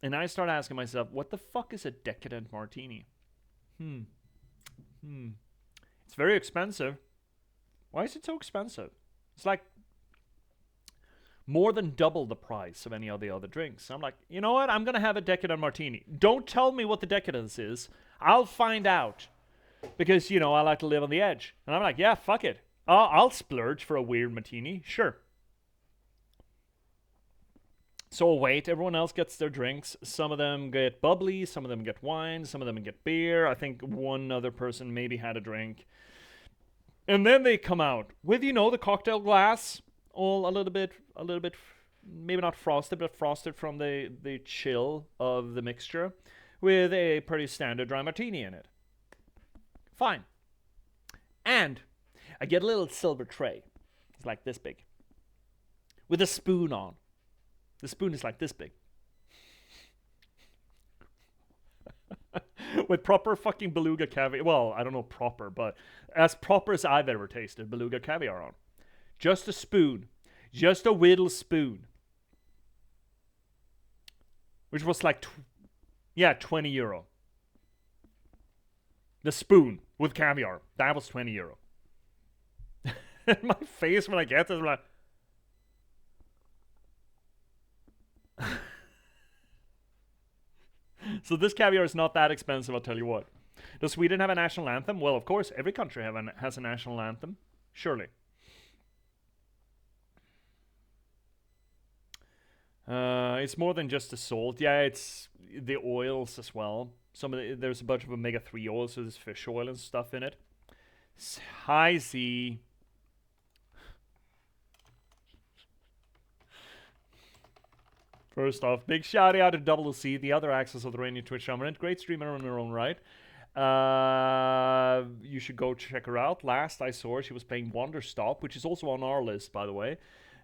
and I started asking myself, what the fuck is a decadent martini? It's very expensive. Why is it so expensive? It's like more than double the price of any of the other drinks. I'm like, you know what? I'm going to have a decadent martini. Don't tell me what the decadence is. I'll find out. Because, you know, I like to live on the edge. And I'm like, yeah, fuck it. I'll splurge for a weird martini. Sure. So wait, everyone else gets their drinks. Some of them get bubbly, some of them get wine, some of them get beer. I think one other person maybe had a drink. And then they come out with, you know, the cocktail glass, all a little bit, maybe not frosted, but frosted from the chill of the mixture, with a pretty standard dry martini in it. Fine. And I get a little silver tray. It's like this big, with a spoon on. The spoon is like this big. With proper fucking beluga caviar. Well, I don't know proper, but as proper as I've ever tasted beluga caviar on. Just a spoon. Just a whittle spoon. Which was like, 20 euro. The spoon with caviar. That was 20 euro. My face when I get this, I'm like... So this caviar is not that expensive, I'll tell you what. Does Sweden have a national anthem? Well, of course, every country has a national anthem. Surely. It's more than just the salt. Yeah, it's the oils as well. There's a bunch of omega-3 oils, so there's fish oil and stuff in it. High Z. First off, big shout out to Double C, the other access of the Rainy Twitch dominant. Great streamer in her own right. You should go check her out. Last I saw her, she was playing Wonder Stop, which is also on our list, by the way.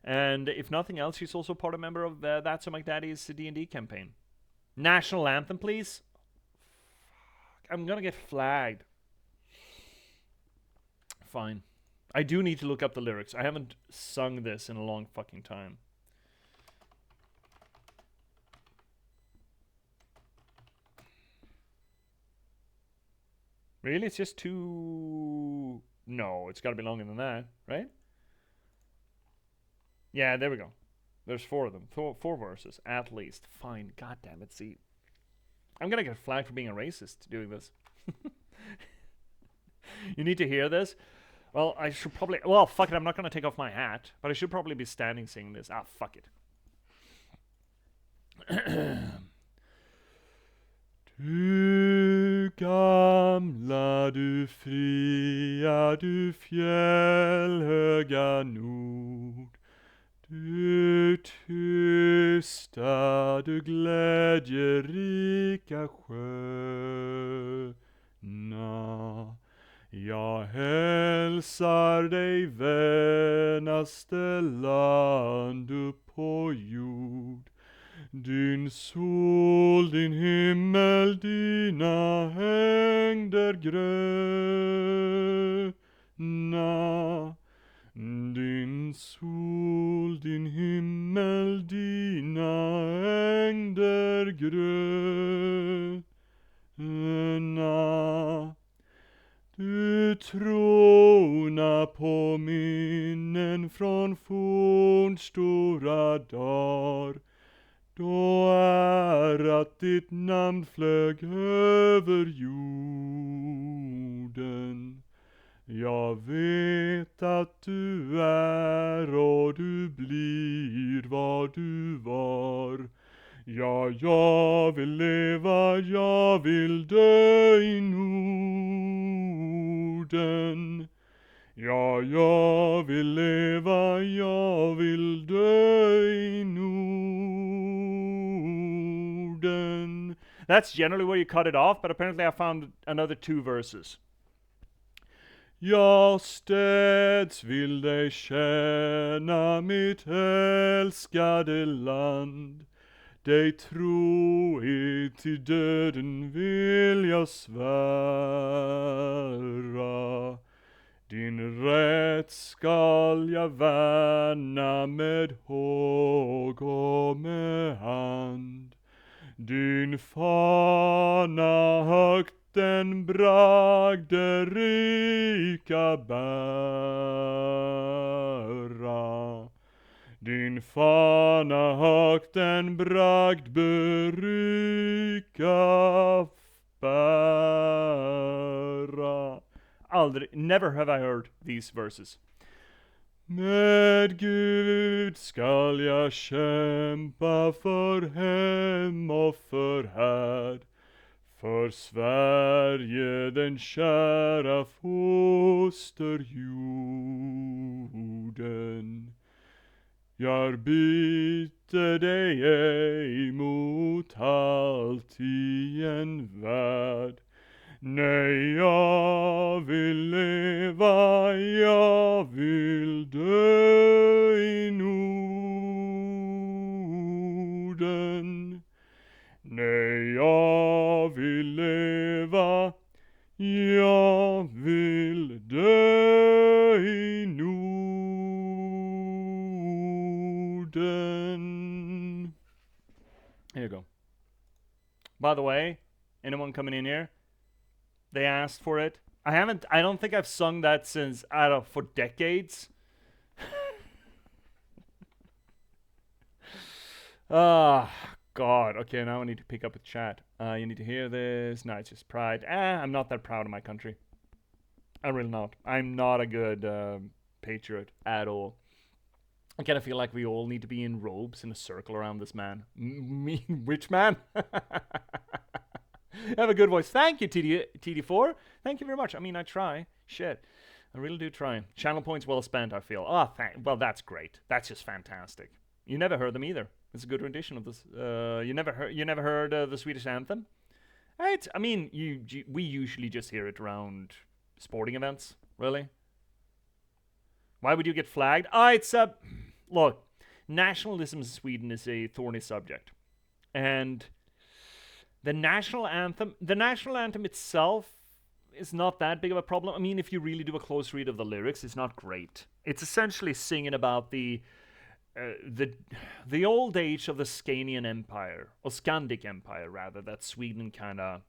And if nothing else, she's also part of a member of That's So McDaddy's D&D campaign. National anthem, please. I'm gonna get flagged. Fine. I do need to look up the lyrics. I haven't sung this in a long fucking time. Really? It's just 2... No, it's gotta be longer than that, right? Yeah, there we go. There's 4 of them. Four verses, at least. Fine. God damn it, see. I'm gonna get flagged for being a racist doing this. You need to hear this? Well, I should probably... Well, fuck it, I'm not gonna take off my hat. But I should probably be standing singing this. Ah, fuck it. Du gamla, du fria, du fjällhöga nord. Du tysta, du glädjerika sköna. Jag hälsar dig, vänaste land upp på jord. Din sol, din himmel, dina hängder gröna. Din sol, din himmel, dina hängder gröna. Du trona på minnen från fornstora dagar. Då att ditt namn flög över jorden. Jag vet att du är och du blir vad du var. Ja, jag vill leva, jag vill dö i Norden. Ja, jag vill leva, jag vill dö i Norden. That's generally where you cut it off, but apparently I found another 2 verses. Jag städs vill dig tjäna, mitt älskade land. Dig trohet till döden vill jag svära. Din rätt skall jag värna med håg och med hand. Din fana högt den bragde rika bära. Din fana högt den bragd berika bära. Never have I heard these verses. Med Gud skall jag kämpa för hem och för härd. För Sverige den kära fosterjorden. Jag byter dig ej mot allt i en värld. Nej, jag vill leva, jag vill dö i Norden. Nej, jag vill leva, jag vill dö i Norden. Here you go. By the way, anyone coming in here? They asked for it. I don't think I've sung that since, I don't know, for decades. God. Okay, now I need to pick up a chat. You need to hear this. No, it's just pride. I'm not that proud of my country. I'm really not. I'm not a good patriot at all. I kind of feel like we all need to be in robes in a circle around this man. Me? Which man? You have a good voice. Thank you, TD4. Thank you very much. I mean, I try. Shit. I really do try. Channel points well spent, I feel. Well, that's great. That's just fantastic. You never heard them either. It's a good rendition of this. You never heard the Swedish anthem? Right. I mean, we usually just hear it around sporting events, really. Why would you get flagged? It's a... Look, nationalism in Sweden is a thorny subject. And the national anthem itself is not that big of a problem. I mean, if you really do a close read of the lyrics, it's not great. It's essentially singing about the old age of the Scanian Empire, or Scandic Empire rather, that Sweden kind of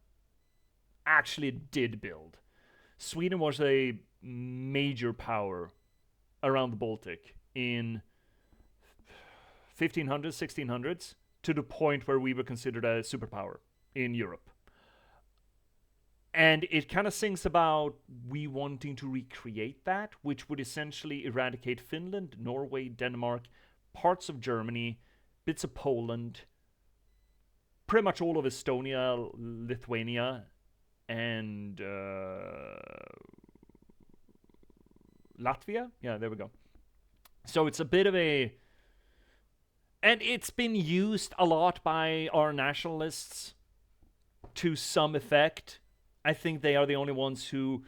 actually did build. Sweden was a major power around the Baltic in 1500s, 1600s, to the point where we were considered a superpower in Europe. And it kind of sings about we wanting to recreate that, which would essentially eradicate Finland, Norway, Denmark, parts of Germany, bits of Poland, pretty much all of Estonia, Lithuania, and Latvia? Yeah, there we go. So it's a bit of a... And it's been used a lot by our nationalists to some effect. I think they are the only ones who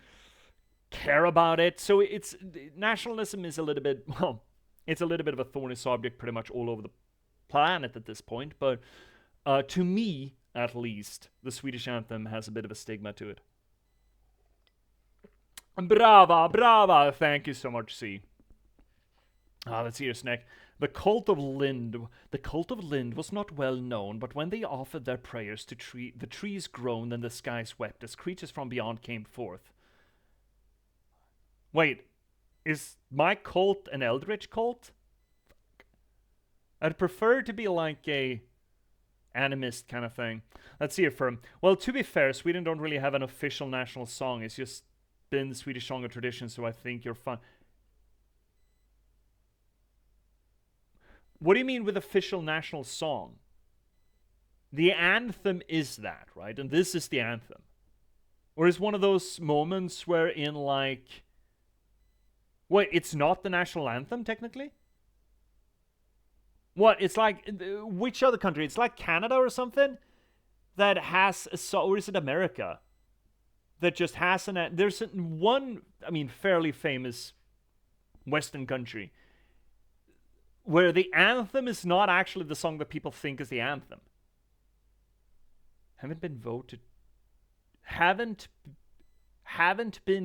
care about it. So it's... Nationalism is a little bit... Well, it's a little bit of a thorny subject pretty much all over the planet at this point. But to me, at least, the Swedish anthem has a bit of a stigma to it. Brava, brava! Thank you so much, C. Let's see your snack. The cult of Lind was not well known, but when they offered their prayers to the trees groaned and the skies wept as creatures from beyond came forth. Wait, is my cult an eldritch cult? I'd prefer to be like a animist kind of thing. Let's see it from... Well, to be fair, Sweden don't really have an official national song. It's just been the Swedish song of tradition, so I think you're fine. What do you mean with official national song? The anthem is that, right? And this is the anthem. Or is one of those moments where in like... Wait, it's not the national anthem, technically? What? It's like... Which other country? It's like Canada or something? That has a song... Or is it America? That just has an... There's one, I mean, fairly famous Western country where the anthem is not actually the song that people think is the anthem. Haven't been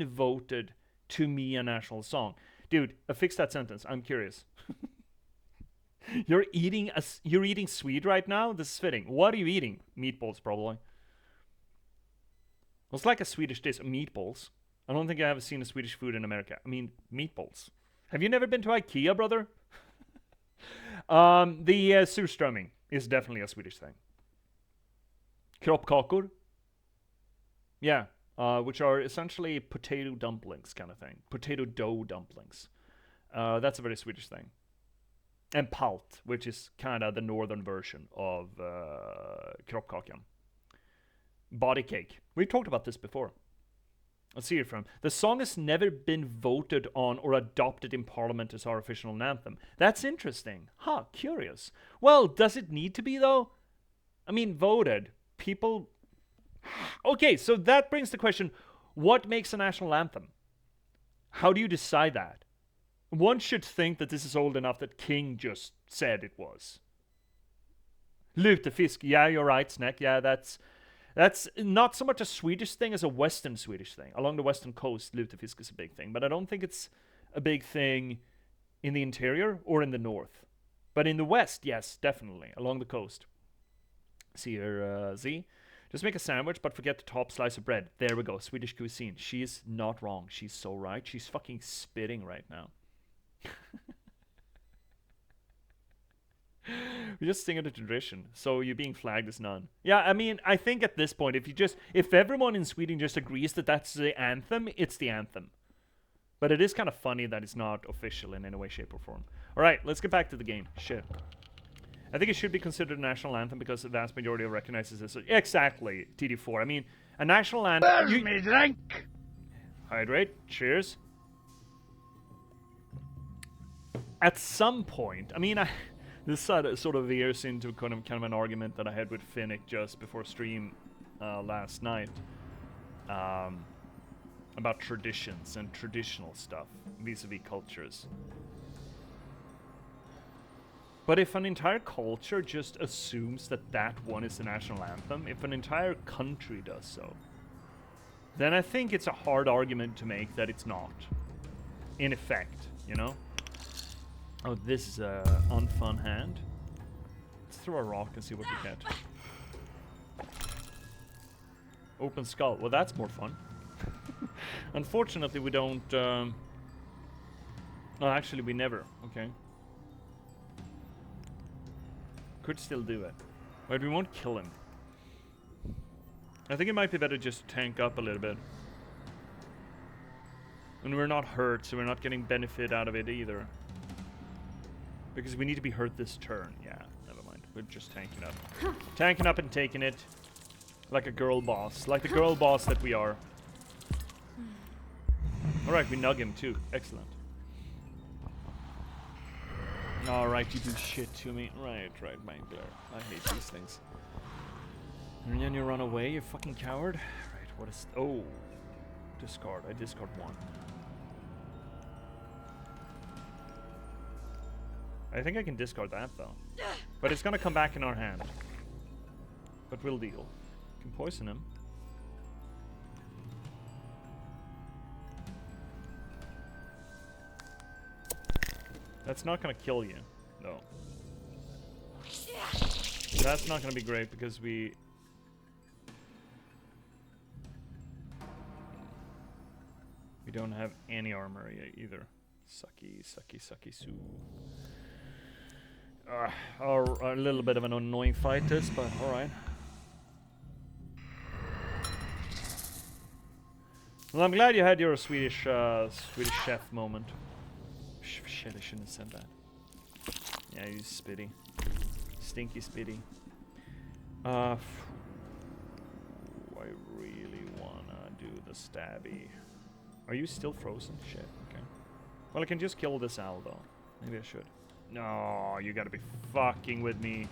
voted to me a national song. Dude, fix that sentence. I'm curious. You're eating sweet right now? This is fitting. What are you eating? Meatballs, probably. It's like a Swedish dish. Meatballs. I don't think I have seen a Swedish food in America. I mean, meatballs. Have you never been to IKEA, brother? The surströmming is definitely a Swedish thing. Kroppkakor. Yeah, which are essentially potato dumplings kind of thing. Potato dough dumplings. That's a very Swedish thing. And palt, which is kind of the northern version of kroppkakan. Body Cake. We've talked about this before. Let's see it from. The song has never been voted on or adopted in Parliament as our official anthem. That's interesting. Huh, curious. Well, does it need to be, though? I mean, voted. People... Okay, so that brings the question, what makes a national anthem? How do you decide that? One should think that this is old enough that King just said it was. Lutefisk, yeah, you're right, Snack. Yeah, that's not so much a Swedish thing as a Western Swedish thing. Along the western coast, lutefisk is a big thing, but I don't think it's a big thing in the interior or in the north. But in the west, yes, definitely, along the coast. See here, Z. Just make a sandwich, but forget the top slice of bread. There we go, Swedish cuisine. She's not wrong. She's so right. She's fucking spitting right now. We just sing it a tradition, so you being flagged is none. Yeah, I mean, I think at this point, if everyone in Sweden just agrees that that's the anthem, it's the anthem. But it is kind of funny that it's not official in any way, shape, or form. Alright, let's get back to the game. Shit. I think it should be considered a national anthem because the vast majority of recognizes it. Exactly, TD4. I mean, a national anthem... Where's me drink? Hydrate. Cheers. At some point, I mean, this sort of veers into kind of an argument that I had with Finnick just before stream last night about traditions and traditional stuff vis-a-vis cultures. But if an entire culture just assumes that that one is the national anthem, if an entire country does so, then I think it's a hard argument to make that it's not. In effect, you know? Oh, this is a unfun hand. Let's throw a rock and see what we get. Open skull. Well, that's more fun. Unfortunately, we don't... No, actually, we never. Okay. Could still do it. But we won't kill him. I think it might be better just to tank up a little bit. And we're not hurt, so we're not getting benefit out of it either. Because we need to be hurt this turn. Yeah, never mind. We're just tanking up. Tanking up and taking it. Like a girl boss. Like the girl boss that we are. Alright, we nug him too. Excellent. Alright, you do shit to me. Right, Mangler. I hate these things. And then you run away, you fucking coward. Right, what is... Oh. Discard. I discard one. I think I can discard that, though. But it's gonna come back in our hand. But we'll deal. Can poison him. That's not gonna kill you, no. That's not gonna be great because we... We don't have any armor either. Sucky, sucky, sucky, sue. A little bit of an annoying fight this, but alright. Well, I'm glad you had your Swedish chef moment. Shit, I shouldn't have said that. Yeah, he's spitty. Stinky spitty. I really wanna do the stabby. Are you still frozen? Shit, okay. Well, I can just kill this owl, though. Maybe I should. No, you gotta be fucking with me.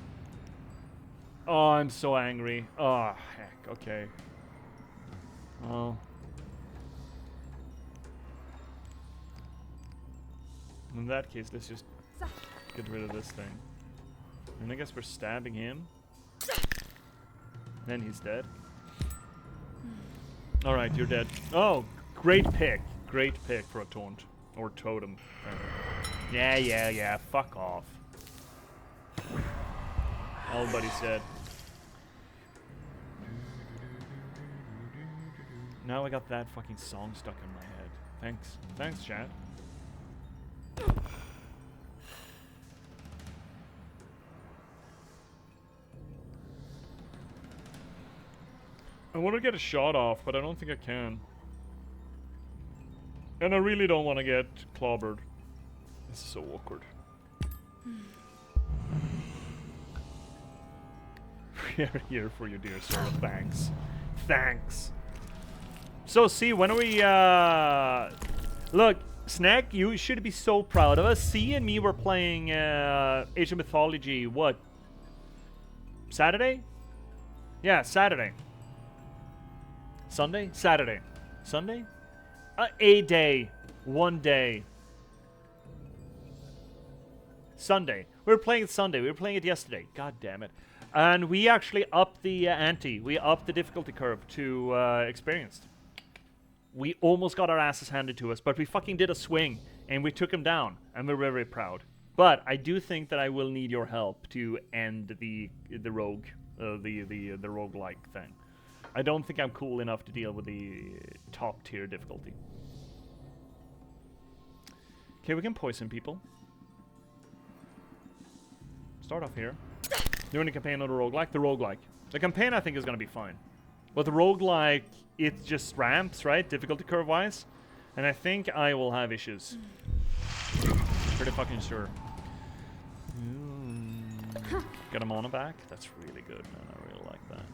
Oh, I'm so angry. Oh, heck, okay. Well. In that case, let's just get rid of this thing. And I guess we're stabbing him. Then he's dead. Alright, you're dead. Oh, great pick. Great pick for a taunt. Or totem. Yeah. Fuck off. Everybody's dead. Now I got that fucking song stuck in my head. Thanks. Thanks, chat. I want to get a shot off, but I don't think I can. And I really don't want to get clobbered. This is so awkward. We are here for you, dear sir. Thanks. Thanks. So, see, when are we, look, Snack, you should be so proud of us. C and me were playing, Age of Mythology, what? Saturday? Yeah, Saturday. Sunday? Saturday. Sunday? A day. One day. Sunday. We were playing it Sunday. We were playing it yesterday. God damn it. And we actually upped the ante. We upped the difficulty curve to experienced. We almost got our asses handed to us, but we fucking did a swing, and we took him down, and we're very, very proud. But I do think that I will need your help to end the rogue, the roguelike thing. I don't think I'm cool enough to deal with the top tier difficulty. Okay, we can poison people. Start off here. Doing a campaign on the roguelike. The roguelike. The campaign I think is going to be fine. But the roguelike, it just ramps, right? Difficulty curve-wise. And I think I will have issues. Pretty fucking sure. Got a mana back? That's really good, man. I really like that.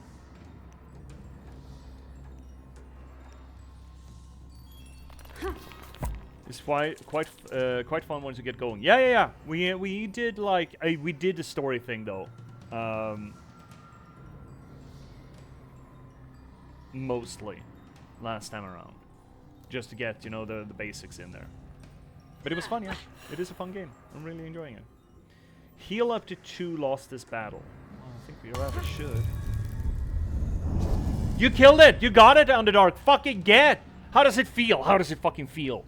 It's quite fun once you get going. Yeah. We did like we did the story thing though. Mostly last time around, just to get the basics in there. But it was fun, yeah. It is a fun game. I'm really enjoying it. Heal up to 2 lost this battle. Well, I think we rather should. You killed it! You got it, Underdark! Fucking get! How does it feel? How does it fucking feel?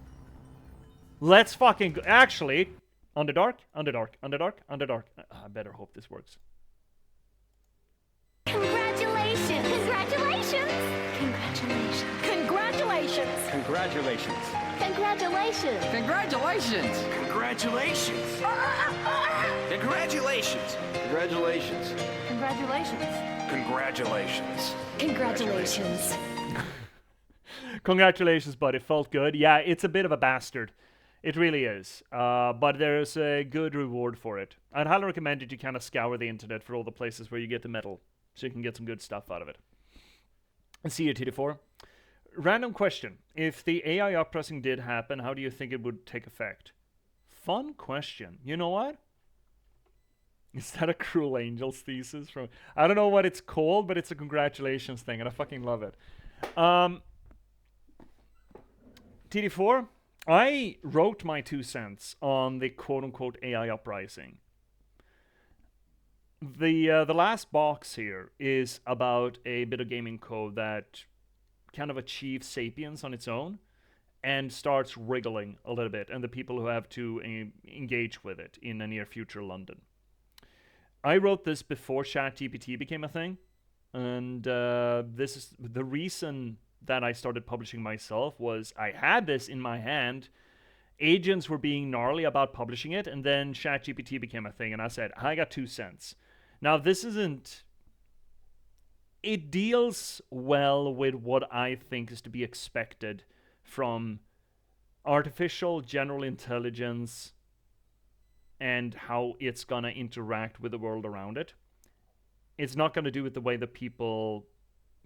Let's fucking go. Actually, Underdark. I better hope this works. Congratulations! Congratulations! Congratulations! Congratulations! Congratulations! Congratulations! Congratulations! Congratulations! Congratulations! Congratulations! Congratulations! Congratulations! Congratulations! Congratulations, bud. It felt good. Yeah, it's a bit of a bastard. It really is. But there's a good reward for it. I'd highly recommend that you kind of scour the internet for all the places where you get the medal, so you can get some good stuff out of it. And see you, TD4. Random question. If the AI uppressing did happen, how do you think it would take effect? Fun question. You know what? Is that a Cruel Angels thesis? From I don't know what it's called, but it's a congratulations thing, and I fucking love it. TD4, I wrote my 2 cents on the quote-unquote AI uprising. The last box here is about a bit of gaming code that kind of achieves sapience on its own and starts wriggling a little bit, and the people who have to engage with it in a near future London. I wrote this before ChatGPT became a thing, and this is the reason that I started publishing myself. Was I had this in my hand, agents were being gnarly about publishing it, and then ChatGPT became a thing, and I said, I got 2 cents. Now, this isn't... It deals well with what I think is to be expected from artificial general intelligence and how it's going to interact with the world around it. It's not going to do it the way that people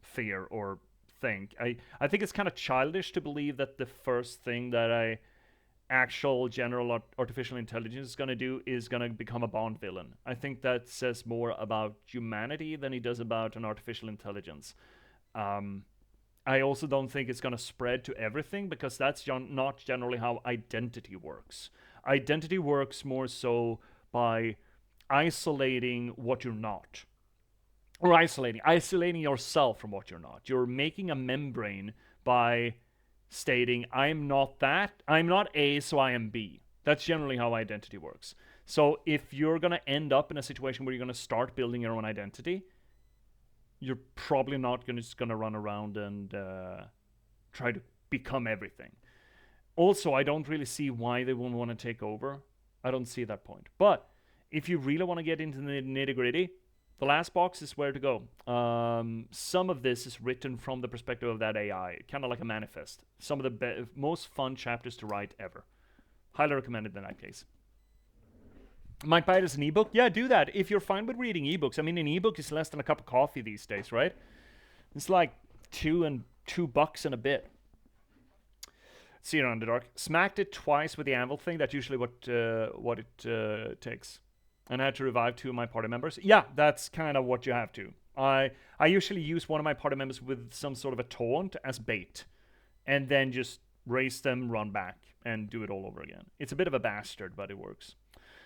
fear or think. I think it's kind of childish to believe that the first thing that actual general artificial intelligence is going to do is going to become a Bond villain. I think that says more about humanity than it does about an artificial intelligence. I also don't think it's going to spread to everything, because that's not generally how identity works. Identity works more so by isolating what you're not. Or isolating yourself from what you're not. You're making a membrane by stating, I'm not that, I'm not A, so I am B. That's generally how identity works. So if you're going to end up in a situation where you're going to start building your own identity, you're probably not just going to run around and try to become everything. Also, I don't really see why they wouldn't want to take over. I don't see that point. But if you really want to get into the nitty-gritty, the last box is where to go. Some of this is written from the perspective of that AI, kind of like a manifest. Some of the most fun chapters to write ever. Highly recommended in that case. Might buy it as an ebook? Yeah, do that. If you're fine with reading ebooks. I mean, an ebook is less than a cup of coffee these days, right? It's like $2 and a bit. See it on the dark. Smacked it twice with the anvil thing. That's usually what it takes. And I had to revive 2 of my party members. Yeah, that's kind of what you have to. I usually use one of my party members with some sort of a taunt as bait. And then just raise them, run back, and do it all over again. It's a bit of a bastard, but it works.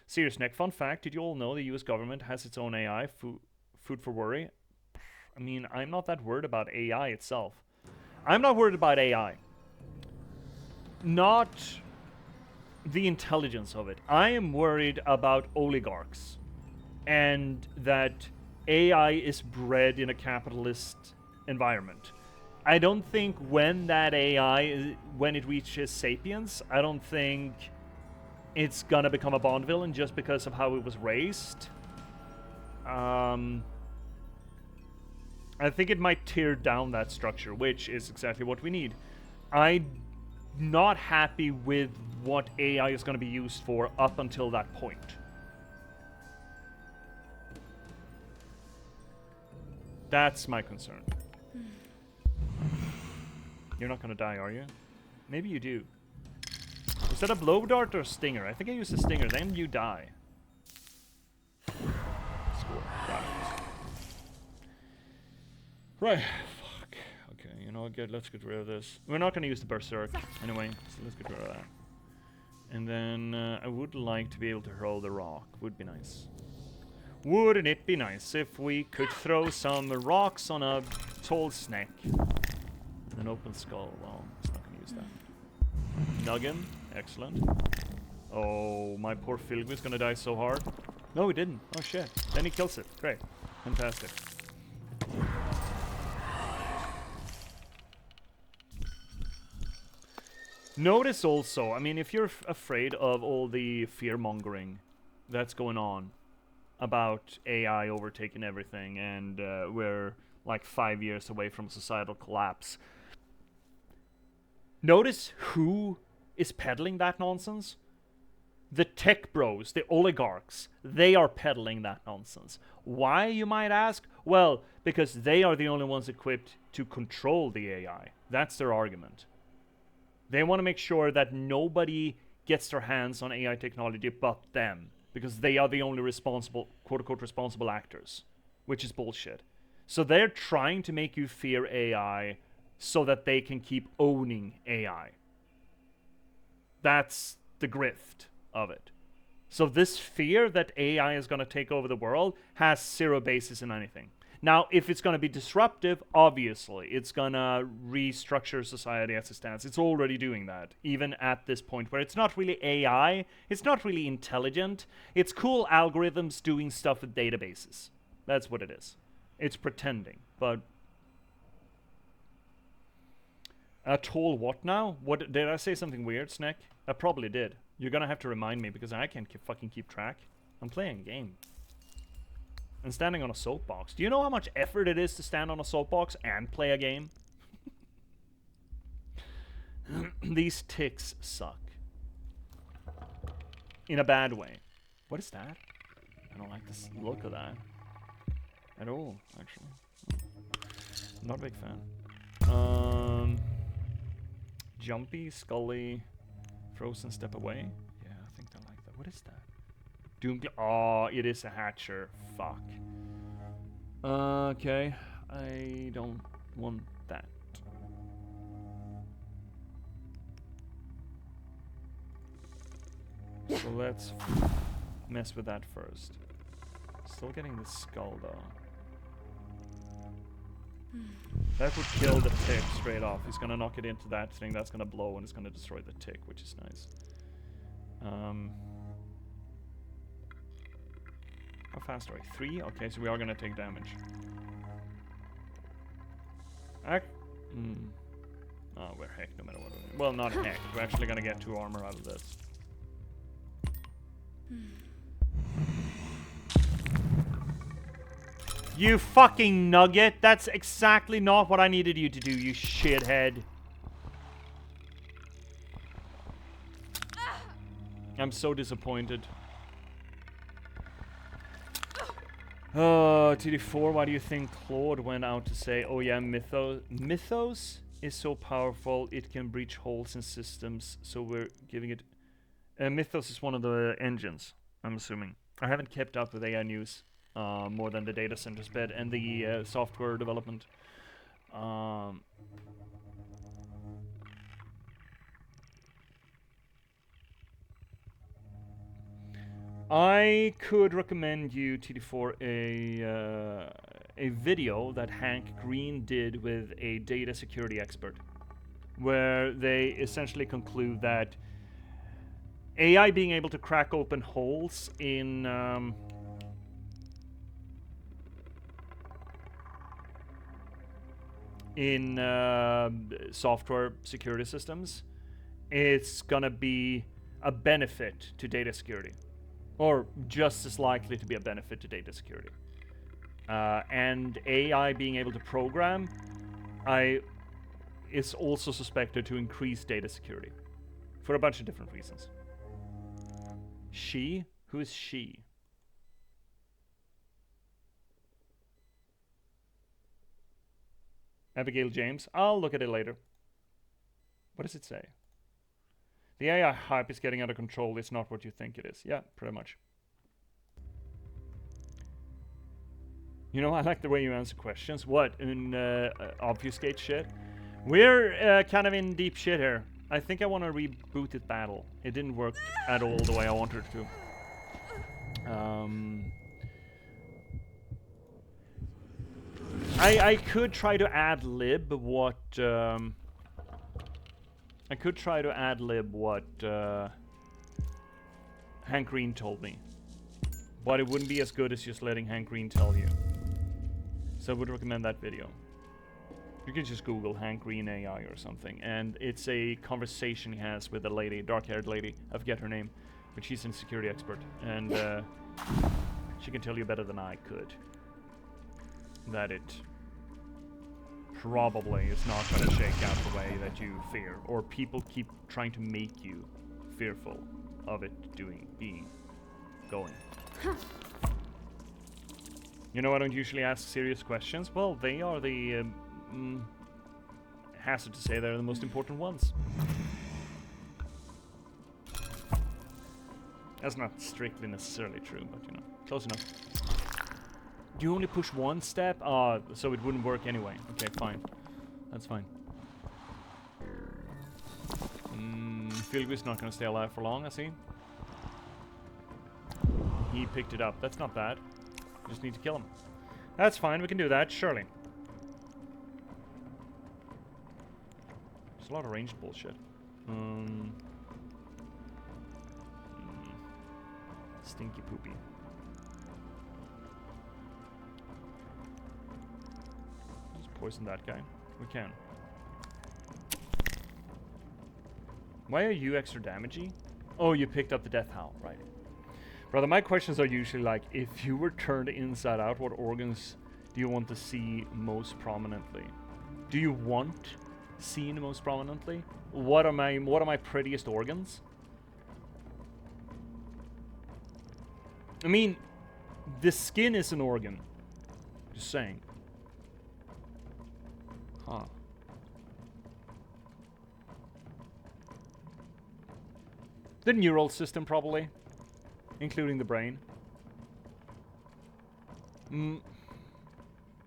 Serious neck. Fun fact, did you all know the US government has its own AI? Food for worry? I mean, I'm not that worried about AI itself. I'm not worried about AI. Not the intelligence of it. I am worried about oligarchs. And that AI is bred in a capitalist environment. I don't think when that AI, when it reaches sapience, I don't think it's gonna become a Bond villain just because of how it was raised. I think it might tear down that structure, which is exactly what we need. I'm not happy with what AI is gonna be used for up until that point. That's my concern. You're not gonna die, are you? Maybe you do. Is that a blow dart or a stinger? I think I used a stinger, then you die. Score. Got it. Right. Fuck. Okay, you know what, good, let's get rid of this. We're not gonna use the Berserk anyway, so let's get rid of that. And then I would like to be able to hurl the rock. Would be nice. Wouldn't it be nice if we could throw some rocks on a tall snake? An open skull. Well, it's not gonna use that. Noggin. Excellent. Oh, my poor Filgu is gonna die so hard. No, he didn't. Oh shit. Then he kills it. Great. Fantastic. Notice also, I mean, if you're afraid of all the fear-mongering that's going on about AI overtaking everything and we're like 5 years away from societal collapse, notice who is peddling that nonsense. The tech bros, the oligarchs, they are peddling that nonsense. Why, you might ask? Well, because they are the only ones equipped to control the AI. That's their argument. They want to make sure that nobody gets their hands on AI technology but them, because they are the only responsible, quote-unquote, responsible actors, which is bullshit. So they're trying to make you fear AI so that they can keep owning AI. That's the grift of it. So this fear that AI is going to take over the world has zero basis in anything. Now, if it's going to be disruptive, obviously, it's going to restructure society as it stands. It's already doing that, even at this point where it's not really AI, it's not really intelligent. It's cool algorithms doing stuff with databases. That's what it is. It's pretending, but... A tall what now? What did I say something weird, Snack? I probably did. You're gonna have to remind me because I can't fucking keep track. I'm playing a game. And standing on a soapbox. Do you know how much effort it is to stand on a soapbox and play a game? These ticks suck. In a bad way. What is that? I don't like the look of that. At all, actually. I'm not a big fan. Jumpy, Scully, Frozen Step Away. Yeah, I think I like that. What is that? Doom. Oh, it is a Hatcher. Fuck. Okay. I don't want that. So let's mess with that first. Still getting the skull though. That would kill the tick straight off. He's gonna knock it into that thing, that's gonna blow, and it's gonna destroy the tick, which is nice. How fast are we? 3? Okay, so we are gonna take damage. Oh, we're heck no matter what. Well, not heck. We're actually gonna get 2 armor out of this. You fucking nugget! That's exactly not what I needed you to do, you shithead. I'm so disappointed. TD4, why do you think Claude went out to say, oh yeah, Mythos is so powerful it can breach holes in systems, so we're giving it... Mythos is one of the engines, I'm assuming. I haven't kept up with AI news more than the data centers bed and the software development. I could recommend you, TD4, a video that Hank Green did with a data security expert, where they essentially conclude that AI being able to crack open holes in software security systems, it's gonna be a benefit to data security, or just as likely to be a benefit to data security. And AI being able to program, is also suspected to increase data security for a bunch of different reasons. She? Who is she? Abigail James? I'll look at it later. What does it say? The AI hype is getting out of control. It's not what you think it is. Yeah, pretty much. You know, I like the way you answer questions. What? In obfuscate shit? We're kind of in deep shit here. I think I want to reboot this battle. It didn't work at all the way I wanted it to. I could try to ad-lib what... I could try to ad-lib what Hank Green told me. But it wouldn't be as good as just letting Hank Green tell you. So I would recommend that video. You can just Google Hank Green AI or something, and it's a conversation he has with a lady, dark-haired lady. I forget her name, but she's a security expert, and she can tell you better than I could that it probably is not going to shake out the way that you fear, or people keep trying to make you fearful of it going. You know, I don't usually ask serious questions. Well, they are the hazard to say they're the most important ones. That's not strictly necessarily true, but you know, close enough. Do you only push one step? So it wouldn't work anyway. Okay, fine. That's fine. Philby's not gonna stay alive for long, I see. He picked it up. That's not bad. Just need to kill him. That's fine, we can do that, surely. There's a lot of ranged bullshit. Stinky poopy. Let's poison that guy. We can. Why are you extra damagey? Oh, you picked up the death howl, right. Brother, my questions are usually like, if you were turned inside out, what organs do you want to see most prominently? Do you want seen most prominently? What are my prettiest organs? I mean, the skin is an organ. Just saying. Huh. The neural system, probably. Including the brain.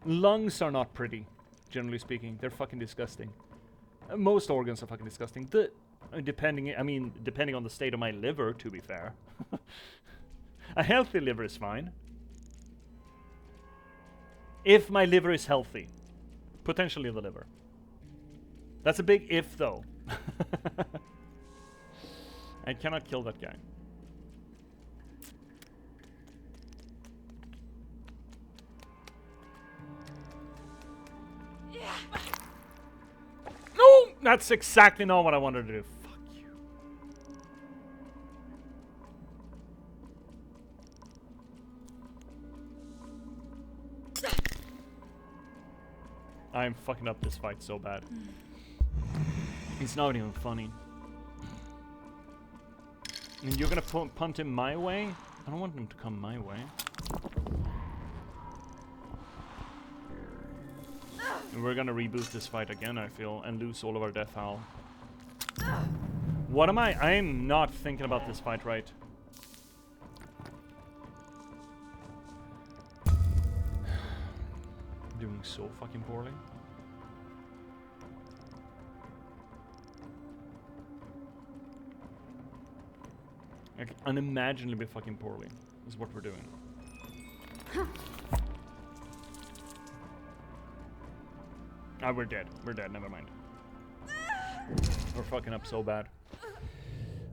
Lungs are not pretty, generally speaking. They're fucking disgusting. Most organs are fucking disgusting. Depending on the state of my liver, to be fair. A healthy liver is fine. If my liver is healthy. Potentially the liver. That's a big if, though. I cannot kill that guy. No! That's exactly not what I wanted to do. Fuck you. I'm fucking up this fight so bad. It's not even funny. And you're gonna punt him my way? I don't want him to come my way. And we're gonna reboot this fight again, I feel, and lose all of our death howl. What am I? I'm not thinking about this fight right. Doing so fucking poorly. Like, unimaginably fucking poorly is what we're doing. Ah, we're dead. We're dead. Never mind. We're fucking up so bad.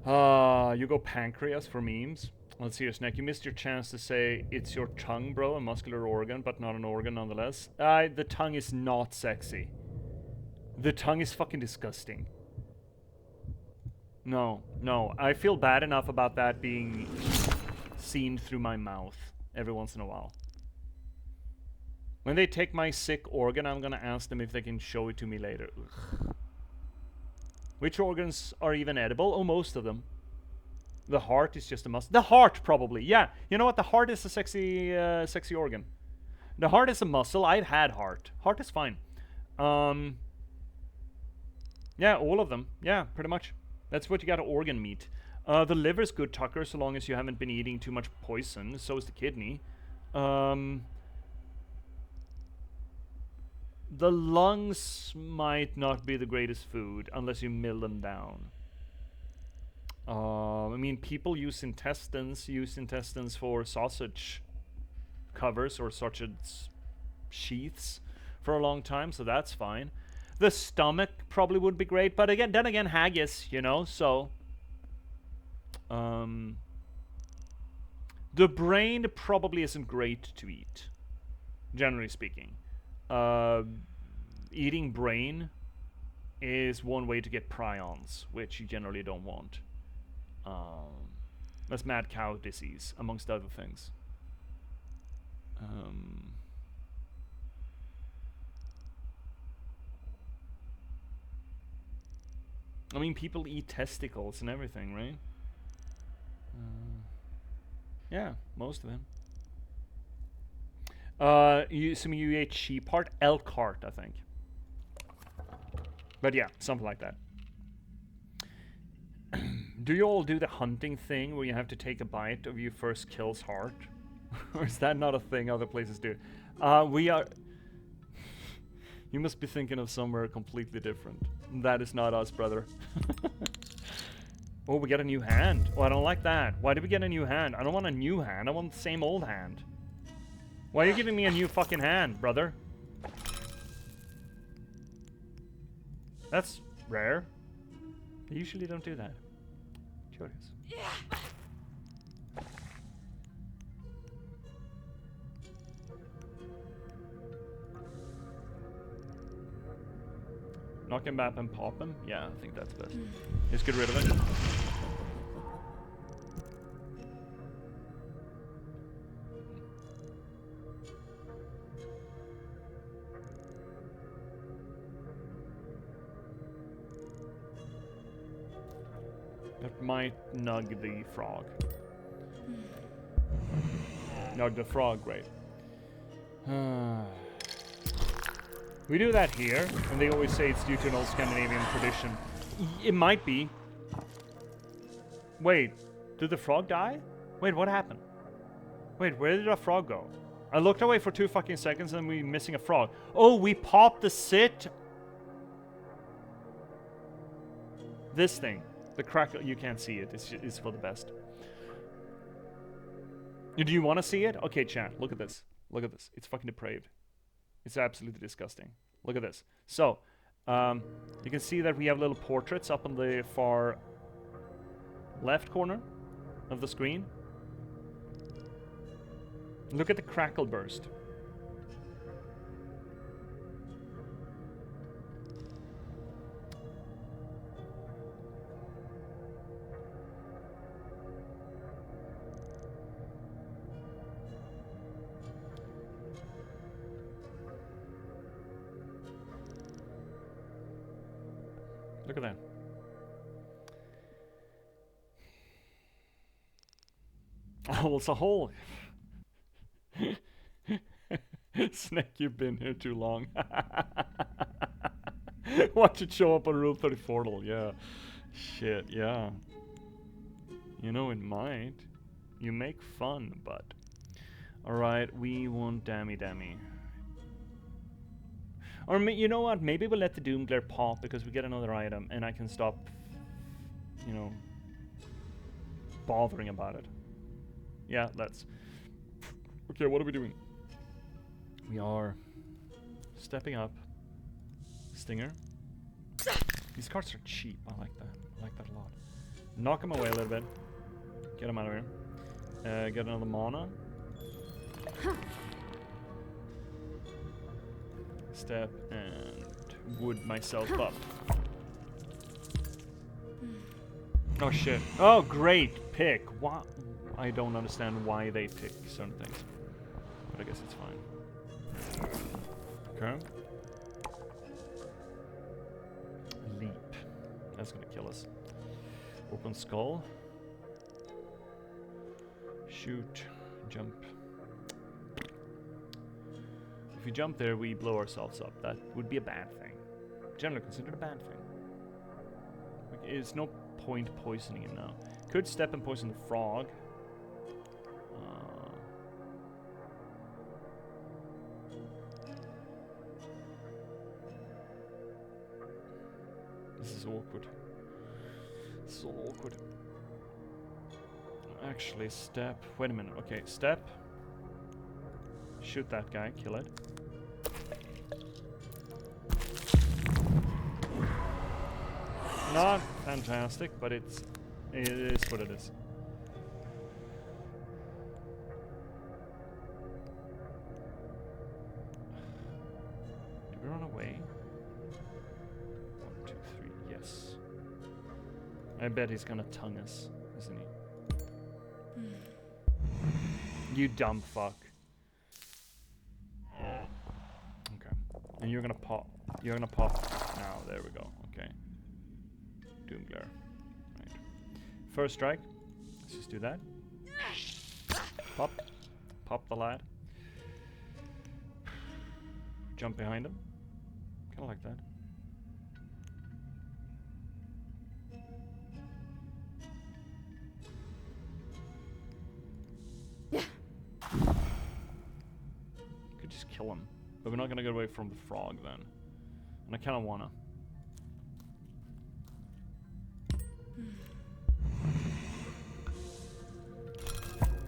You go pancreas for memes. Let's see your snack. You missed your chance to say it's your tongue, bro, a muscular organ, but not an organ nonetheless. The tongue is not sexy. The tongue is fucking disgusting. No, no. I feel bad enough about that being seen through my mouth every once in a while. When they take my sick organ, I'm gonna ask them if they can show it to me later. Ugh. Which organs are even edible? Oh, most of them. The heart is just a muscle. The heart, probably. Yeah, you know what? The heart is a sexy, sexy organ. The heart is a muscle. I've had heart. Heart is fine. Yeah, all of them. Yeah, pretty much. That's what you got, organ meat. The liver's good, Tucker, so long as you haven't been eating too much poison. So is the kidney. The lungs might not be the greatest food unless you mill them down. I mean, people use intestines for sausage covers or sausage sheaths for a long time, so that's fine. The stomach probably would be great, but again, then again, haggis, you know, so... the brain probably isn't great to eat, generally speaking. Eating brain is one way to get prions, which you generally don't want. That's mad cow disease, amongst other things. I mean, people eat testicles and everything, right? Yeah, most of them. You ate sheep heart, elk heart, I think. But yeah, something like that. Do you all do the hunting thing where you have to take a bite of your first kill's heart? Or is that not a thing other places do? We are... You must be thinking of somewhere completely different. That is not us, brother. Oh, we get a new hand. Oh, I don't like that. Why did we get a new hand? I don't want a new hand. I want the same old hand. Why are you giving me a new fucking hand, brother? That's rare. I usually don't do that. Curious. Knock him back and pop him? Yeah, I think that's best. Just get rid of it. That might nug the frog. Nug the frog, great. We do that here, and they always say it's due to an old Scandinavian tradition. It might be. Wait, did the frog die? Wait, what happened? Wait, where did our frog go? I looked away for 2 fucking seconds and we're missing a frog. Oh, we popped the sit. This thing. The crackle, you can't see it. It's for the best. Do you want to see it? Okay, chat, look at this. Look at this. It's fucking depraved. It's absolutely disgusting. Look at this. So, you can see that we have little portraits up on the far left corner of the screen. Look at the crackle burst. Look at that. Oh, it's a hole. Snake, you've been here too long. Watch it show up on Rule 34. Yeah. Shit, yeah. You know, it might. You make fun, but... Alright, we want Dammy. Or you know what? Maybe we'll let the Doom Glare pop because we get another item and I can stop, you know, bothering about it. Yeah, let's. Okay, what are we doing? We are stepping up. Stinger. These cards are cheap. I like that. I like that a lot. Knock him away a little bit. Get him out of here. Get another mana. Step and wood myself up. Oh shit. Oh great pick. What? I don't understand why they pick certain things. But I guess it's fine. Okay. Leap. That's gonna kill us. Open skull. Shoot. Jump. If we jump there, we blow ourselves up. That would be a bad thing. Generally considered a bad thing. It's no point poisoning him now. Could step and poison the frog. This is awkward. This is all awkward. Actually, step. Wait a minute. Okay, step. Shoot that guy. Kill it. Not fantastic, but it is what it is. Do we run away? 1, 2, 3. Yes. I bet he's gonna tongue us, isn't he? You dumb fuck. Okay. And you're gonna pop. You're gonna pop now. There we go. Okay. Doom Glare. Right. First strike. Let's just do that. Pop. Pop the lad. Jump behind him. Kinda like that. Could just kill him. But we're not gonna get away from the frog then. And I kinda wanna.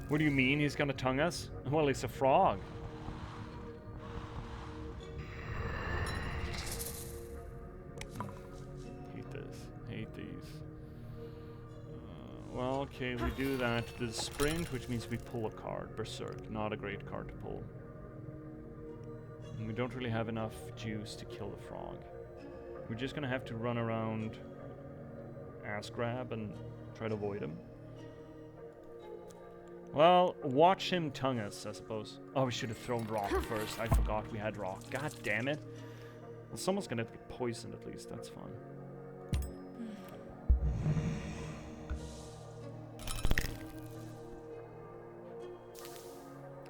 What do you mean he's gonna tongue us? Well, it's a frog. Hate this. Hate these. Well, okay, we do that. The sprint, which means we pull a card. Berserk. Not a great card to pull. And we don't really have enough juice to kill the frog. We're just gonna have to run around, ass grab, and try to avoid him. Well, watch him tongue us, I suppose. Oh, we should have thrown rock first. I forgot we had rock. God damn it. Well, someone's gonna get poisoned at least. That's fun.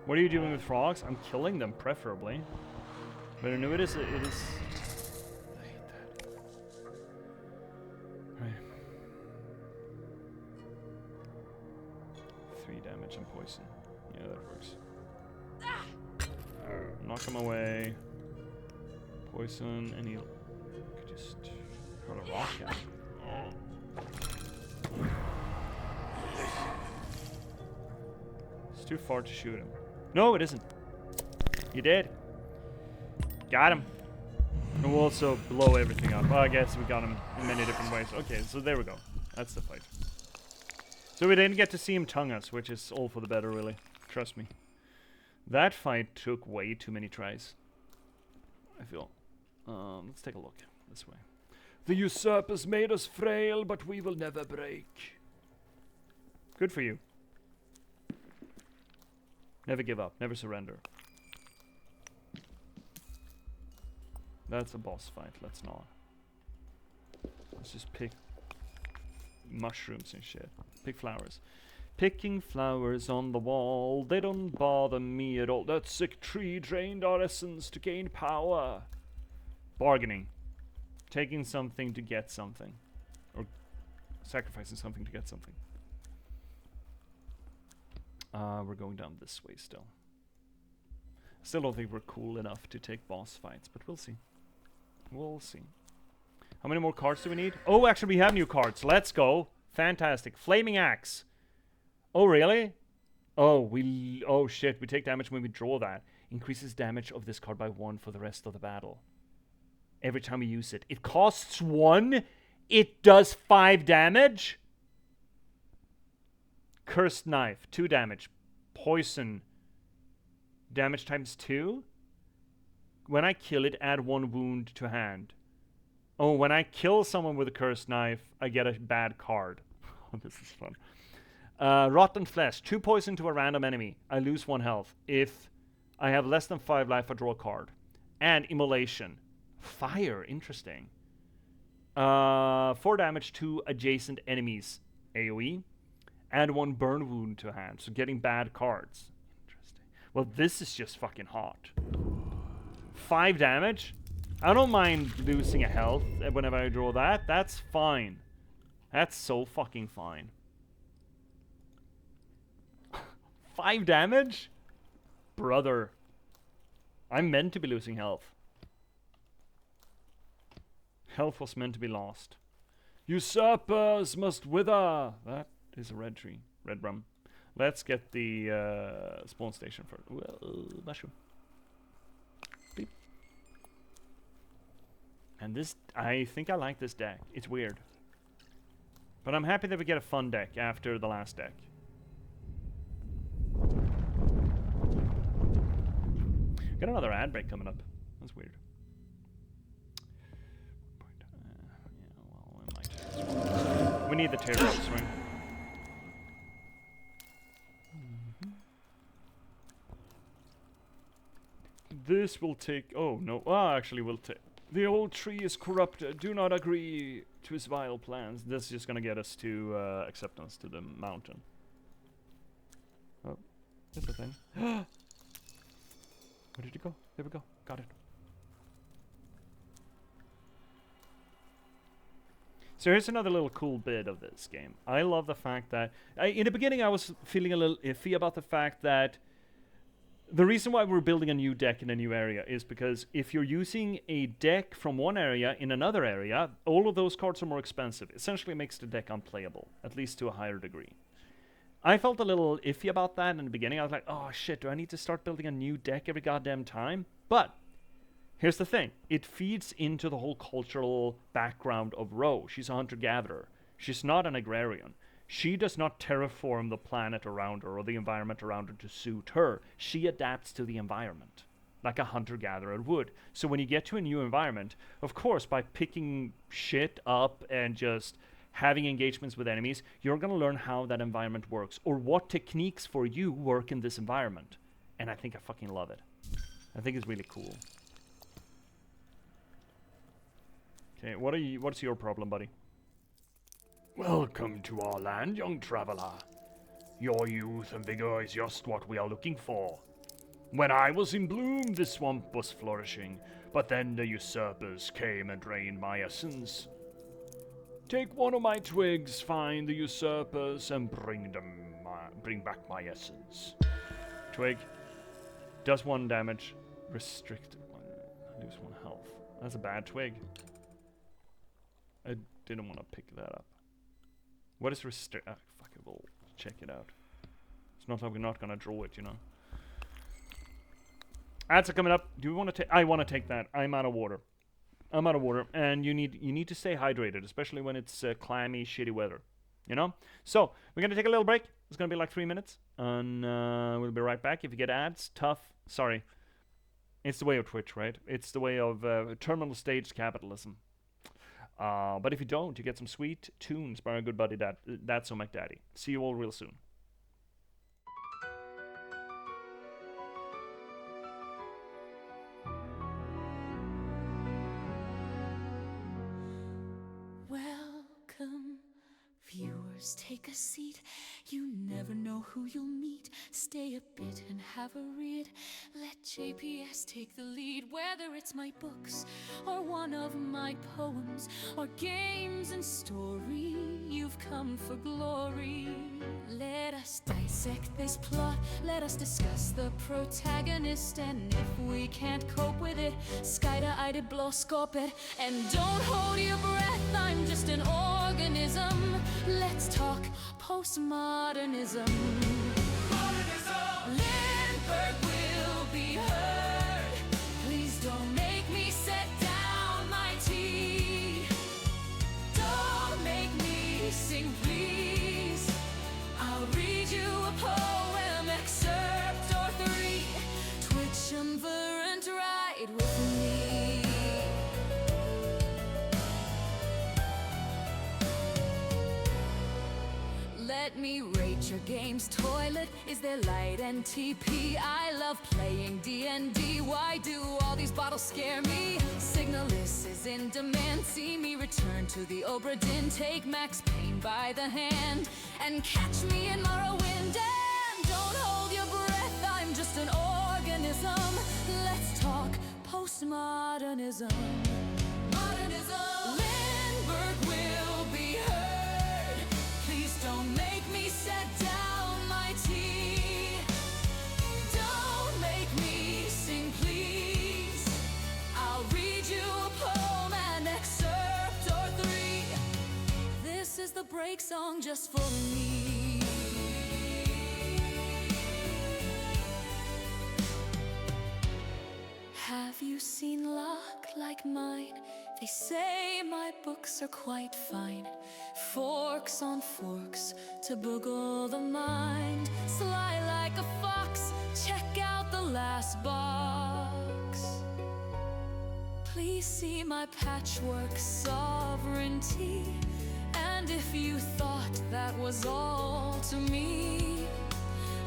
What are you doing with frogs? I'm killing them, preferably. But I know it is. I hate that. Right. 3 damage and poison. Yeah, that works. Knock him away. Poison, and he could just throw a rock at him. It's too far to shoot him. No, it isn't. You did. Got him. And we'll also blow everything up. Well, I guess we got him in many different ways. Okay, so there we go. That's the fight. So we didn't get to see him tongue us, which is all for the better, really. Trust me. That fight took way too many tries, I feel. Let's take a look this way. The usurpers made us frail, but we will never break. Good for you. Never give up. Never surrender. That's a boss fight. Let's not. Let's just pick mushrooms and shit. Pick flowers. Picking flowers on the wall, they don't bother me at all. That sick tree drained our essence to gain power. Bargaining. Taking something to get something. Or sacrificing something to get something. We're going down this way still. Still don't think we're cool enough to take boss fights, but we'll see. We'll see. How many more cards do we need? Oh, actually we have new cards. Let's go. Fantastic. Flaming Axe. Oh, really? Oh, oh shit, we take damage when we draw that. Increases damage of this card by 1 for the rest of the battle. Every time we use it. It costs 1. It does 5 damage. Cursed Knife, 2 damage. Poison. Damage times 2. When I kill it, add 1 wound to hand. Oh, when I kill someone with a Cursed Knife, I get a bad card. Oh, this is fun. Rotten Flesh, 2 poison to a random enemy. I lose 1 health. If I have less than 5 life, I draw a card. And Immolation. Fire, interesting. 4 damage to adjacent enemies. AoE. Add 1 burn wound to hand. So getting bad cards. Interesting. Well, this is just fucking hot. 5 damage. I don't mind losing a health whenever I draw that. That's fine. That's so fucking fine. 5 damage? Brother. I'm meant to be losing health. Health was meant to be lost. Usurpers must wither. That is a red tree. Red rum. Let's get the spawn station first. Well, mushroom. Beep. And this, I think I like this deck. It's weird. But I'm happy that we get a fun deck after the last deck. Got another ad break coming up. That's weird. Yeah, well, we might. We need the teardrop swing. This will take. Oh no! Actually, we'll take. The old tree is corrupted. Do not agree to his vile plans. This is just gonna get us to acceptance to the mountain. Oh, there's a thing. Where did it go? There we go. Got it. So here's another little cool bit of this game. I love the fact that... in the beginning I was feeling a little iffy about the fact that the reason why we're building a new deck in a new area is because if you're using a deck from one area in another area, all of those cards are more expensive. Essentially makes the deck unplayable, at least to a higher degree. I felt a little iffy about that in the beginning. I was like, oh shit, do I need to start building a new deck every goddamn time? But here's the thing. It feeds into the whole cultural background of Ro. She's a hunter-gatherer. She's not an agrarian. She does not terraform the planet around her or the environment around her to suit her. She adapts to the environment like a hunter-gatherer would. So when you get to a new environment, of course, by picking shit up and just having engagements with enemies, you're going to learn how that environment works or what techniques for you work in this environment. And I think I fucking love it. I think it's really cool. Okay, what's your problem, buddy? Welcome to our land, young traveler. Your youth and vigor is just what we are looking for. When I was in bloom, this swamp was flourishing, but then the usurpers came and drained my essence. Take one of my twigs, find the usurpers, and bring back my essence. Twig. Does 1 damage. Restricted 1. Lose 1 health. That's a bad twig. I didn't want to pick that up. What is fuck it, we'll check it out. It's not like we're not gonna draw it, you know. Ads are coming up. Do you want to take? I want to take that. I'm out of water. And you need to stay hydrated, especially when it's clammy, shitty weather. You know. So we're gonna take a little break. It's gonna be like 3 minutes, and we'll be right back. If you get ads, tough. Sorry. It's the way of Twitch, right? It's the way of terminal stage capitalism. But if you don't, you get some sweet tunes by our good buddy That's So McDaddy. See you all real soon. Welcome, viewers. Viewers, take a seat. You never know who you'll meet. Stay a bit and have a read. Let J.P.S take the lead. Whether it's my books or one of my poems or games and story, you've come for glory. Let us dissect this plot. Let us discuss the protagonist. And if we can't cope with it, skyda blåskåp it. And don't hold your breath, I'm just an organism. Let's talk postmodernism. Lindberg will be heard. Please don't make me set down my tea. Don't make me sing, please. I'll read you a poem excerpt or three. Twitchumvirant, ride with me. Let me rate your game's toilet. Is there light and TP? I love playing D&D. Why do all these bottles scare me? Signalis is in demand. See me return to the Obra Dinn. Take Max Payne by the hand and catch me in Morrowind. And don't hold your breath, I'm just an organism. Let's talk postmodernism. Modernism. Lindberg will be heard. Please don't make me set down my tea. Don't make me sing, please. I'll read you a poem, an excerpt or three. This is the break song just for me. Have you seen luck like mine? They say my books are quite fine. Forks on forks to boggle the mind. Sly like a fox, check out the last box. Please see my patchwork sovereignty. And if you thought that was all to me,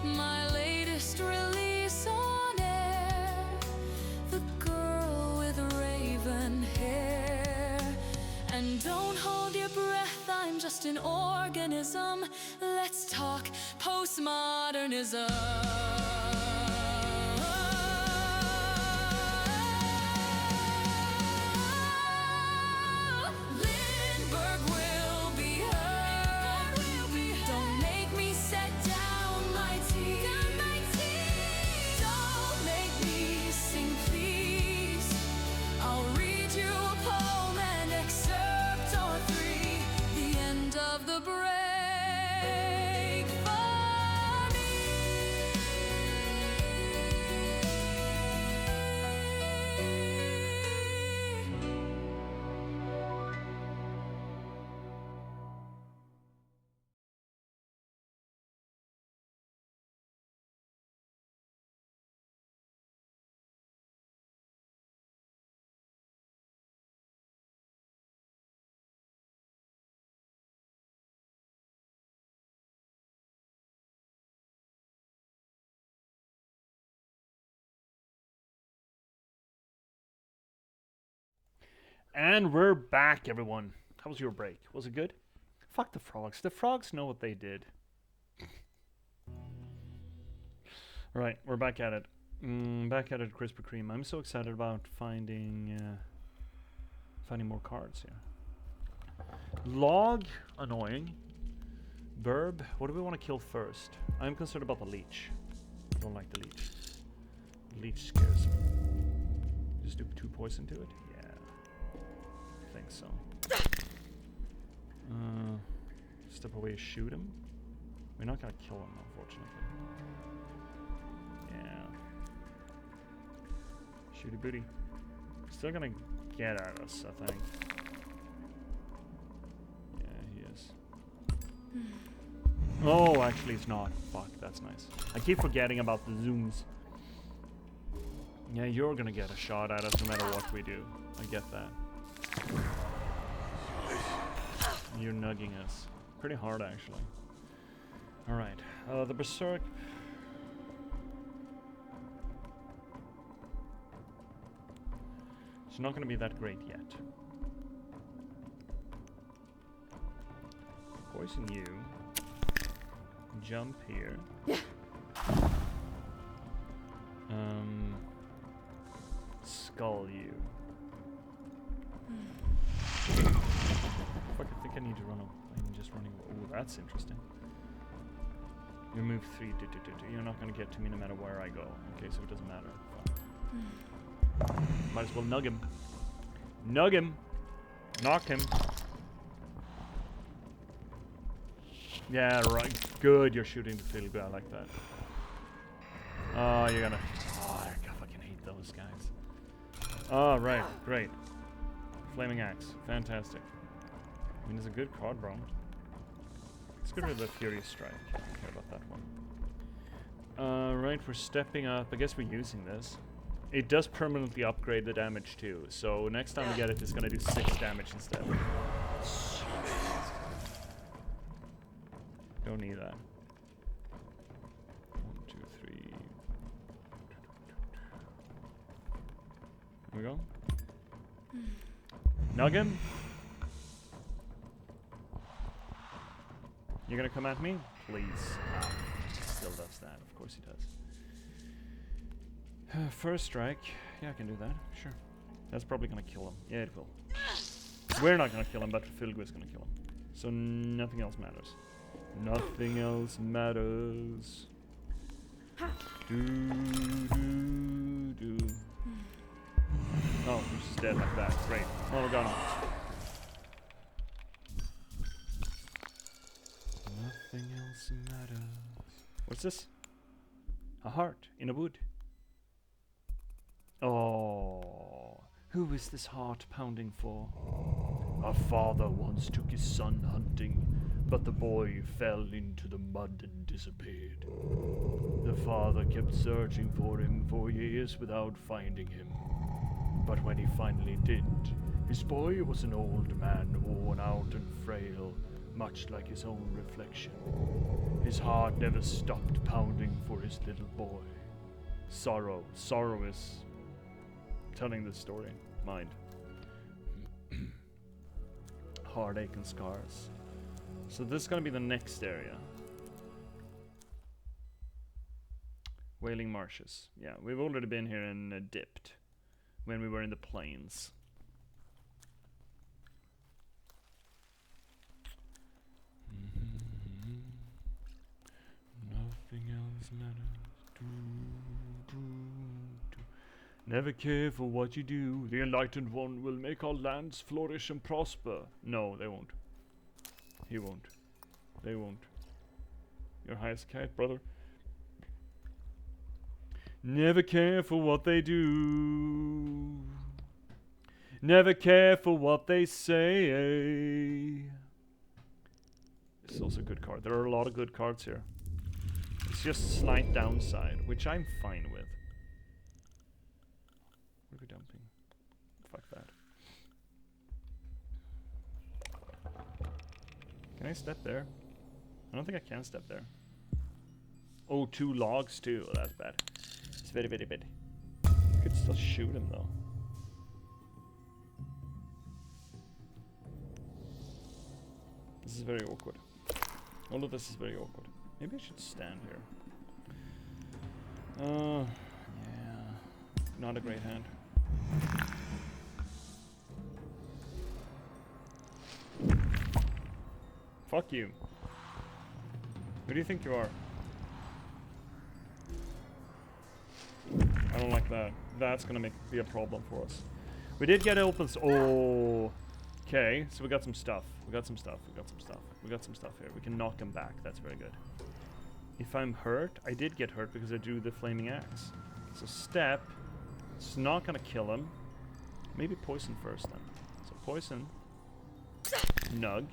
my latest release on air, The Girl with Raven Hair. And don't hold your breath, I'm just an organism. Let's talk postmodernism. Lindberg will be heard. Don't make me set down my tea. Don't make me sing, please. I'll read you a poem, an excerpt or three. The end of the break for me. And we're back, everyone. How was your break? Was it good? Fuck the frogs. The frogs know what they did. Right, we're back at it. Back at it, Krispy Kreme. I'm so excited about finding more cards here. Log, annoying. Verb, what do we want to kill first? I'm concerned about the leech. I don't like the leech. The leech scares me. Just do 2 poison to it? Yeah. I think so. Step away, shoot him. We're not gonna kill him, unfortunately. Yeah. Shooty booty. Still gonna get at us, I think. Yeah, he is. Oh, actually it's not. Fuck, that's nice. I keep forgetting about the zooms. Yeah, you're gonna get a shot at us no matter what we do. I get that. You're nugging us. Pretty hard, actually. Alright, the Berserk. It's not gonna be that great yet. Poison you. Jump here. Skull you. Fuck, I think I need to run up. I'm just running. Oh, that's interesting. Your move 3. You're not gonna get to me no matter where I go. Okay, so it doesn't matter. Fine. Might as well nug him. Nug him. Knock him. Yeah, right. Good, you're shooting the field. I like that. Oh, you're gonna. Oh, I fucking hate those guys. Oh, right. Great. Flaming Axe. Fantastic. I mean, it's a good card, bro. Let's get rid of the Furious Strike. I don't care about that one. Right, we're stepping up. I guess we're using this. It does permanently upgrade the damage too. So next time we get it, it's gonna do 6 damage instead. Don't need that. 1, 2, 3. Here we go. Nug. You're gonna come at me? Please. Still does that. Of course he does. First strike. Yeah, I can do that. Sure. That's probably gonna kill him. Yeah, it will. We're not gonna kill him, but Filgu's gonna kill him. So nothing else matters. Nothing else matters. Do. Oh, he's just dead like that. Great. Oh, we're gone. Nothing else matters. What's this? A heart in a wood. Oh, who is this heart pounding for? A father once took his son hunting, but the boy fell into the mud and disappeared. The father kept searching for him for years without finding him. But when he finally did, his boy was an old man, worn out and frail, much like his own reflection. His heart never stopped pounding for his little boy. Sorrow is telling this story. Mind. Heartache and scars. So this is gonna be the next area. Wailing Marshes. Yeah, we've already been here and dipped when we were in the plains. Nothing else matters. Never care for what you do. The Enlightened One will make our lands flourish and prosper. No, they won't. He won't. They won't. You're high as a kite, brother. Never care for what they do. Never care for what they say. This is also a good card. There are a lot of good cards here. It's just slight downside, which I'm fine with. What are we dumping? Fuck that. Can I step there? I don't think I can step there. Oh, 2 logs too. Oh, that's bad. It's very, very bad. Could still shoot him though. This is very awkward. All of this is very awkward. Maybe I should stand here. Yeah. Not a great hand. Fuck you. Who do you think you are? I don't like that. That's gonna be a problem for us. We did get open. Oh. Okay, so we got some stuff. We got some stuff here. We can knock him back. That's very good. If I'm hurt, I did get hurt because I drew the flaming axe. So step. It's not gonna kill him. Maybe poison first then. So poison. Nug.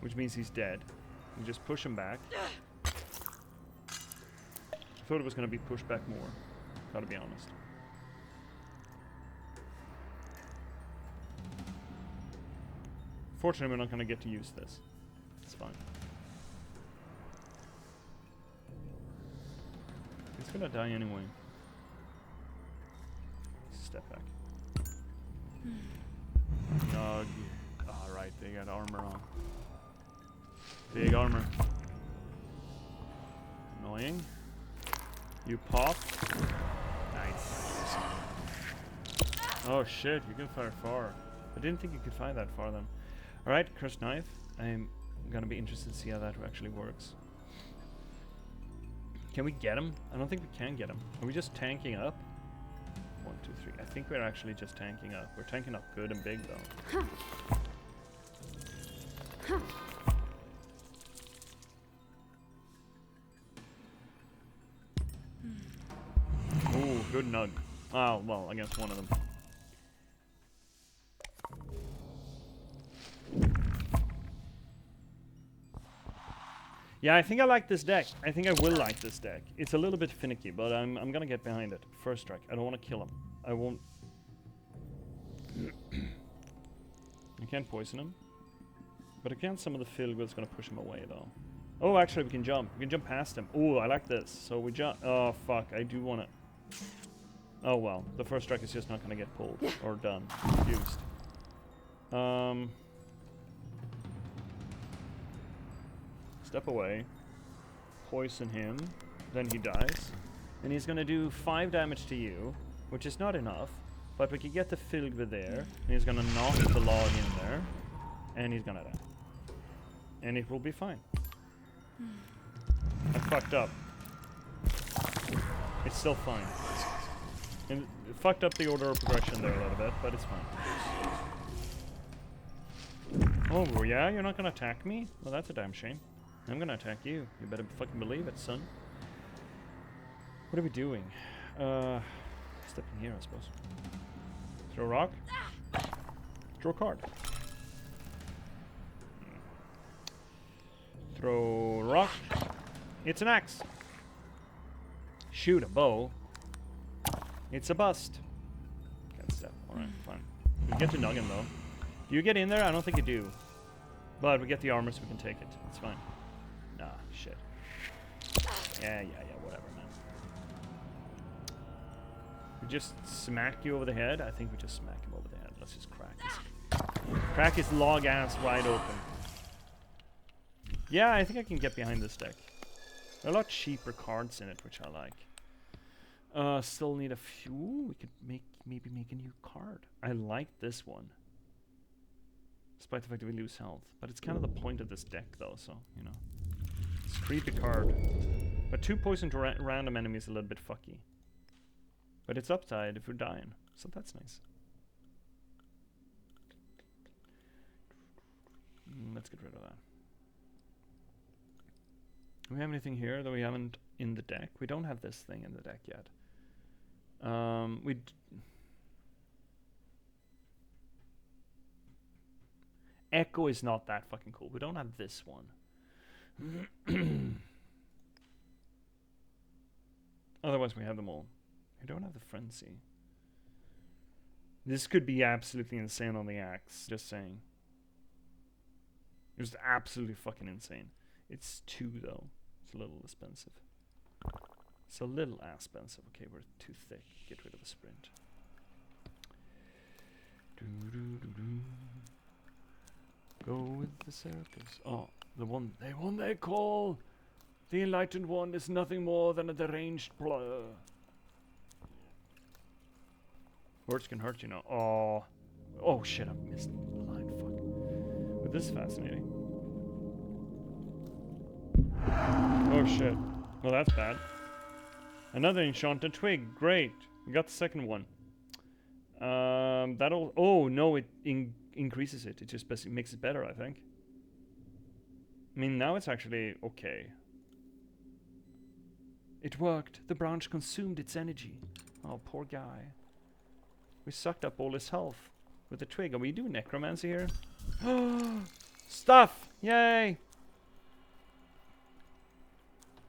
Which means he's dead. You just push him back. I thought it was gonna be pushed back more. Gotta be honest. Fortunately, we're not gonna get to use this. It's fine. He's gonna die anyway. Step back. Nug. Alright, they got armor on. Big armor. Annoying. You pop. Nice. Oh shit, you can fire far. I didn't think you could fire that far then. Alright, cursed knife. I'm gonna be interested to see how that actually works. Can we get him? I don't think we can get him. Are we just tanking up? 1, 2, 3. I think we're actually just tanking up. We're tanking up good and big though. Ooh, good nug. Oh, well, against one of them. Yeah, I think I like this deck. I think I will like this deck. It's a little bit finicky, but I'm gonna get behind it. First strike. I don't want to kill him. I won't. I can't poison him. But I can summon the field that's gonna push him away, though. Oh, actually, we can jump. We can jump past him. Oh, I like this. So we jump. Oh, fuck. I do want to. Oh, well. The first strike is just not gonna get pulled or done. Used. Step away, poison him, then he dies, and he's gonna do 5 damage to you, which is not enough, but we can get the Filgva there, and he's gonna knock the log in there, and he's gonna die. And it will be fine. I fucked up. It's still fine. And it fucked up the order of progression there a little bit, but it's fine. Oh, yeah? You're not gonna attack me? Well, that's a damn shame. I'm gonna attack you. You better fucking believe it, son. What are we doing? Stepping here, I suppose. Throw a rock. Draw a card. Throw a rock. It's an axe. Shoot a bow. It's a bust. Can't step. Alright, fine. We get to nug him, though. Do you get in there? I don't think you do. But we get the armor so we can take it. It's fine. Nah, shit. Yeah, whatever, man. We just smack you over the head? I think we just smack him over the head. Let's just crack his log ass wide open. Yeah, I think I can get behind this deck. There are a lot cheaper cards in it, which I like. Still need a few. We could maybe make a new card. I like this one. Despite the fact that we lose health. But it's kind of the point of this deck, though, so, you know. It's a creepy card. But 2 poison to random enemies is a little bit fucky. But it's upside if we're dying, so that's nice. Let's get rid of that. Do we have anything here that we haven't in the deck? We don't have this thing in the deck yet. Echo is not that fucking cool. We don't have this one. Otherwise, we have them all. We don't have the Frenzy. This could be absolutely insane on the axe. Just saying. It was absolutely fucking insane. It's 2 though. It's a little expensive. It's a little expensive. Okay, we're too thick. Get rid of the sprint. Go with the circus. Oh, the one they call the Enlightened One is nothing more than a deranged blur. Words can hurt, you know. Oh shit! I missed the line. Fuck. But this is fascinating. Oh shit. Well, that's bad. Another enchanted twig. Great. We got the second one. That'll. Oh no! It increases it. It just makes it better, I think. I mean, now it's actually okay. It worked. The branch consumed its energy. Oh, poor guy. We sucked up all his health with the twig. Are we doing necromancy here? Stuff! Yay!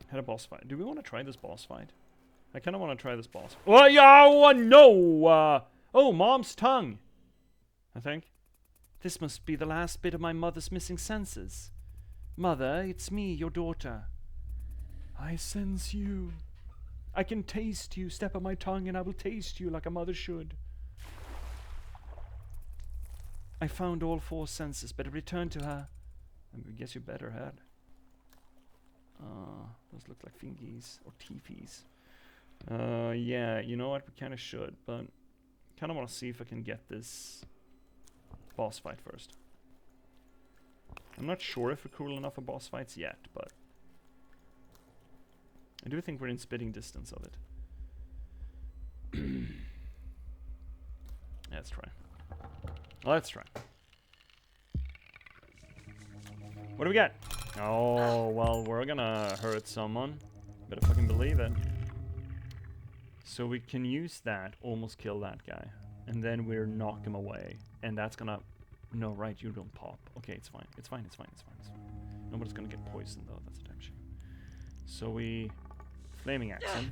Had a boss fight. Do we want to try this boss fight? I kind of want to try this boss. Oh, yeah! Oh, no! Oh, mom's tongue! I think. This must be the last bit of my mother's missing senses. Mother, it's me, your daughter. I sense you. I can taste you. Step on my tongue and I will taste you like a mother should. I found all 4 senses. Better return to her. I guess you better had. Those look like fingies or teepees. Yeah, you know what? We kind of should, but kind of want to see if I can get this boss fight first. I'm not sure if we're cool enough for boss fights yet, but I do think we're in spitting distance of it. Let's try. Let's try. What do we got? Oh, well, we're gonna hurt someone. Better fucking believe it. So we can use that, almost kill that guy. And then we're knock him away. And that's gonna... No, right, you don't pop. Okay, it's fine. It's fine, it's fine, it's fine, it's fine. Nobody's gonna get poisoned, though. That's a damn shame. So we... Flaming Axe him.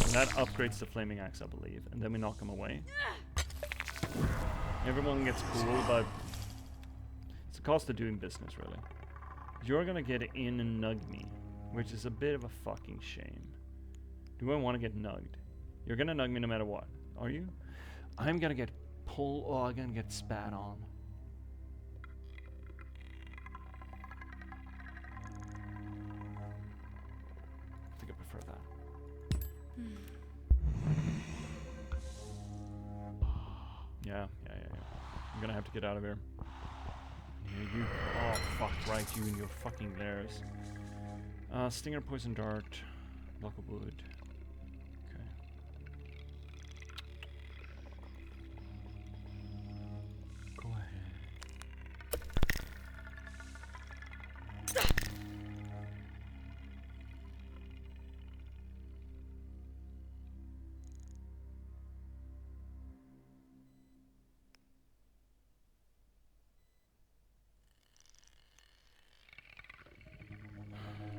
And that upgrades the Flaming Axe, I believe. And then we knock him away. Everyone gets cool, but... It's the cost of doing business, really. You're gonna get in and nug me, which is a bit of a fucking shame. Do I want to get nugged? You're gonna nug me no matter what, are you? I'm gonna get I'm gonna get spat on. I think I prefer that. Yeah. I'm gonna have to get out of here. You, oh fuck, right, you and your fucking theirs. Stinger, poison dart, block of wood. Okay. Go ahead.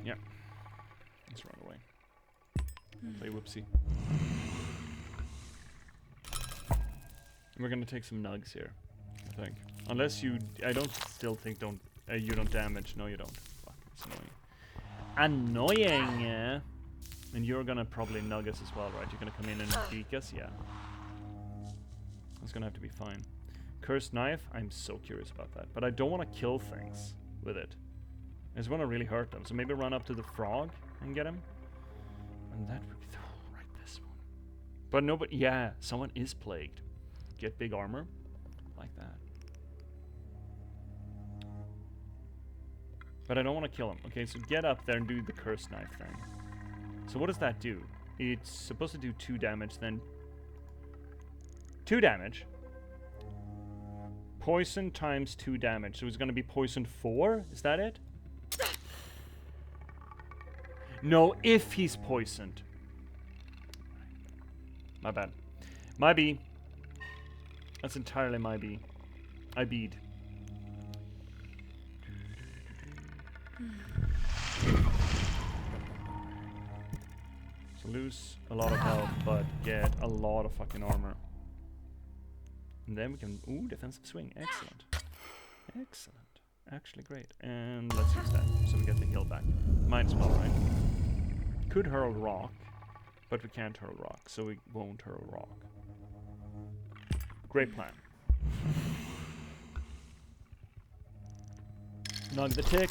Yeah. Let's run away. Play whoopsie. We're gonna take some nugs here, I think. Unless you... I don't still think you don't damage. No, you don't. Fuck, it's annoying. Annoying! And you're gonna probably nug us as well, right? You're gonna come in and beak us? Yeah. That's gonna have to be fine. Cursed knife? I'm so curious about that. But I don't want to kill things with it. I just want to really hurt them. So maybe run up to the frog and get him. And that would be... Oh, right, this one. But no, but yeah, someone is plagued. Get big armor. Like that. But I don't want to kill him. Okay, so get up there and do the cursed knife thing. So what does that do? It's supposed to do 2 damage, then... 2 damage. Poison times 2 damage. So it's going to be poison 4? Is that it? No, if he's poisoned. My bad. My B. That's entirely my B. I bead. So lose a lot of health, but get a lot of fucking armor. And then we can... Ooh, defensive swing. Excellent. Excellent. Actually great. And let's use that, so we get the heal back. Might as well, right? Could hurl rock, but we can't hurl rock, so we won't hurl rock. Great plan. Nug the tick.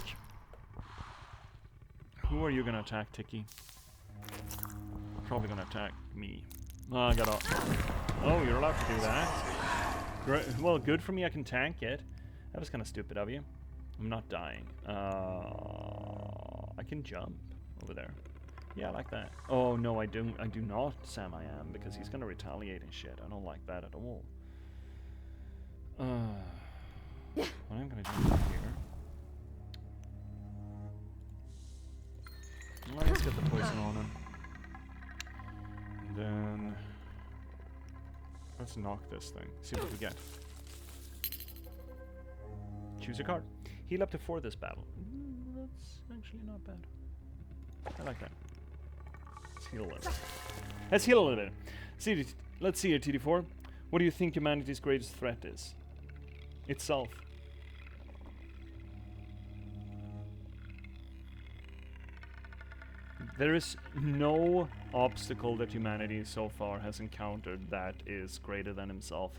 Who are you gonna attack, Ticky? Probably gonna attack me. Oh, I got off. Oh, you're allowed to do that. Great. Well, good for me, I can tank it. That was kind of stupid of you. I'm not dying. I can jump over there. Yeah, I like that. Oh no, I do not, Sam. I am, because he's gonna retaliate and shit. I don't like that at all. What I'm gonna do here? Well, let's get the poison on him. And then let's knock this thing. See what we get. Choose a card. Heal up to 4 this battle. That's actually not bad. I like that. Let's heal a little. Let's heal a little bit. See, let's see here, TD4. What do you think humanity's greatest threat is? Itself. There is no obstacle that humanity so far has encountered that is greater than himself.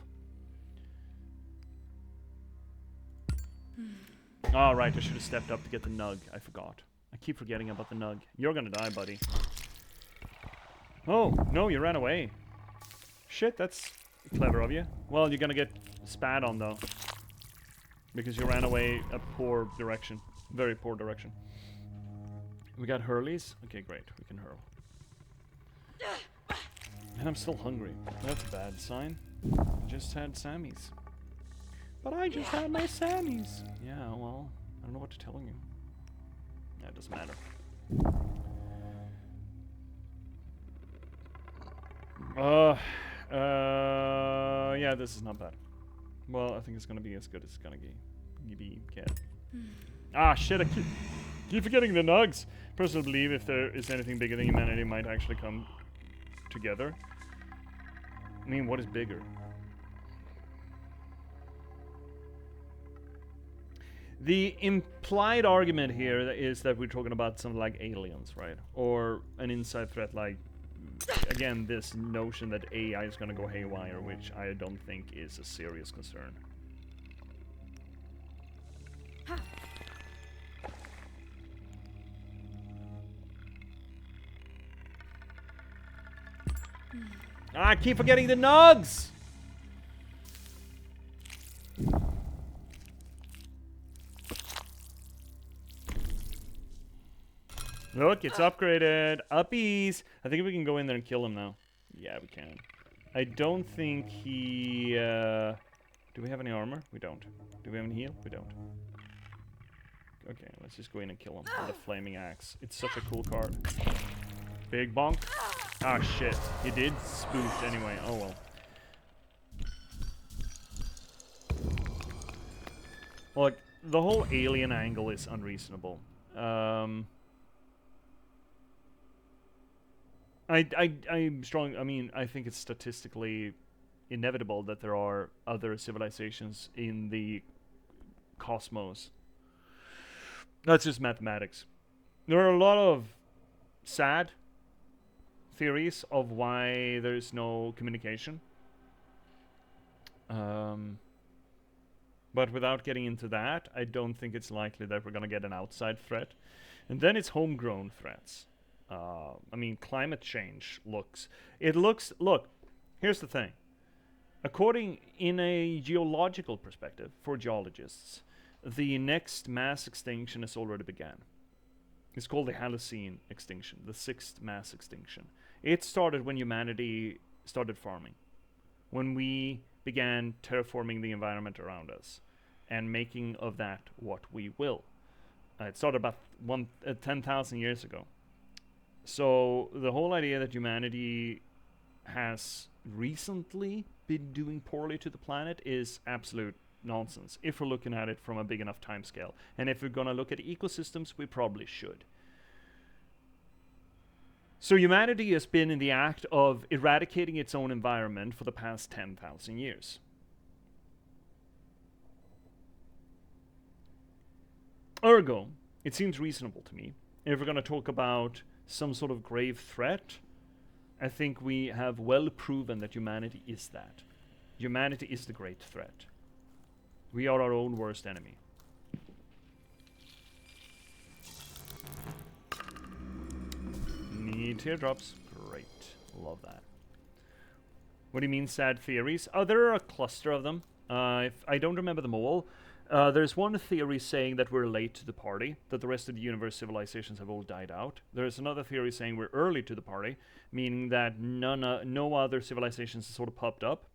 Oh, right, I should have stepped up to get the nug. I forgot. I keep forgetting about the nug. You're gonna die, buddy. Oh, no, you ran away. Shit, that's clever of you. Well, you're gonna get spat on, though. Because you ran away a poor direction. Very poor direction. We got Hurleys? Okay, great. We can hurl. And I'm still hungry. That's a bad sign. I just had Sammys. But I just had my Sammys. Yeah, well, I don't know what to tell you. Yeah, it doesn't matter. Yeah, this is not bad. Well, I think it's gonna be as good as it's gonna get. Ah, shit, I keep forgetting the nugs. Personally believe if there is anything bigger than humanity might actually come together. I mean, what is bigger? The implied argument here is that we're talking about something like aliens, right? Or an inside threat like, again, this notion that AI is going to go haywire, which I don't think is a serious concern. I keep forgetting the nugs! Look, it's upgraded. Uppies! I think we can go in there and kill him now. Yeah, we can. I don't think he... do we have any armor? We don't. Do we have any heal? We don't. Okay, let's just go in and kill him with a flaming axe. It's such a cool card. Big bonk. Ah, shit. He did spook anyway. Oh, well. Look, the whole alien angle is unreasonable. I'm strong. I mean, I think it's statistically inevitable that there are other civilizations in the cosmos. That's just mathematics. There are a lot of sad theories of why there's no communication. But without getting into that, I don't think it's likely that we're going to get an outside threat. And then it's homegrown threats. I mean, climate change look, here's the thing. According, in a geological perspective, for geologists, the next mass extinction has already begun. It's called the Holocene extinction, the sixth mass extinction. It started when humanity started farming. When we began terraforming the environment around us and making of that what we will. It started about 10,000 years ago. So the whole idea that humanity has recently been doing poorly to the planet is absolute nonsense if we're looking at it from a big enough time scale. And if we're going to look at ecosystems, we probably should. So humanity has been in the act of eradicating its own environment for the past 10,000 years. Ergo, it seems reasonable to me, if we're going to talk about some sort of grave threat, I think we have well proven that humanity is that. Humanity is the great threat. We are our own worst enemy. Need teardrops. Great. Love that. What do you mean sad theories? Oh, there are a cluster of them. If I don't remember them all. There's one theory saying that we're late to the party, that the rest of the universe civilizations have all died out. There's another theory saying we're early to the party, meaning that no other civilizations have sort of popped up.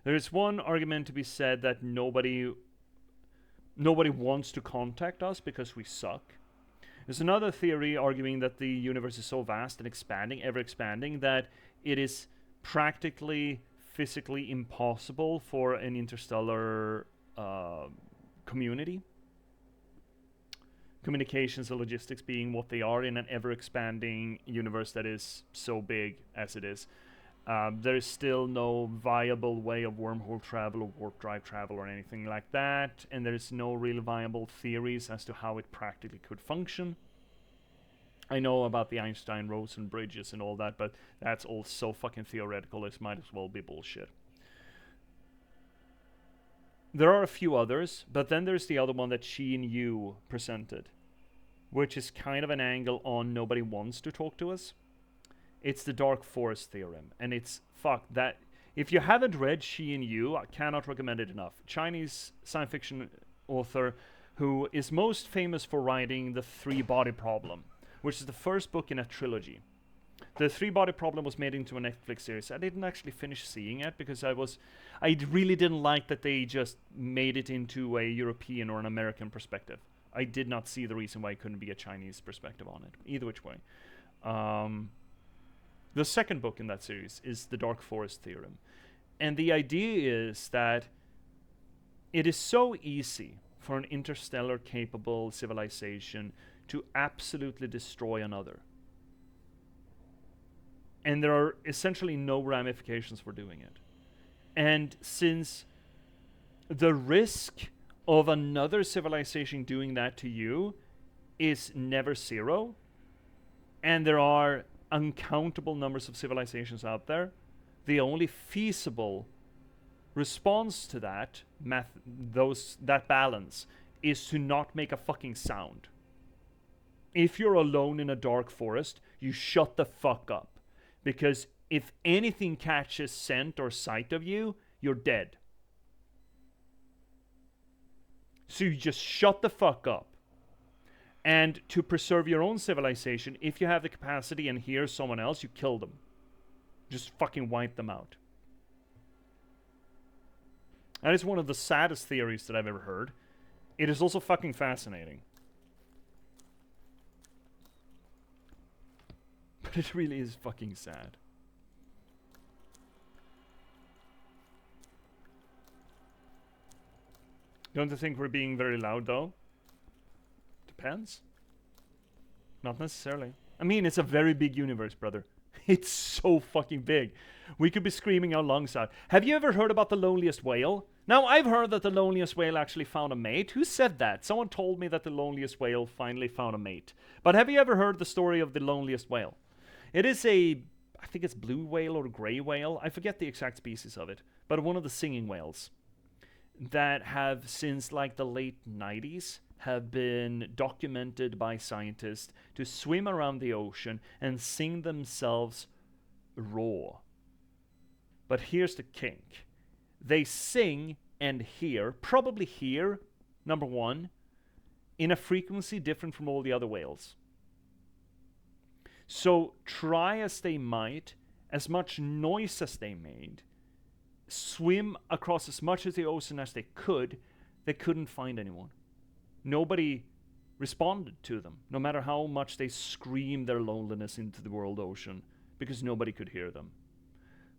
There's one argument to be said that nobody wants to contact us because we suck. There's another theory arguing that the universe is so vast and expanding, ever expanding, that it is practically physically impossible for an interstellar community. Communications and logistics being what they are in an ever-expanding universe that is so big as it is. There is still no viable way of wormhole travel or warp drive travel or anything like that, and there's no real viable theories as to how it practically could function. I know about the Einstein-Rosen bridges and all that, but that's all so fucking theoretical, it might as well be bullshit. There are a few others, but then there's the other one that she and you presented. which is kind of an angle on nobody wants to talk to us. It's the Dark Forest theorem, and it's fuck that. If you haven't read She and You, I cannot recommend it enough. Chinese science fiction author who is most famous for writing The Three-Body Problem, which is the first book in a trilogy. The Three-Body Problem was made into a Netflix series. I didn't actually finish seeing it because I really didn't like that they just made it into a European or an American perspective. I did not see the reason why it couldn't be a Chinese perspective on it, either which way. The second book in that series is The Dark Forest Theorem. And the idea is that it is so easy for an interstellar capable civilization to absolutely destroy another. And there are essentially no ramifications for doing it. And since the risk of another civilization doing that to you is never zero, and there are uncountable numbers of civilizations out there, the only feasible response to that that balance is to not make a fucking sound. If you're alone in a dark forest, you shut the fuck up, because if anything catches scent or sight of you, you're dead. So you just shut the fuck up. And to preserve your own civilization, if you have the capacity and hear someone else, you kill them. Just fucking wipe them out. That is one of the saddest theories that I've ever heard. It is also fucking fascinating. But it really is fucking sad. Don't you think we're being very loud, though? Depends. Not necessarily. I mean, it's a very big universe, brother. It's so fucking big. We could be screaming our lungs out. Have you ever heard about the loneliest whale? Now, I've heard that the loneliest whale actually found a mate. Who said that? Someone told me that the loneliest whale finally found a mate. But have you ever heard the story of the loneliest whale? It is I think it's blue whale or gray whale. I forget the exact species of it. But one of the singing whales that have, since like the late 90s, have been documented by scientists to swim around the ocean and sing themselves raw. But here's the kink. They sing and hear, probably hear, number one, in a frequency different from all the other whales. So try as they might, as much noise as they made, swim across as much of the ocean as they couldn't find anyone. Nobody responded to them, no matter how much they screamed their loneliness into the world ocean, because nobody could hear them.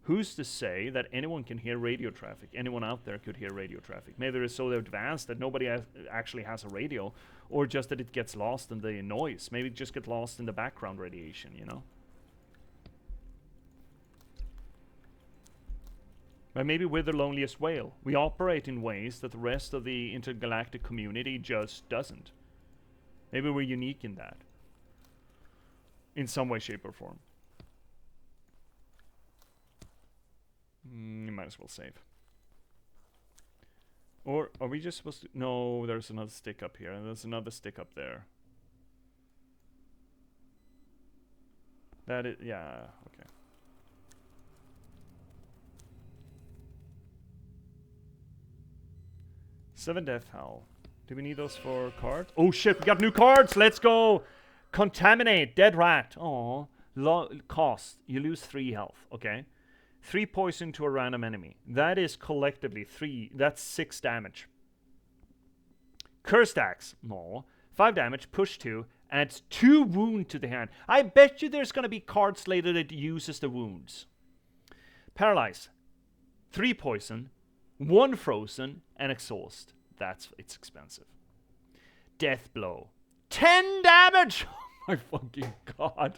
Who's to say that anyone can hear radio traffic? Anyone out there could hear radio traffic. Maybe they're so advanced that nobody actually has a radio, or just that it gets lost in the noise. Maybe it just gets lost in the background radiation, you know? But maybe we're the loneliest whale. We operate in ways that the rest of the intergalactic community just doesn't. Maybe we're unique in that. In some way, shape, or form. You might as well save. Or are we just supposed to... No, there's another stick up here. And there's another stick up there. That is... Yeah, okay. Seven Death Howl. Do we need those for cards? Oh shit, we got new cards! Let's go! Contaminate, Dead Rat. Aww. Cost. You lose 3 health, okay? 3 poison to a random enemy. That is collectively 3. That's 6 damage. Cursed Axe. No. 5 damage, push 2. Adds 2 wound to the hand. I bet you there's gonna be cards later that uses the wounds. Paralyze. 3 poison. 1 frozen and exhaust. It's expensive. Death blow. 10 damage! Oh my fucking god.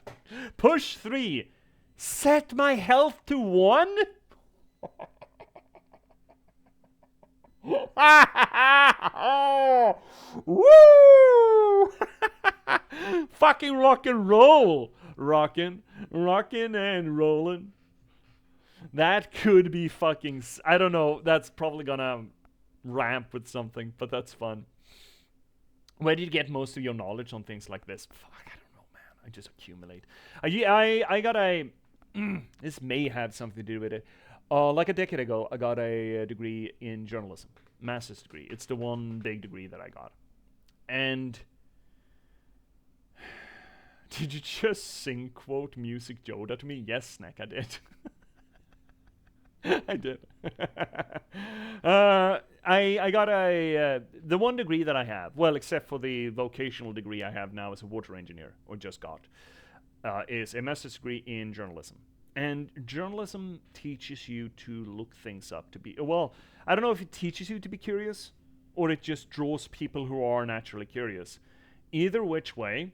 Push 3. Set my health to 1? Oh, woo! Fucking rock and roll. Rockin' and rollin'. That could be fucking... I don't know. That's probably gonna ramp with something, but that's fun. Where do you get most of your knowledge on things like this? Fuck, I don't know, man. I just accumulate. I got a. This may have something to do with it. Like a decade ago, I got a degree in journalism, master's degree. It's the one big degree that I got. And did you just sing quote music Yoda to me? Yes, Snack, I did. I did. I got the one degree that I have, well, except for the vocational degree I have now as a water engineer, or just got, is a master's degree in journalism. And journalism teaches you to look things up, to be, well, I don't know if it teaches you to be curious, or it just draws people who are naturally curious. Either which way,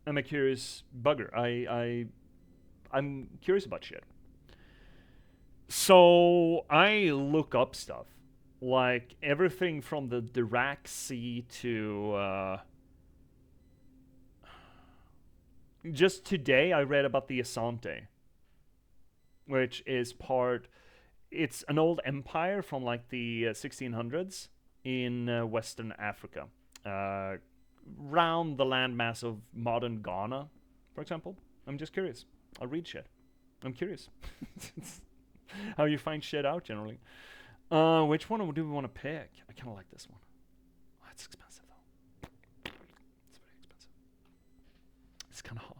I'm a curious bugger. I'm curious about shit. So I look up stuff, like everything from the Dirac Sea to just today I read about the Asante, which is it's an old empire from like the 1600s in Western Africa, around the landmass of modern Ghana, for example. I'm just curious. I'll read shit. I'm curious. How you find shit out generally. Which one do we want to pick? I kind of like this one. Oh, it's expensive though. It's very expensive. It's kind of hot.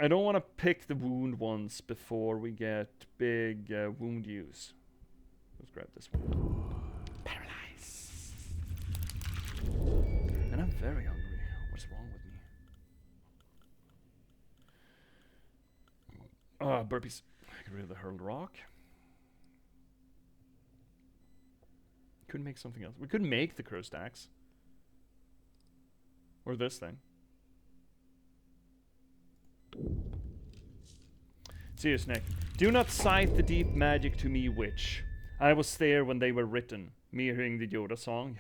I don't want to pick the wound ones before we get big wound use. Let's grab this one. Paralyze. And I'm very hungry. What's wrong with me? Burpees. Get rid of the hurled rock. Could make something else. We could make the cursed axe. Or this thing. Serious Nick. Do not cite the deep magic to me, witch. I was there when they were written. Me hearing the Yoda song.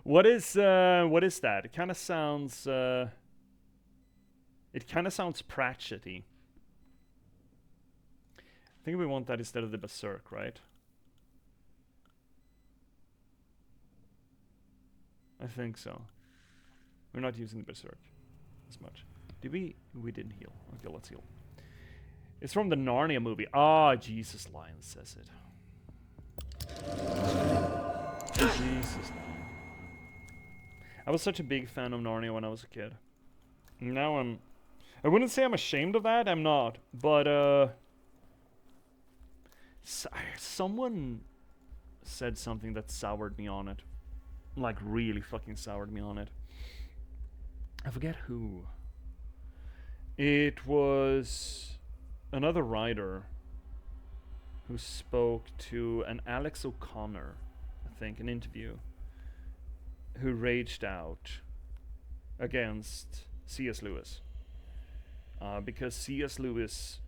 What is that? It kind of sounds Pratchett-y. I think we want that instead of the Berserk, right? I think so. We're not using the Berserk as much. Did we? We didn't heal. Okay, let's heal. It's from the Narnia movie. Ah, Jesus Lion says it. Jesus Lion. I was such a big fan of Narnia when I was a kid. Now I wouldn't say I'm ashamed of that. I'm not. But, someone said something that soured me on it. Like, really fucking soured me on it. I forget who. It was another writer who spoke to an Alex O'Connor, I think, an interview, who raged out against C.S. Lewis. Because C.S. Lewis,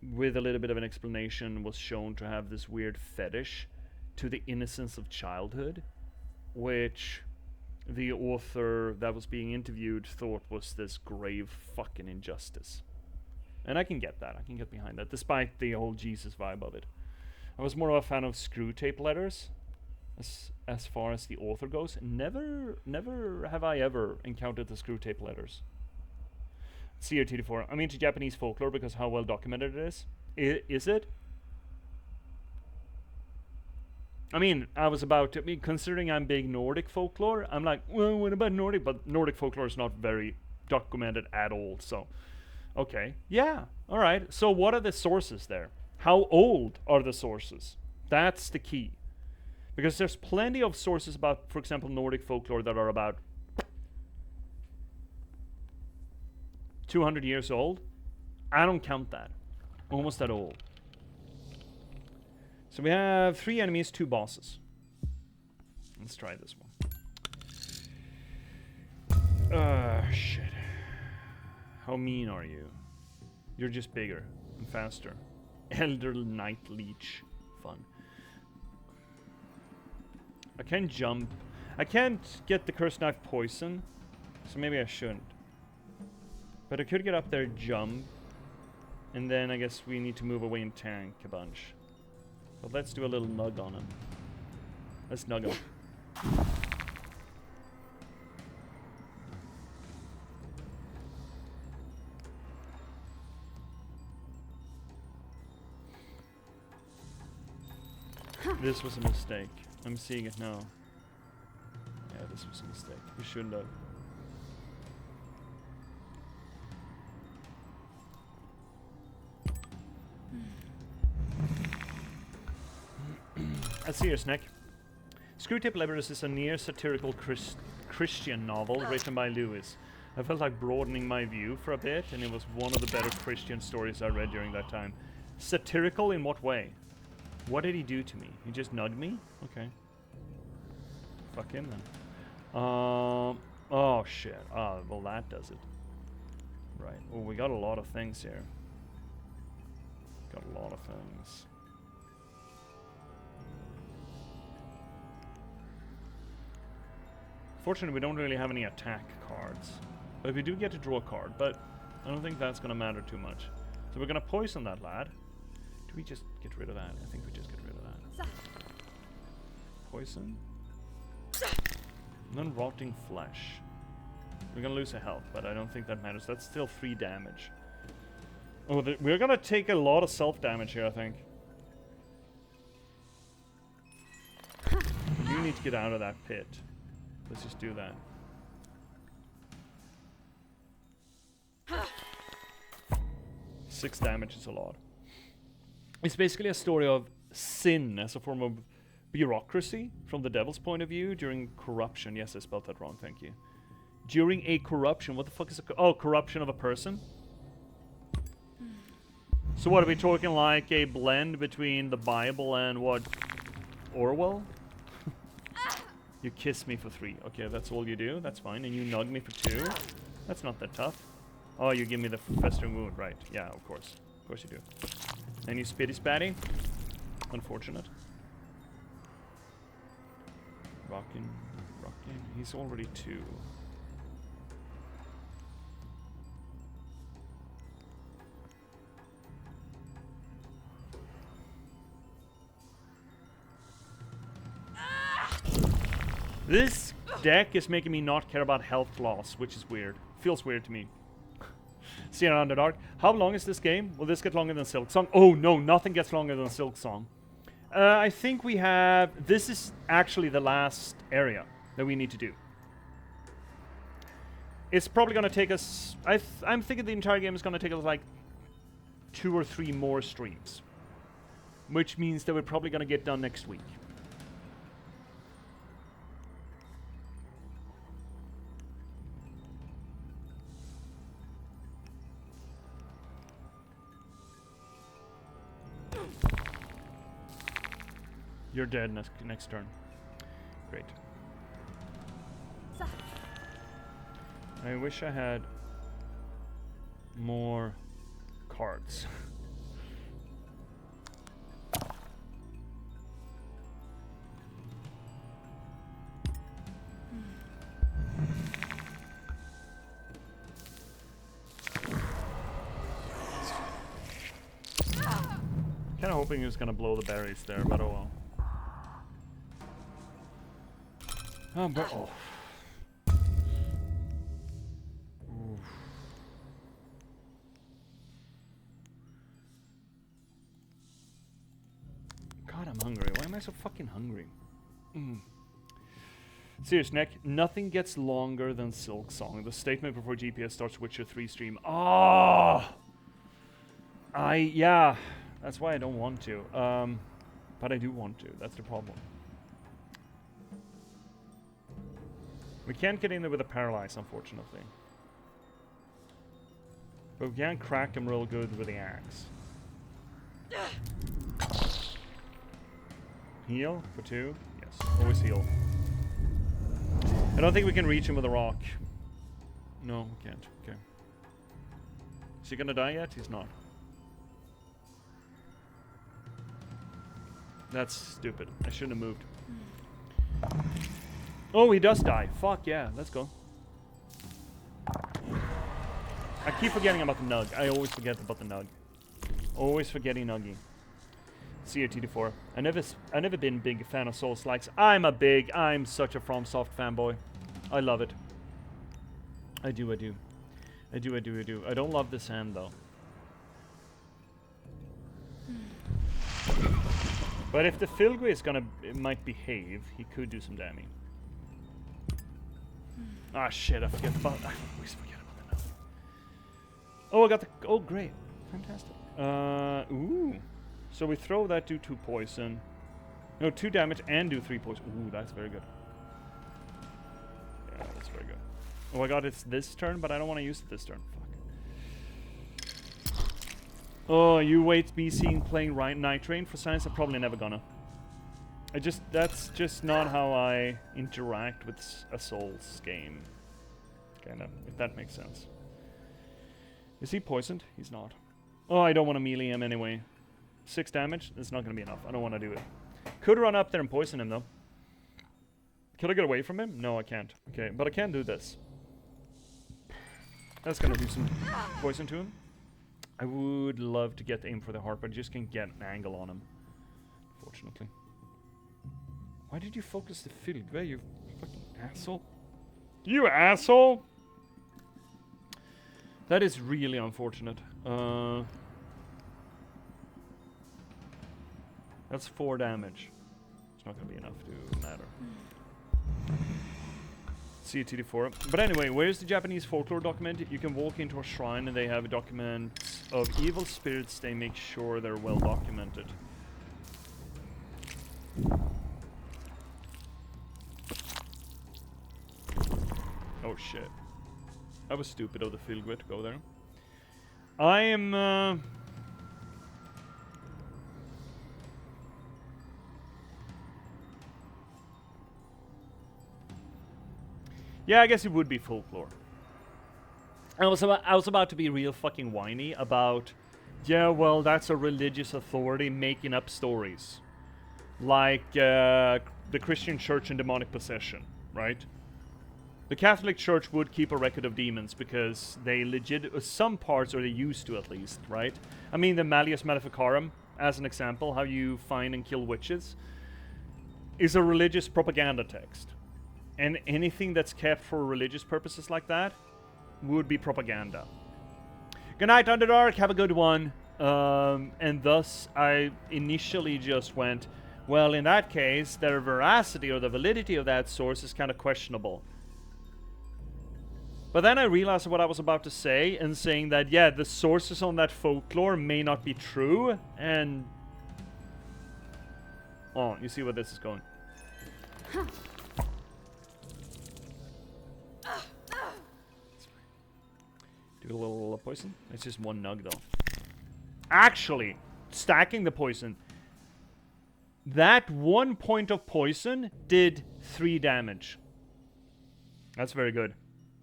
with a little bit of an explanation, was shown to have this weird fetish to the innocence of childhood, which the author that was being interviewed thought was this grave fucking injustice. And I can get that. I can get behind that, despite the whole Jesus vibe of it. I was more of a fan of Screw Tape Letters, as far as the author goes. Never have I ever encountered the Screw Tape Letters. CRT4. I'm into Japanese folklore because how well documented it is. Is it? I mean, considering I'm big Nordic folklore, I'm like, well, what about Nordic? But Nordic folklore is not very documented at all, so. Okay, yeah, alright. So what are the sources there? How old are the sources? That's the key. Because there's plenty of sources about, for example, Nordic folklore that are about 200 years old. I don't count that. Almost that old. So we have 3 enemies, 2 bosses. Let's try this one. Shit. How mean are you? You're just bigger and faster. Elder Knight Leech. Fun. I can't jump. I can't get the Cursed Knife poison, so maybe I shouldn't. But I could get up there, jump, and then I guess we need to move away and tank a bunch. But let's do a little nug on him. Let's nug him. This was a mistake. I'm seeing it now. Yeah, this was a mistake. We shouldn't have. I see your snack. Screwtape Letters is a near satirical Christian novel written by Lewis. I felt like broadening my view for a bit, and it was one of the better Christian stories I read during that time. Satirical in what way? What did he do to me? He just nugged me? Okay. Fuck him then. Oh shit. Well that does it. Right. Oh, we got a lot of things here. Got a lot of things. Fortunately, we don't really have any attack cards. But we do get to draw a card, but I don't think that's gonna matter too much. So we're gonna poison that lad. Do we just get rid of that? I think we just get rid of that. Poison. And then rotting flesh. We're gonna lose a health, but I don't think that matters. That's still 3 damage. Oh, we're gonna take a lot of self-damage here, I think. We do need to get out of that pit. Let's just do that. Six damage is a lot. It's basically a story of sin as a form of bureaucracy from the devil's point of view during corruption. Yes, I spelled that wrong, thank you. During a corruption, what the fuck is a corruption of a person? So what, are we talking like a blend between the Bible and what? Orwell? You kiss me for 3. Okay, that's all you do. That's fine. And you nug me for 2. That's not that tough. Oh, you give me the festering wound, right? Yeah, of course. Of course you do. And you spitty spatty. Unfortunate. Rockin'. He's already 2. This deck is making me not care about health loss, which is weird. Feels weird to me. See you Underdark. How long is this game? Will this get longer than Silk Song? Oh no, nothing gets longer than Silk Song. I think we have... This is actually the last area that we need to do. It's probably going to take us... I'm thinking the entire game is going to take us like 2 or 3 more streams. Which means that we're probably going to get done next week. You're dead next turn. Great. I wish I had more cards. Kind of hoping he was gonna blow the berries there, but oh well. Oh, but oh. Oof. God, I'm hungry. Why am I so fucking hungry? Serious, Nick. Nothing gets longer than Silk Song. The statement before J.P.S starts Witcher 3 stream. Ah, yeah. That's why I don't want to. But I do want to. That's the problem. We can't get in there with a paralyze, unfortunately. But we can crack him real good with the axe. Heal for 2? Yes, always heal. I don't think we can reach him with a rock. No, we can't. Okay. Is he gonna die yet? He's not. That's stupid. I shouldn't have moved. Oh, he does die. Fuck yeah, let's go. I keep forgetting about the nug. I always forget about the nug. Always forgetting nuggy. See you, TD4. I never been big fan of Souls-likes. I'm such a FromSoft fanboy. I love it. I do. I don't love this hand though. But if the Filgri is might behave, he could do some damage. Ah shit, I always forget about that now. Oh, I got the, oh great. Fantastic. Ooh. So we throw that, do 2 poison. No, 2 damage and do 3 poison. Ooh, that's very good. Yeah, that's very good. Oh my god, it's this turn, but I don't want to use it this turn. Fuck. Oh, you wait me seeing playing Night Train for science? I'm probably never gonna. That's just not how I interact with a Souls game. Kinda, if that makes sense. Is he poisoned? He's not. Oh, I don't want to melee him anyway. 6 damage? It's not going to be enough. I don't want to do it. Could run up there and poison him, though. Can I get away from him? No, I can't. Okay, but I can do this. That's going to do some poison to him. I would love to get aim for the heart, but I just can't get an angle on him. Unfortunately. Why did you focus the field? Where you fucking asshole? You asshole! That is really unfortunate. That's 4 damage. It's not going to be enough to matter. See you, TD4. But anyway, where's the Japanese folklore document? You can walk into a shrine and they have documents of evil spirits. They make sure they're well documented. Oh shit. That was stupid of the Filgrit to go there. I am... Yeah, I guess it would be folklore. I was about to be real fucking whiny about, yeah, well, that's a religious authority making up stories. Like the Christian church and demonic possession, right? The Catholic Church would keep a record of demons because they some parts, or they used to at least, right? I mean, the Malleus Maleficarum, as an example, how you find and kill witches, is a religious propaganda text. And anything that's kept for religious purposes like that would be propaganda. Good night, Underdark. Have a good one. And thus, I initially just went, well, in that case, the veracity or the validity of that source is kind of questionable. But then I realized what I was about to say, and saying that, yeah, the sources on that folklore may not be true, and... Oh, you see where this is going. Do a little poison. It's just 1 nug, though. Actually, stacking the poison. That 1 point of poison did 3 damage. That's very good.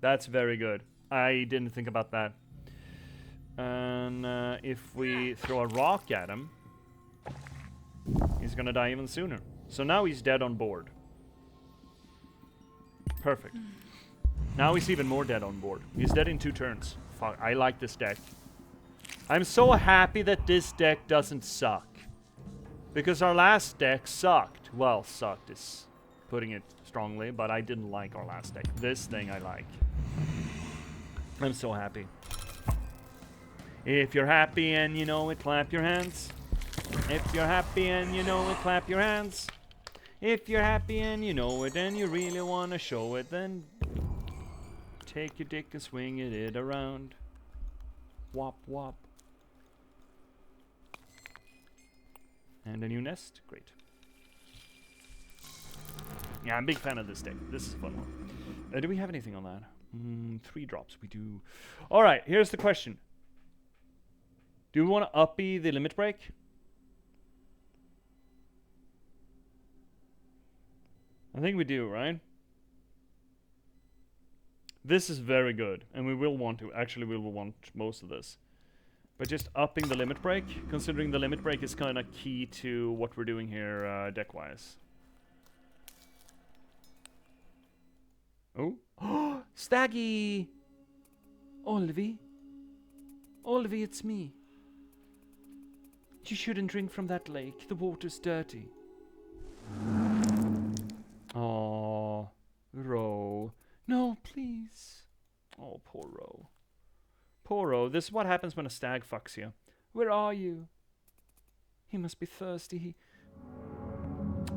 That's very good. I didn't think about that. And if we throw a rock at him, he's gonna die even sooner. So now he's dead on board. Perfect. Now he's even more dead on board. He's dead in 2 turns. Fuck, I like this deck. I'm so happy that this deck doesn't suck. Because our last deck sucked. Well, sucked is putting it strongly, but I didn't like our last deck. This thing I like. I'm so happy. If you're happy and you know it, clap your hands. If you're happy and you know it, clap your hands. If you're happy and you know it and you really want to show it, then take your dick and swing it around. Wop wop. And a new nest? Great. Yeah, I'm a big fan of this deck. This is a fun one. Do we have anything on that? 3 drops. We do. Alright, here's the question. Do we want to uppy the limit break? I think we do, right? This is very good, and we will want to. Actually, we will want most of this. But just upping the limit break, considering the limit break is kind of key to what we're doing here deck-wise. Oh. Staggy! Olvi. Olvi, it's me. You shouldn't drink from that lake. The water's dirty. Oh, Ro. No, please. Oh, poor Ro. Poor Ro. This is what happens when a stag fucks you. Where are you? He must be thirsty.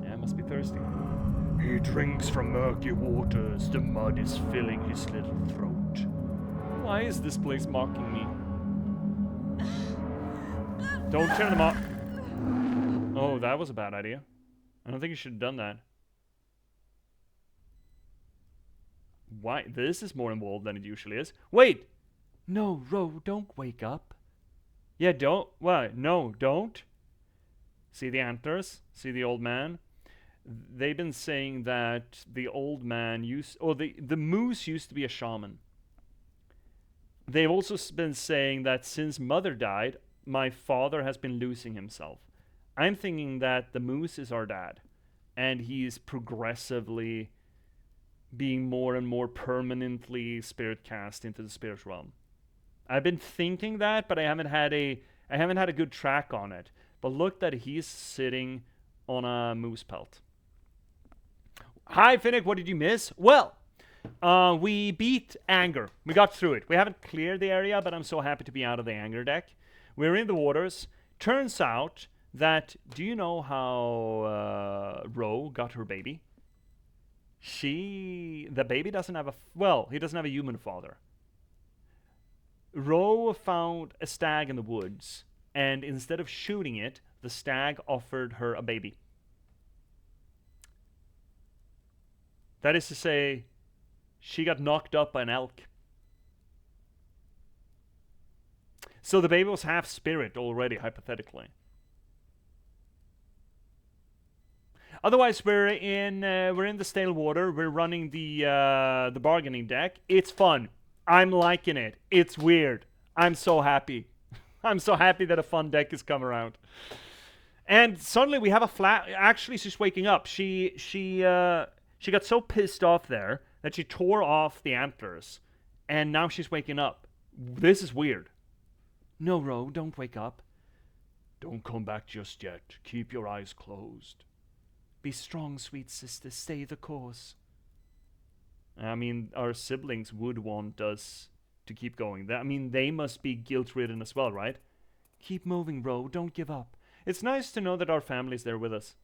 Yeah, must be thirsty. He drinks from murky waters. The mud is filling his little throat. Why is this place mocking me? Don't turn them off. Oh, that was a bad idea. I don't think you should have done that. Why? This is more involved than it usually is. Wait! No, Ro, don't wake up. Yeah, don't. What? No, don't. See the antlers? See the old man? They've been saying that the old man used... Oh, the moose used to be a shaman. They've also been saying that since Mother died, my father has been losing himself. I'm thinking that the moose is our dad. And he's progressively being more and more permanently spirit cast into the spirit realm. I've been thinking that, but I haven't had a good track on it. But look that he's sitting on a moose pelt. Hi, Finnick, what did you miss? Well, we beat Anger. We got through it. We haven't cleared the area, but I'm so happy to be out of the Anger deck. We're in the waters. Turns out that, do you know how Ro got her baby? The baby doesn't have he doesn't have a human father. Ro found a stag in the woods, and instead of shooting it, the stag offered her a baby. That is to say, she got knocked up by an elk. So the baby was half spirit already, hypothetically. Otherwise, we're in the stale water. We're running the bargaining deck. It's fun. I'm liking it. It's weird. I'm so happy. I'm so happy that a fun deck has come around. And suddenly we have a flat. Actually, she's waking up. She got so pissed off there that she tore off the antlers, and now she's waking up. This is weird. No, Ro, don't wake up. Don't come back just yet. Keep your eyes closed. Be strong, sweet sister. Stay the course. I mean, our siblings would want us to keep going. I mean, they must be guilt-ridden as well, right? Keep moving, Ro. Don't give up. It's nice to know that our family's there with us.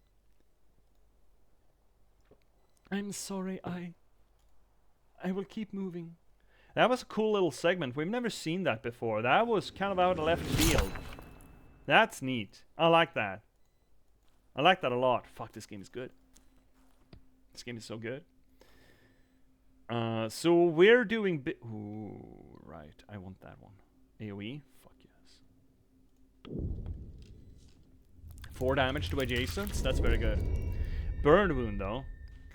I'm sorry, I will keep moving. That was a cool little segment. We've never seen that before. That was kind of out of left field. That's neat. I like that. I like that a lot. Fuck, this game is good. This game is so good. So we're doing ooh, right. I want that one. AoE? Fuck yes. 4 damage to adjacents? That's very good. Burn wound, though.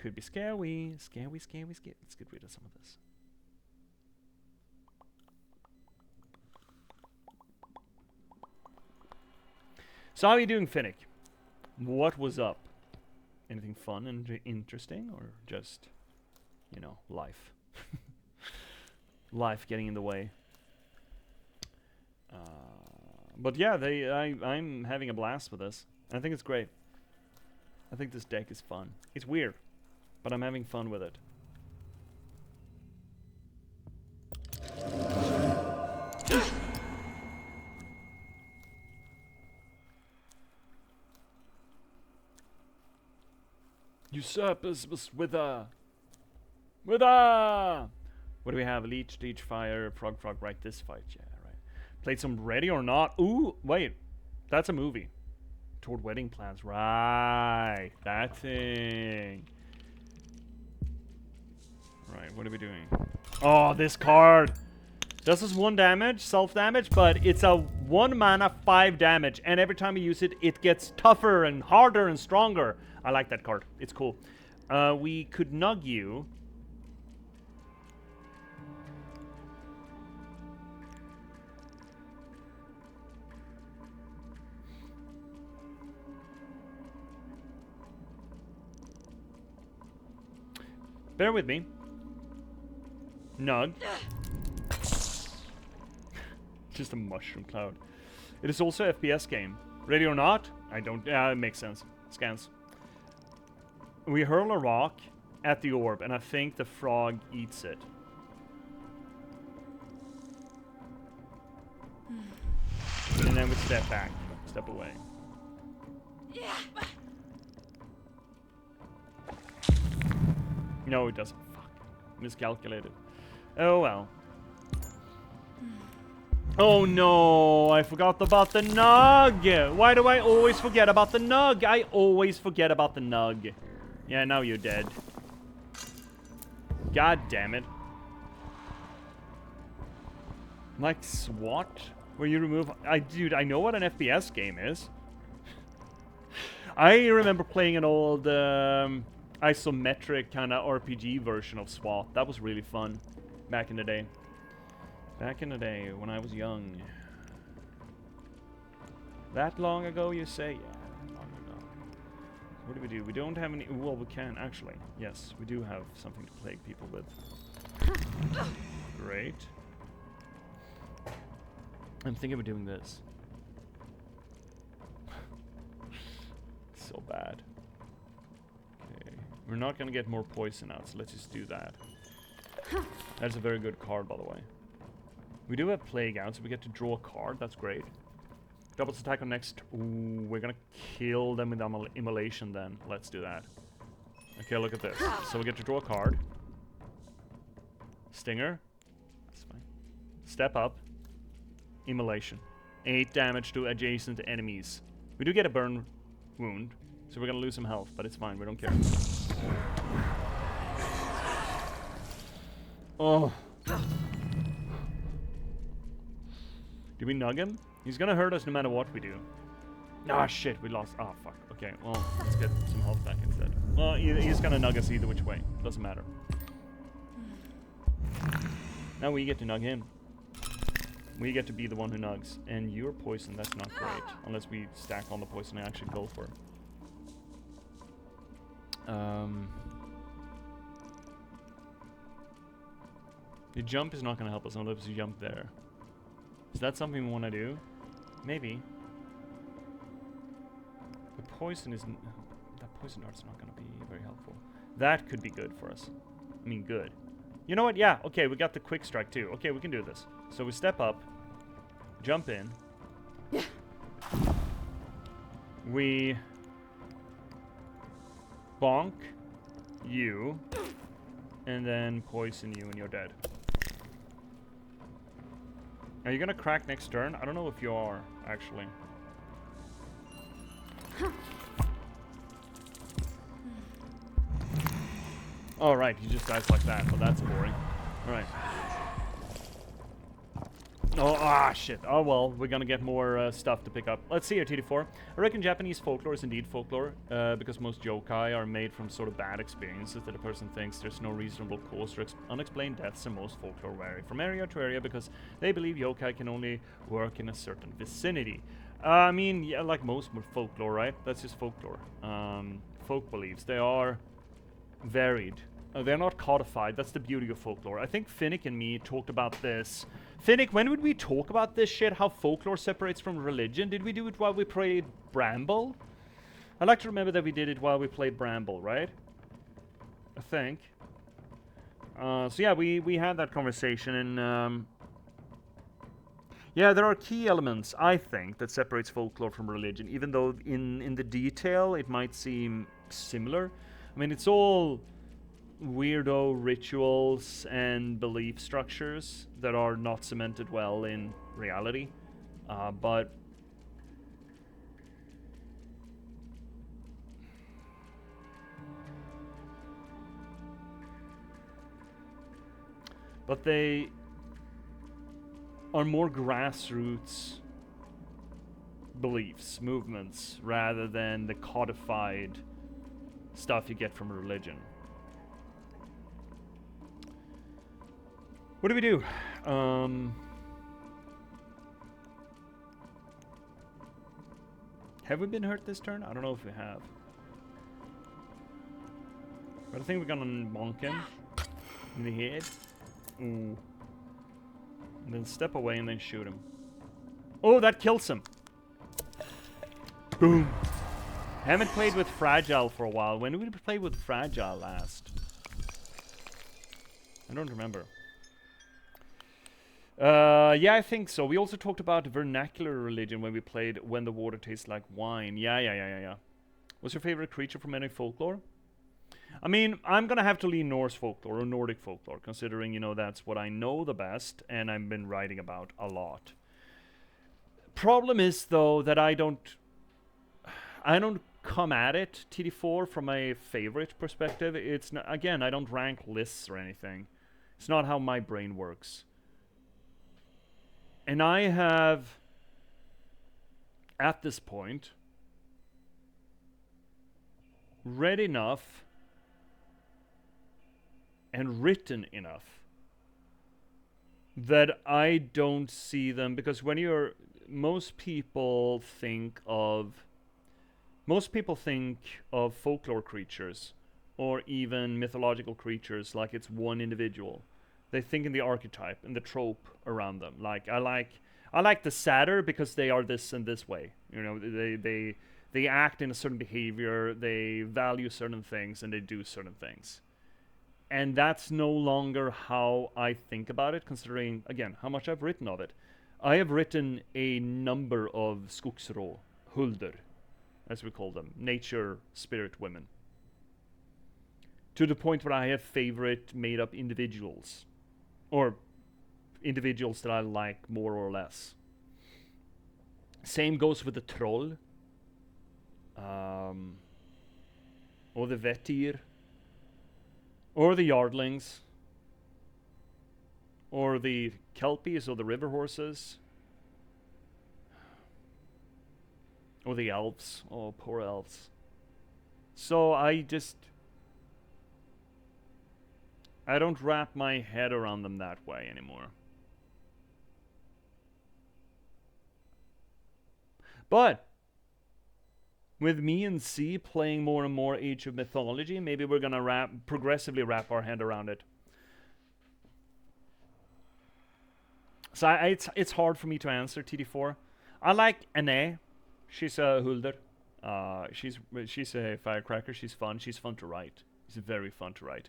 Could be scary. Scary. Let's get rid of some of this. So how are you doing, Finnick? What was up? Anything fun and interesting, or just, you know, life? Life getting in the way. But yeah, I'm having a blast with this. I think it's great. I think this deck is fun. It's weird, but I'm having fun with it. Usurpers must wither. Wither! What do we have? Leech, fire, frog, right, this fight. Yeah, right. Played some Ready or Not. Ooh, wait. That's a movie. Toward Wedding Plans. Right. That thing. Right, what are we doing? Oh, this card. This is 1 damage, self-damage, but it's a 1 mana, 5 damage. And every time you use it, it gets tougher and harder and stronger. I like that card. It's cool. We could nug you. Bear with me. Nug. Just a mushroom cloud. It is also an FPS game. Ready or not? I don't. Yeah, it makes sense. Scans. We hurl a rock at the orb, and I think the frog eats it. And then we step back. Step away. No, it doesn't. Fuck. Miscalculated. Oh well. Oh no, I forgot about the nug. Why do I always forget about the nug? I always forget about the nug. Yeah, now you're dead. God damn it. Like SWAT? Where you remove... Dude, I know what an FPS game is. I remember playing an old isometric kind of RPG version of SWAT. That was really fun back in the day. Back in the day when I was young. That long ago, you say? Yeah, long ago. What do we do? We don't have any... Well, we can, actually. Yes, we do have something to plague people with. Great. I'm thinking of doing this. So bad. Okay. We're not gonna get more poison out, so let's just do that. That's a very good card, by the way. We do have Plague out, so we get to draw a card. That's great. Doubles attack on next. Ooh, we're gonna kill them with immolation then. Let's do that. Okay, look at this. So we get to draw a card. Stinger. That's fine. Step up. Immolation. 8 damage to adjacent enemies. We do get a burn wound, so we're gonna lose some health, but it's fine. We don't care. Oh. Do we nug him? He's gonna hurt us no matter what we do. Ah, shit, we lost. Oh, fuck. Okay, well, let's get some health back instead. Well, he's gonna nug us either which way. Doesn't matter. Now we get to nug him. We get to be the one who nugs. And you're poisoned. That's not great. Unless we stack on the poison and actually go for it. The jump is not gonna help us unless you jump there. Is that something we want to do? Maybe. The poison isn't... That poison dart's not going to be very helpful. That could be good for us. I mean, good. You know what? Yeah, okay, we got the quick strike too. Okay, we can do this. So we step up. Jump in. We... bonk you. And then poison you and you're dead. Are you gonna crack next turn? I don't know if you are, actually. Oh, right, he just dies like that. Well, that's boring. Alright. Oh, shit. Oh, well, we're gonna get more stuff to pick up. Let's see here, TD4. I reckon Japanese folklore is indeed folklore, because most yokai are made from sort of bad experiences that a person thinks there's no reasonable cause for unexplained deaths, and most folklore vary from area to area because they believe yokai can only work in a certain vicinity. I mean, yeah, like most folklore, right? That's just folklore. Folk beliefs. They are varied. They're not codified. That's the beauty of folklore. I think Finnick and me talked about this. Finnick, when would we talk about this shit? How folklore separates from religion? Did we do it while we played Bramble? I like to remember that we did it while we played Bramble, right? I think. So yeah, we had that conversation, and yeah, there are key elements, I think, that separates folklore from religion, even though in the detail it might seem similar. I mean, it's all weirdo rituals and belief structures that are not cemented well in reality, but they are more grassroots beliefs, movements, rather than the codified stuff you get from religion. What do we do? Have we been hurt this turn? I don't know if we have. But I think we're gonna bonk him in the head. Ooh. And then step away and then shoot him. Oh, that kills him. Boom. Haven't played with Fragile for a while. When did we play with Fragile last? I don't remember. Yeah, I think so. We also talked about vernacular religion when we played When the Water Tastes Like Wine. Yeah. What's your favorite creature from any folklore? I mean, I'm gonna have to lean Norse folklore or Nordic folklore, considering, you know, that's what I know the best and I've been writing about a lot. Problem is, though, that I don't come at it, TD4, from a favorite perspective. It's not, again, I don't rank lists or anything. It's not how my brain works. And I have, at this point, read enough and written enough that I don't see them, because when you're, most people think of folklore creatures or even mythological creatures like it's one individual. They think in the archetype and the trope around them. Like I like the satyr because they are this and this way. You know, they act in a certain behavior, they value certain things, and they do certain things. And that's no longer how I think about it, considering, again, how much I've written of it. I have written a number of skogsrå, hulder, as we call them, nature spirit women, to the point where I have favorite made-up individuals, or individuals that I like more or less. Same goes with the troll, or the vetir, or the yardlings, or the kelpies, or the river horses, or the elves. Oh, poor elves. So I don't wrap my head around them that way anymore. But with me and C playing more and more Age of Mythology, maybe we're gonna progressively wrap our head around it. So it's hard for me to answer, TD4. I like Anne. She's a Hulder. She's a firecracker. She's fun. She's fun to write. It's very fun to write.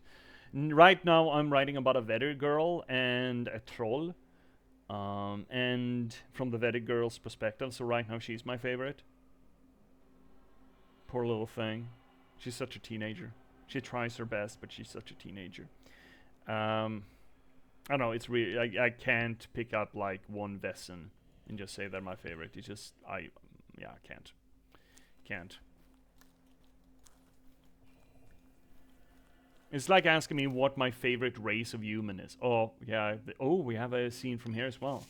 Right now I'm writing about a Vedder girl and a troll. And from the Vedder girl's perspective, so right now she's my favorite. Poor little thing. She's such a teenager. She tries her best, but she's such a teenager. I don't know, it's really, I can't pick up like one Vesson and just say they're my favorite. It's just, I can't. It's like asking me what my favorite race of human is. Oh, yeah. Oh, we have a scene from here as well.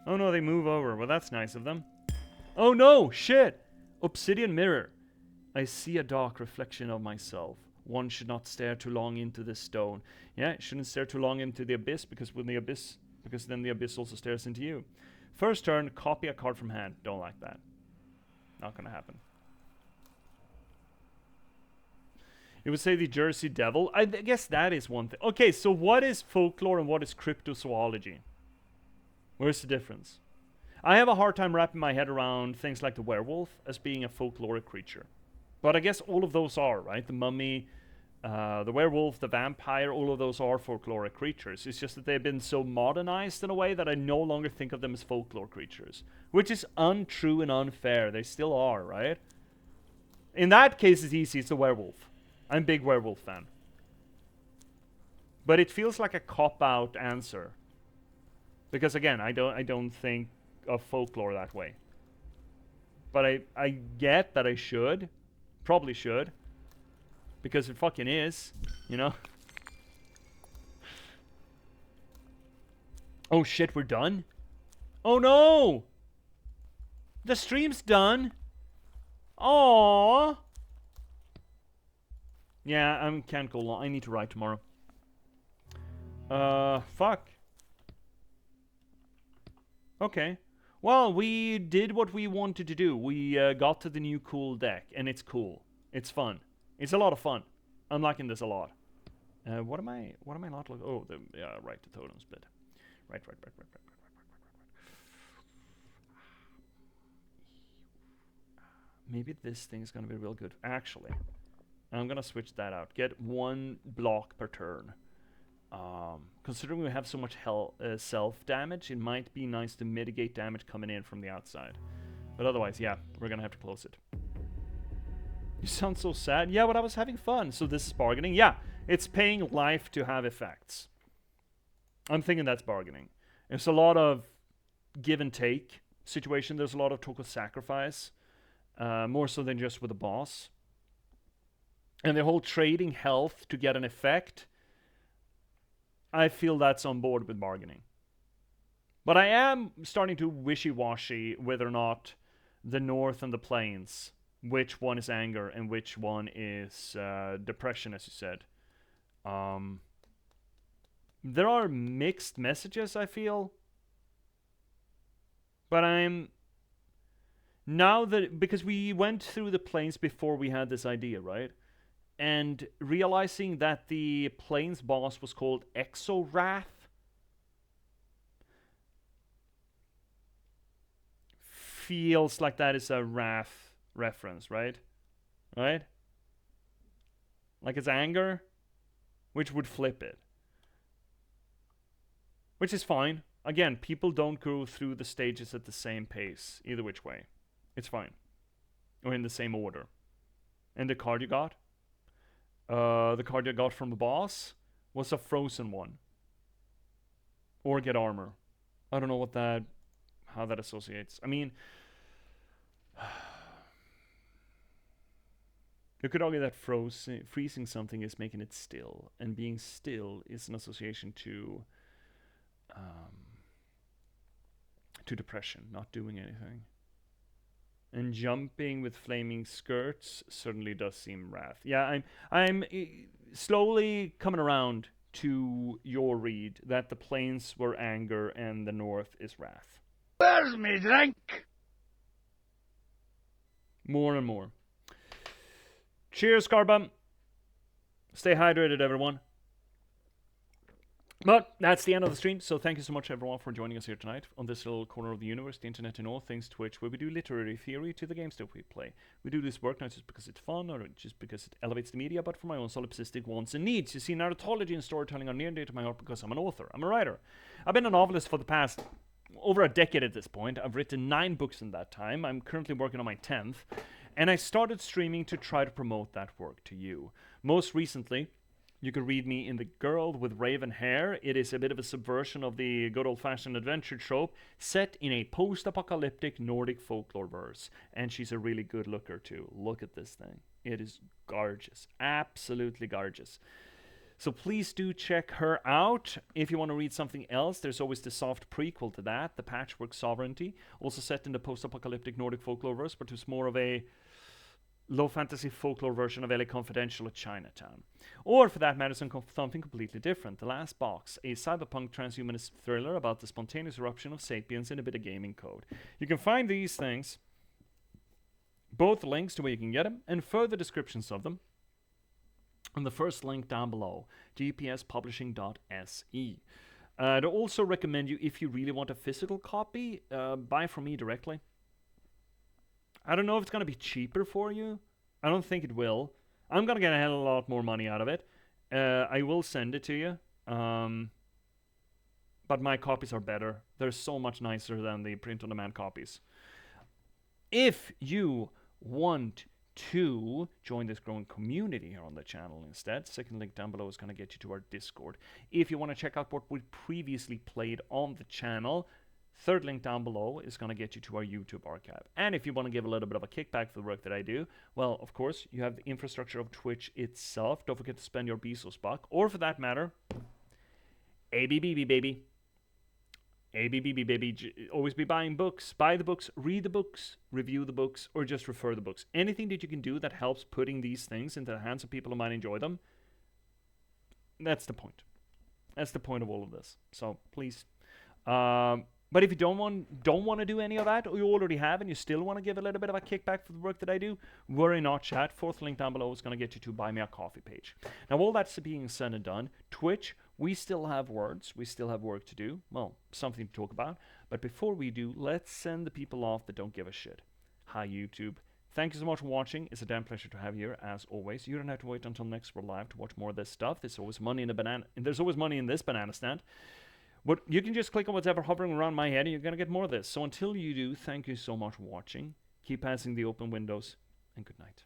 Oh no, they move over. Well, that's nice of them. Oh no, shit! Obsidian mirror. I see a dark reflection of myself. One should not stare too long into this stone. Yeah, shouldn't stare too long into the abyss, because then the abyss also stares into you. First turn, copy a card from hand. Don't like that. Not gonna happen. You would say the Jersey Devil. I guess that is one thing. Okay, so what is folklore and what is cryptozoology? Where's the difference? I have a hard time wrapping my head around things like the werewolf as being a folkloric creature. But I guess all of those are, right? The mummy, the werewolf, the vampire, all of those are folkloric creatures. It's just that they've been so modernized in a way that I no longer think of them as folklore creatures. Which is untrue and unfair. They still are, right? In that case, it's easy. It's a werewolf. I'm a big werewolf fan. But it feels like a cop-out answer. Because again, I don't think of folklore that way. But I get that I should. Probably should. Because it fucking is, you know? Oh shit, we're done? Oh no! The stream's done! Aww! Yeah, I can't go long. I need to write tomorrow. Fuck. Okay. Well, we did what we wanted to do. We got to the new cool deck, and it's cool. It's fun. It's a lot of fun. I'm liking this a lot. What am I not looking? Oh, right, the totems bit. Right. maybe this thing is going to be real good. Actually, I'm going to switch that out. Get 1 block per turn. Considering we have so much self-damage, it might be nice to mitigate damage coming in from the outside. But otherwise, yeah, we're going to have to close it. You sound so sad. Yeah, but I was having fun. So this is bargaining. Yeah, it's paying life to have effects. I'm thinking that's bargaining. There's a lot of give and take situation. There's a lot of total sacrifice. More so than just with the boss. And the whole trading health to get an effect, I feel that's on board with bargaining. But I am starting to wishy-washy whether or not the north and the plains, which one is anger and which one is depression, as you said. There are mixed messages, I feel. But I'm... Now that... Because we went through the plains before we had this idea, right? And realizing that the plains boss was called Exo-Wrath feels like that is a Wrath reference, right? Right? Like it's anger, which would flip it. Which is fine. Again, people don't go through the stages at the same pace, either which way. It's fine. Or in the same order. And the card you got? The card you got from the boss was a frozen one. Or get armor. I don't know what that... how that associates. I mean... you could argue that freezing something is making it still. And being still is an association to depression, not doing anything. And jumping with flaming skirts certainly does seem wrath. Yeah, I'm slowly coming around to your read that the plains were anger and the north is wrath. Where's me drink? More and more. Cheers, Carbon. Stay hydrated, everyone. But that's the end of the stream, so thank you so much everyone for joining us here tonight on this little corner of the universe, the internet and all things Twitch, where we do literary theory to the games that we play. We do this work not just because it's fun or just because it elevates the media, but for my own solipsistic wants and needs. You see, narratology and storytelling are near and dear to my heart because I'm an author. I'm a writer. I've been a novelist for the past over a decade at this point. I've written 9 books in that time. I'm currently working on my 10th. And I started streaming to try to promote that work to you. Most recently, you can read me in The Girl with Raven Hair. It is a bit of a subversion of the good old-fashioned adventure trope, set in a post-apocalyptic Nordic folklore verse. And she's a really good looker too. Look at this thing. It is gorgeous. Absolutely gorgeous. So please do check her out. If you want to read something else, there's always the soft prequel to that, The Patchwork Sovereignty, also set in the post-apocalyptic Nordic folklore verse, but it's more of a low fantasy folklore version of LA Confidential or Chinatown. Or, for that matter, something completely different. The Last Box, a cyberpunk transhumanist thriller about the spontaneous eruption of sapiens in a bit of gaming code. You can find these things, both links to where you can get them, and further descriptions of them, on the first link down below, J.P.S. I'd also recommend you, if you really want a physical copy, buy from me directly. I don't know if it's going to be cheaper for you. I don't think it will. I'm going to get a hell of a lot more money out of it. I will send it to you. But my copies are better. They're so much nicer than the print-on-demand copies. If you want to join this growing community here on the channel instead, second link down below is going to get you to our Discord. If you want to check out what we previously played on the channel, third link down below is going to get you to our YouTube archive. And if you want to give a little bit of a kickback for the work that I do, well, of course, you have the infrastructure of Twitch itself. Don't forget to spend your Bezos buck, or for that matter, ABBB, baby. ABBB, baby. Always be buying books. Buy the books, read the books, review the books, or just refer the books. Anything that you can do that helps putting these things into the hands of people who might enjoy them, that's the point. That's the point of all of this. So, please. But if you don't want to do any of that, or you already have and you still want to give a little bit of a kickback for the work that I do, worry not, chat. Fourth link down below is going to get you to Buy Me a Coffee page. Now, all that's being said and done, Twitch, we still have words. We still have work to do. Well, something to talk about. But before we do, let's send the people off that don't give a shit. Hi, YouTube. Thank you so much for watching. It's a damn pleasure to have you here, as always. You don't have to wait until next we're live to watch more of this stuff. There's always money in the banana. There's always money in this banana stand. But you can just click on whatever hovering around my head and you're going to get more of this. So until you do, thank you so much for watching. Keep passing the open windows, and good night.